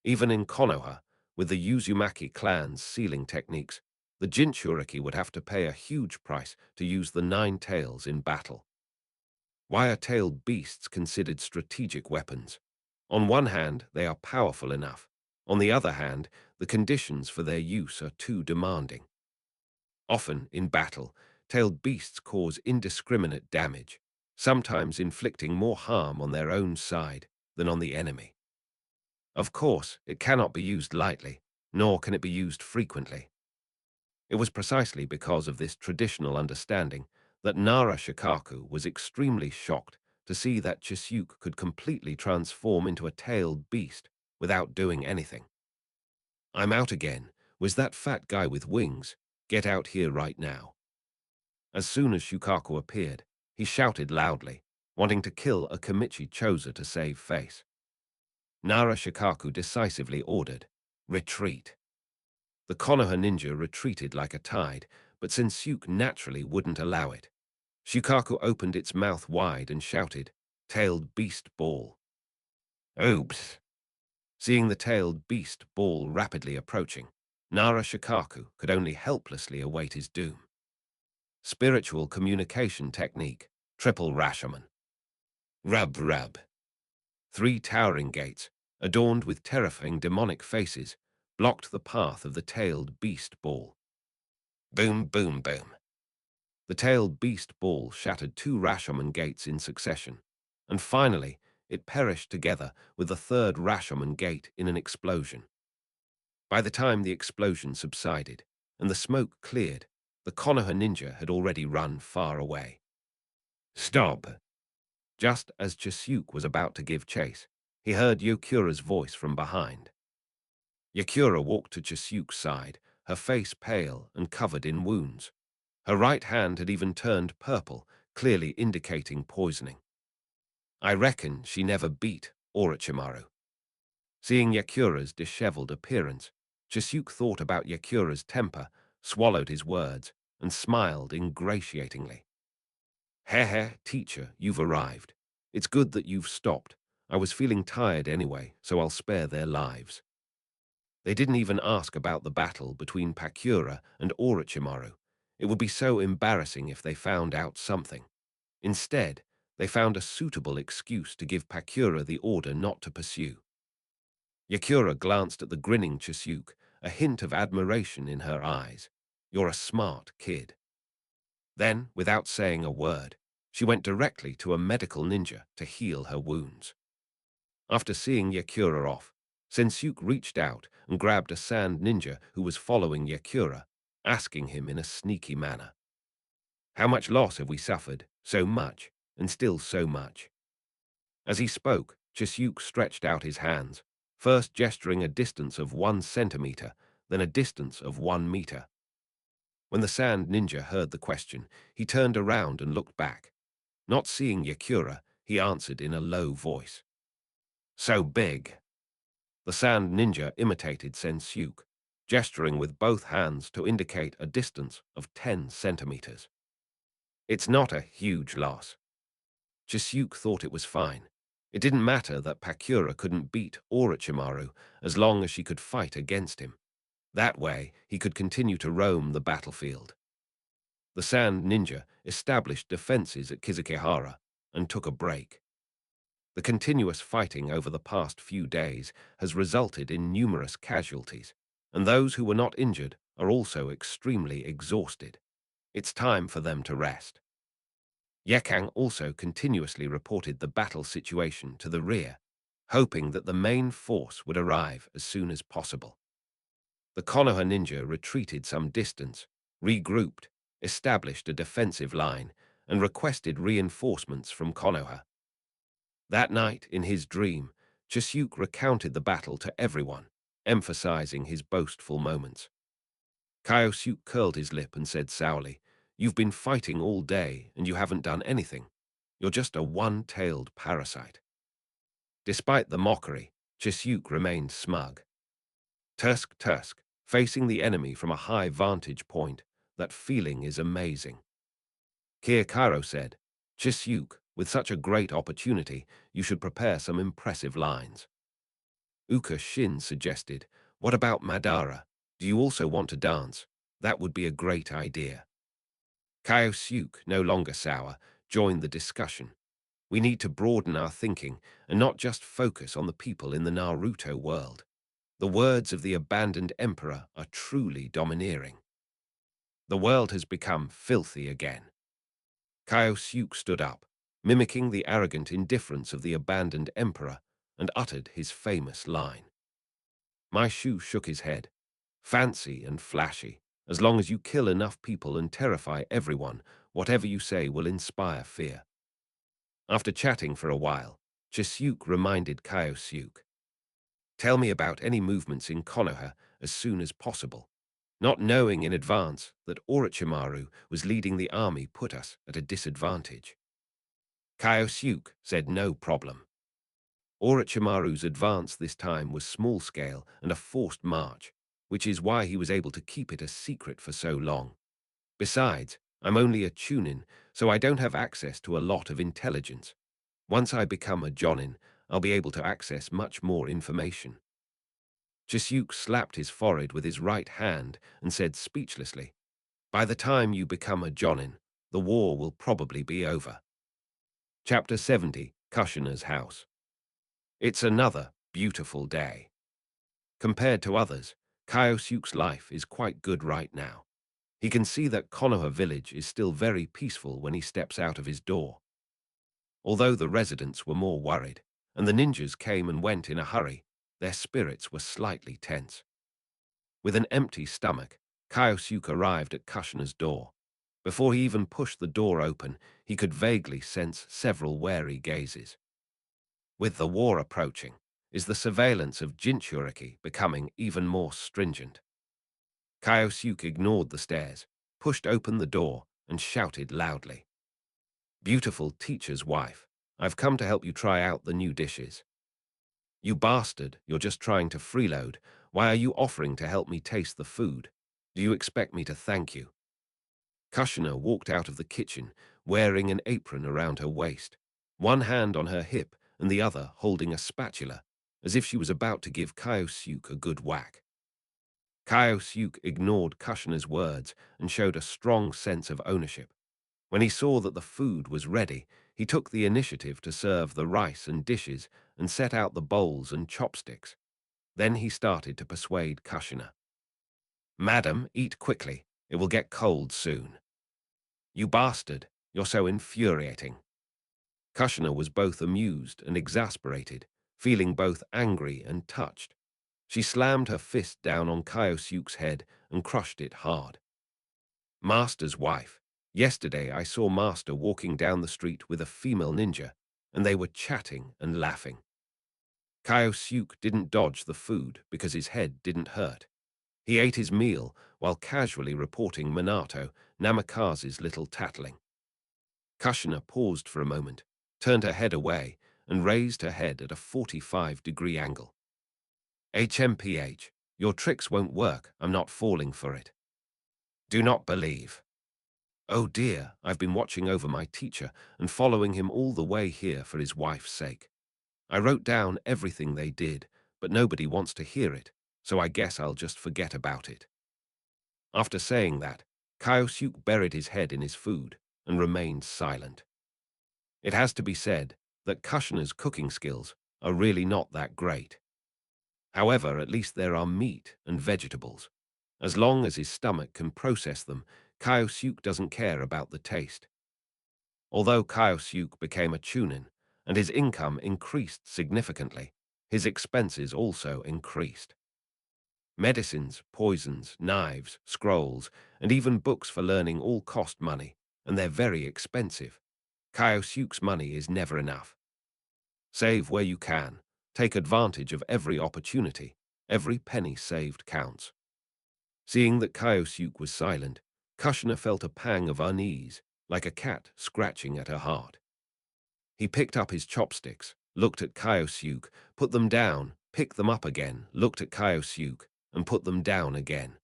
Even in Konoha, with the Uzumaki clan's sealing techniques, the Jinchuriki would have to pay a huge price to use the nine tails in battle. Why are tailed beasts considered strategic weapons? On one hand, they are powerful enough. On the other hand, the conditions for their use are too demanding. Often, in battle, tailed beasts cause indiscriminate damage, sometimes inflicting more harm on their own side than on the enemy. Of course, it cannot be used lightly, nor can it be used frequently. It was precisely because of this traditional understanding that Nara Shikaku was extremely shocked to see that Chisuke could completely transform into a tailed beast without doing anything. I'm out again. Was that fat guy with wings? Get out here right now. As soon as Shukaku appeared, he shouted loudly, wanting to kill a Kamichi Choza to save face. Nara Shikaku decisively ordered, retreat. The Konoha ninja retreated like a tide, but Sensuke naturally wouldn't allow it. Shukaku opened its mouth wide and shouted, tailed beast ball. Oops. Seeing the tailed beast ball rapidly approaching, Nara Shikaku could only helplessly await his doom. Spiritual communication technique, triple Rashomon. Rub rub. Three towering gates, adorned with terrifying demonic faces, blocked the path of the tailed beast ball. Boom, boom, boom. The tailed beast ball shattered 2 Rashomon gates in succession, and finally it perished together with the 3rd Rashomon gate in an explosion. By the time the explosion subsided and the smoke cleared, the Konoha ninja had already run far away. Stop! Just as Chisuke was about to give chase, he heard Yokura's voice from behind. Yokura walked to Chisuke's side, her face pale and covered in wounds. Her right hand had even turned purple, clearly indicating poisoning. I reckon she never beat Orochimaru. Seeing Yakura's disheveled appearance, Chisuke thought about Yakura's temper, swallowed his words, and smiled ingratiatingly. Heh, teacher, you've arrived. It's good that you've stopped. I was feeling tired anyway, so I'll spare their lives. They didn't even ask about the battle between Pakura and Orochimaru. It would be so embarrassing if they found out something. Instead, they found a suitable excuse to give Pakura the order not to pursue. Yakura glanced at the grinning Chisuke, a hint of admiration in her eyes. You're a smart kid. Then, without saying a word, she went directly to a medical ninja to heal her wounds. After seeing Yakura off, Sensuke reached out and grabbed a sand ninja who was following Yakura, asking him in a sneaky manner, "How much loss have we suffered? So much, and still so much." As he spoke, Chisuke stretched out his hands, first gesturing a distance of 1 centimeter, then a distance of 1 meter. When the sand ninja heard the question, he turned around and looked back. Not seeing Yakura, he answered in a low voice, "So big." The sand ninja imitated Sensuke, gesturing with both hands to indicate a distance of 10 centimeters. It's not a huge loss. Chisuke thought it was fine. It didn't matter that Pakura couldn't beat Orochimaru as long as she could fight against him. That way, he could continue to roam the battlefield. The sand ninja established defenses at Kizukehara and took a break. The continuous fighting over the past few days has resulted in numerous casualties, and those who were not injured are also extremely exhausted. It's time for them to rest. Yekang also continuously reported the battle situation to the rear, hoping that the main force would arrive as soon as possible. The Konoha ninja retreated some distance, regrouped, established a defensive line, and requested reinforcements from Konoha. That night, in his dream, Chisuke recounted the battle to everyone, emphasizing his boastful moments. Kyosuke curled his lip and said sourly, "You've been fighting all day and you haven't done anything. You're just a one-tailed parasite." Despite the mockery, Chisuke remained smug. Tusk, facing the enemy from a high vantage point, that feeling is amazing. Kiyokaro said, "Chisuke, with such a great opportunity, you should prepare some impressive lines." Uka Shin suggested, "What about Madara? Do you also want to dance? That would be a great idea." Kyosuke, no longer sour, joined the discussion. "We need to broaden our thinking and not just focus on the people in the Naruto world. The words of the abandoned emperor are truly domineering. The world has become filthy again." Kyosuke stood up, mimicking the arrogant indifference of the abandoned emperor, and uttered his famous line. Maishu shook his head. "Fancy and flashy. As long as you kill enough people and terrify everyone, whatever you say will inspire fear." After chatting for a while, Chisuke reminded Kyosuke, "Tell me about any movements in Konoha as soon as possible." Not knowing in advance that Orochimaru was leading the army put us at a disadvantage. Kyosuke said no problem. Orochimaru's advance this time was small-scale and a forced march, which is why he was able to keep it a secret for so long. Besides, I'm only a chunin, so I don't have access to a lot of intelligence. Once I become a jonin, I'll be able to access much more information. Chisuke slapped his forehead with his right hand and said speechlessly, "By the time you become a jonin, the war will probably be over." Chapter 70, Kushina's House. It's another beautiful day. Compared to others, Kyosuke's life is quite good right now. He can see that Konoha village is still very peaceful when he steps out of his door. Although the residents were more worried, and the ninjas came and went in a hurry, their spirits were slightly tense. With an empty stomach, Kyosuke arrived at Kushina's door. Before he even pushed the door open, he could vaguely sense several wary gazes. With the war approaching, is the surveillance of Jinchuriki becoming even more stringent. Kyosuke ignored the stares, pushed open the door, and shouted loudly. "Beautiful teacher's wife, I've come to help you try out the new dishes." "You bastard, you're just trying to freeload. Why are you offering to help me taste the food? Do you expect me to thank you?" Kushina walked out of the kitchen, wearing an apron around her waist, one hand on her hip and the other holding a spatula, as if she was about to give Kyosuke a good whack. Kyosuke ignored Kushina's words and showed a strong sense of ownership. When he saw that the food was ready, he took the initiative to serve the rice and dishes and set out the bowls and chopsticks. Then he started to persuade Kushina. "Madam, eat quickly. It will get cold soon." "You bastard, you're so infuriating." Kushina was both amused and exasperated, feeling both angry and touched. She slammed her fist down on Kyosuke's head and crushed it hard. "Master's wife. Yesterday I saw Master walking down the street with a female ninja, and they were chatting and laughing." Kyosuke didn't dodge the food because his head didn't hurt. He ate his meal while casually reporting Minato Namikaze's little tattling. Kushina paused for a moment, turned her head away, and raised her head at a 45-degree angle. "HMPH, your tricks won't work. I'm not falling for it." "Do not believe." "Oh dear, I've been watching over my teacher and following him all the way here for his wife's sake. I wrote down everything they did, but nobody wants to hear it, so I guess I'll just forget about it." After saying that, Kyosuke buried his head in his food and remained silent. It has to be said that Kushina's cooking skills are really not that great. However, at least there are meat and vegetables. As long as his stomach can process them, Kyosuke doesn't care about the taste. Although Kyosuke became a chunin, and his income increased significantly, his expenses also increased. Medicines, poisons, knives, scrolls, and even books for learning all cost money, and they're very expensive. Kyosuke's money is never enough. Save where you can. Take advantage of every opportunity. Every penny saved counts. Seeing that Kyosuke was silent, Kushina felt a pang of unease, like a cat scratching at her heart. He picked up his chopsticks, looked at Kyosuke, put them down, picked them up again, looked at Kyosuke, and put them down again.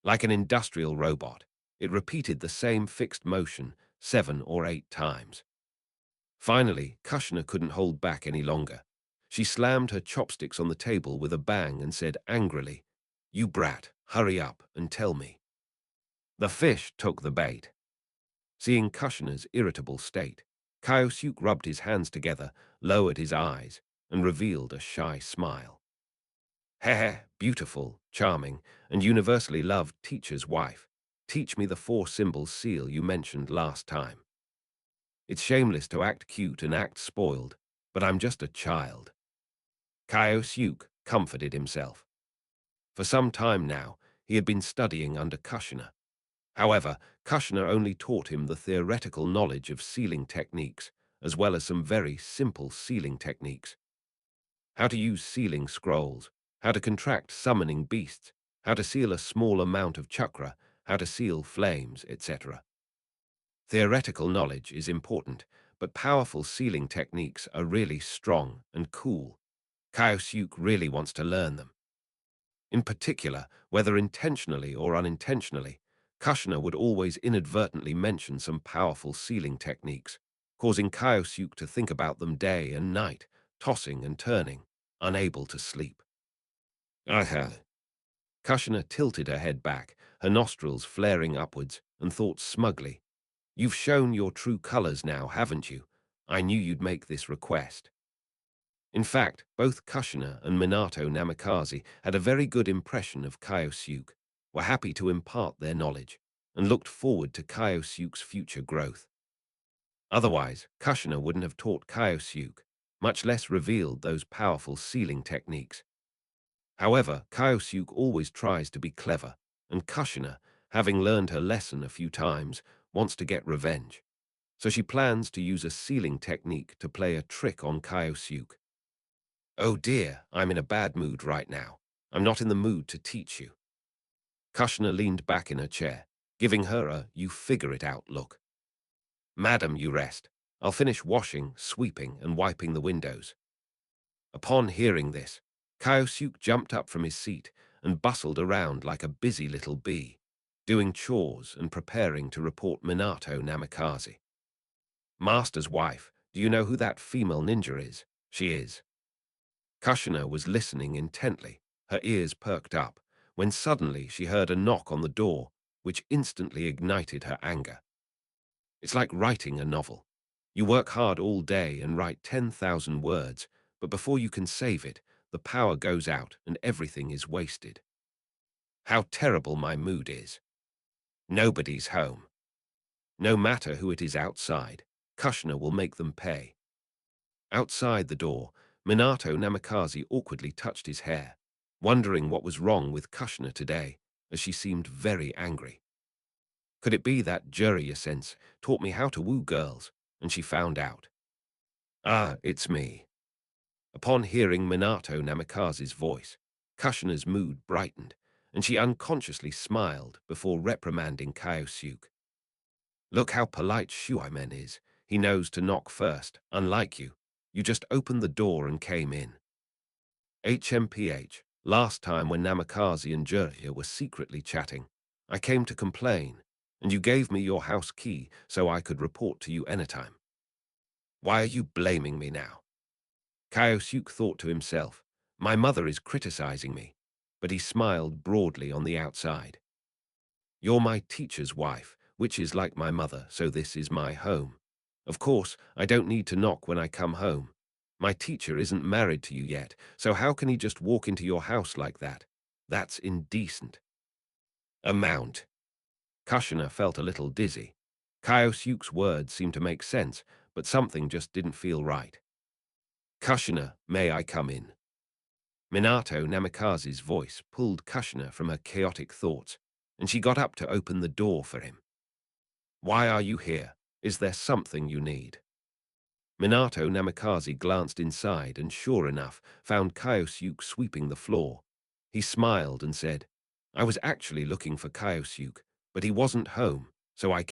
Like an industrial robot, it repeated the same fixed motion 7 or 8 times. Finally, Kushina couldn't hold back any longer. She slammed her chopsticks on the table with a bang and said angrily, "You brat, hurry up and tell me." The fish took the bait. Seeing Kushina's irritable state, Kyosuke rubbed his hands together, lowered his eyes, and revealed a shy smile. "Heh, beautiful, charming, and universally loved teacher's wife. Teach me the 4 symbol seal you mentioned last time. It's shameless to act cute and act spoiled, but I'm just a child." Kyosuke comforted himself. For some time now, he had been studying under Kushina. However, Kushina only taught him the theoretical knowledge of sealing techniques, as well as some very simple sealing techniques. How to use sealing scrolls, how to contract summoning beasts, how to seal a small amount of chakra, how to seal flames, etc. Theoretical knowledge is important, but powerful sealing techniques are really strong and cool. Kyosuke really wants to learn them. In particular, whether intentionally or unintentionally, Kushina would always inadvertently mention some powerful sealing techniques, causing Kyosuke to think about them day and night, tossing and turning, unable to sleep. Aha! Kushina tilted her head back, her nostrils flaring upwards, and thought smugly, "You've shown your true colors now, haven't you? I knew you'd make this request." In fact, both Kushina and Minato Namikaze had a very good impression of Kyosuke, were happy to impart their knowledge, and looked forward to Kyosuke's future growth. Otherwise, Kushina wouldn't have taught Kyosuke, much less revealed those powerful sealing techniques. However, Kyosuke always tries to be clever, and Kushina, having learned her lesson a few times, wants to get revenge. So she plans to use a sealing technique to play a trick on Kyosuke. Oh dear, I'm in a bad mood right now. I'm not in the mood to teach you. Kushina leaned back in her chair, giving her a you-figure-it-out look. Madam, you rest. I'll finish washing, sweeping, and wiping the windows. Upon hearing this, Kyosuke jumped up from his seat and bustled around like a busy little bee, doing chores and preparing to report Minato Namikaze. Master's wife, do you know who that female ninja is? She is. Kushina was listening intently, her ears perked up, when suddenly she heard a knock on the door, which instantly ignited her anger. It's like writing a novel. You work hard all day and write 10,000 words, but before you can save it, the power goes out and everything is wasted. How terrible my mood is. Nobody's home. No matter who it is outside, Kushina will make them pay. Outside the door, Minato Namikaze awkwardly touched his hair, wondering what was wrong with Kushina today, as she seemed very angry. Could it be that Jiraiya sense taught me how to woo girls, and she found out? Ah, it's me. Upon hearing Minato Namikaze's voice, Kushina's mood brightened, and she unconsciously smiled before reprimanding Kyosuke. Look how polite Shuaimen is. He knows to knock first, unlike you. You just opened the door and came in. HMPH, last time when Namikaze and Jiraiya were secretly chatting, I came to complain, and you gave me your house key so I could report to you anytime. Why are you blaming me now? Kyosuke thought to himself, my mother is criticizing me, but he smiled broadly on the outside. You're my teacher's wife, which is like my mother, so this is my home. Of course, I don't need to knock when I come home. My teacher isn't married to you yet, so how can he just walk into your house like that? That's indecent. Amount. Kushina felt a little dizzy. Kyosuke's words seemed to make sense, but something just didn't feel right. Kushina, may I come in? Minato Namikaze's voice pulled Kushina from her chaotic thoughts, and she got up to open the door for him. Why are you here? Is there something you need? Minato Namikaze glanced inside and, sure enough, found Kyosuke sweeping the floor. He smiled and said, I was actually looking for Kyosuke, but he wasn't home, so I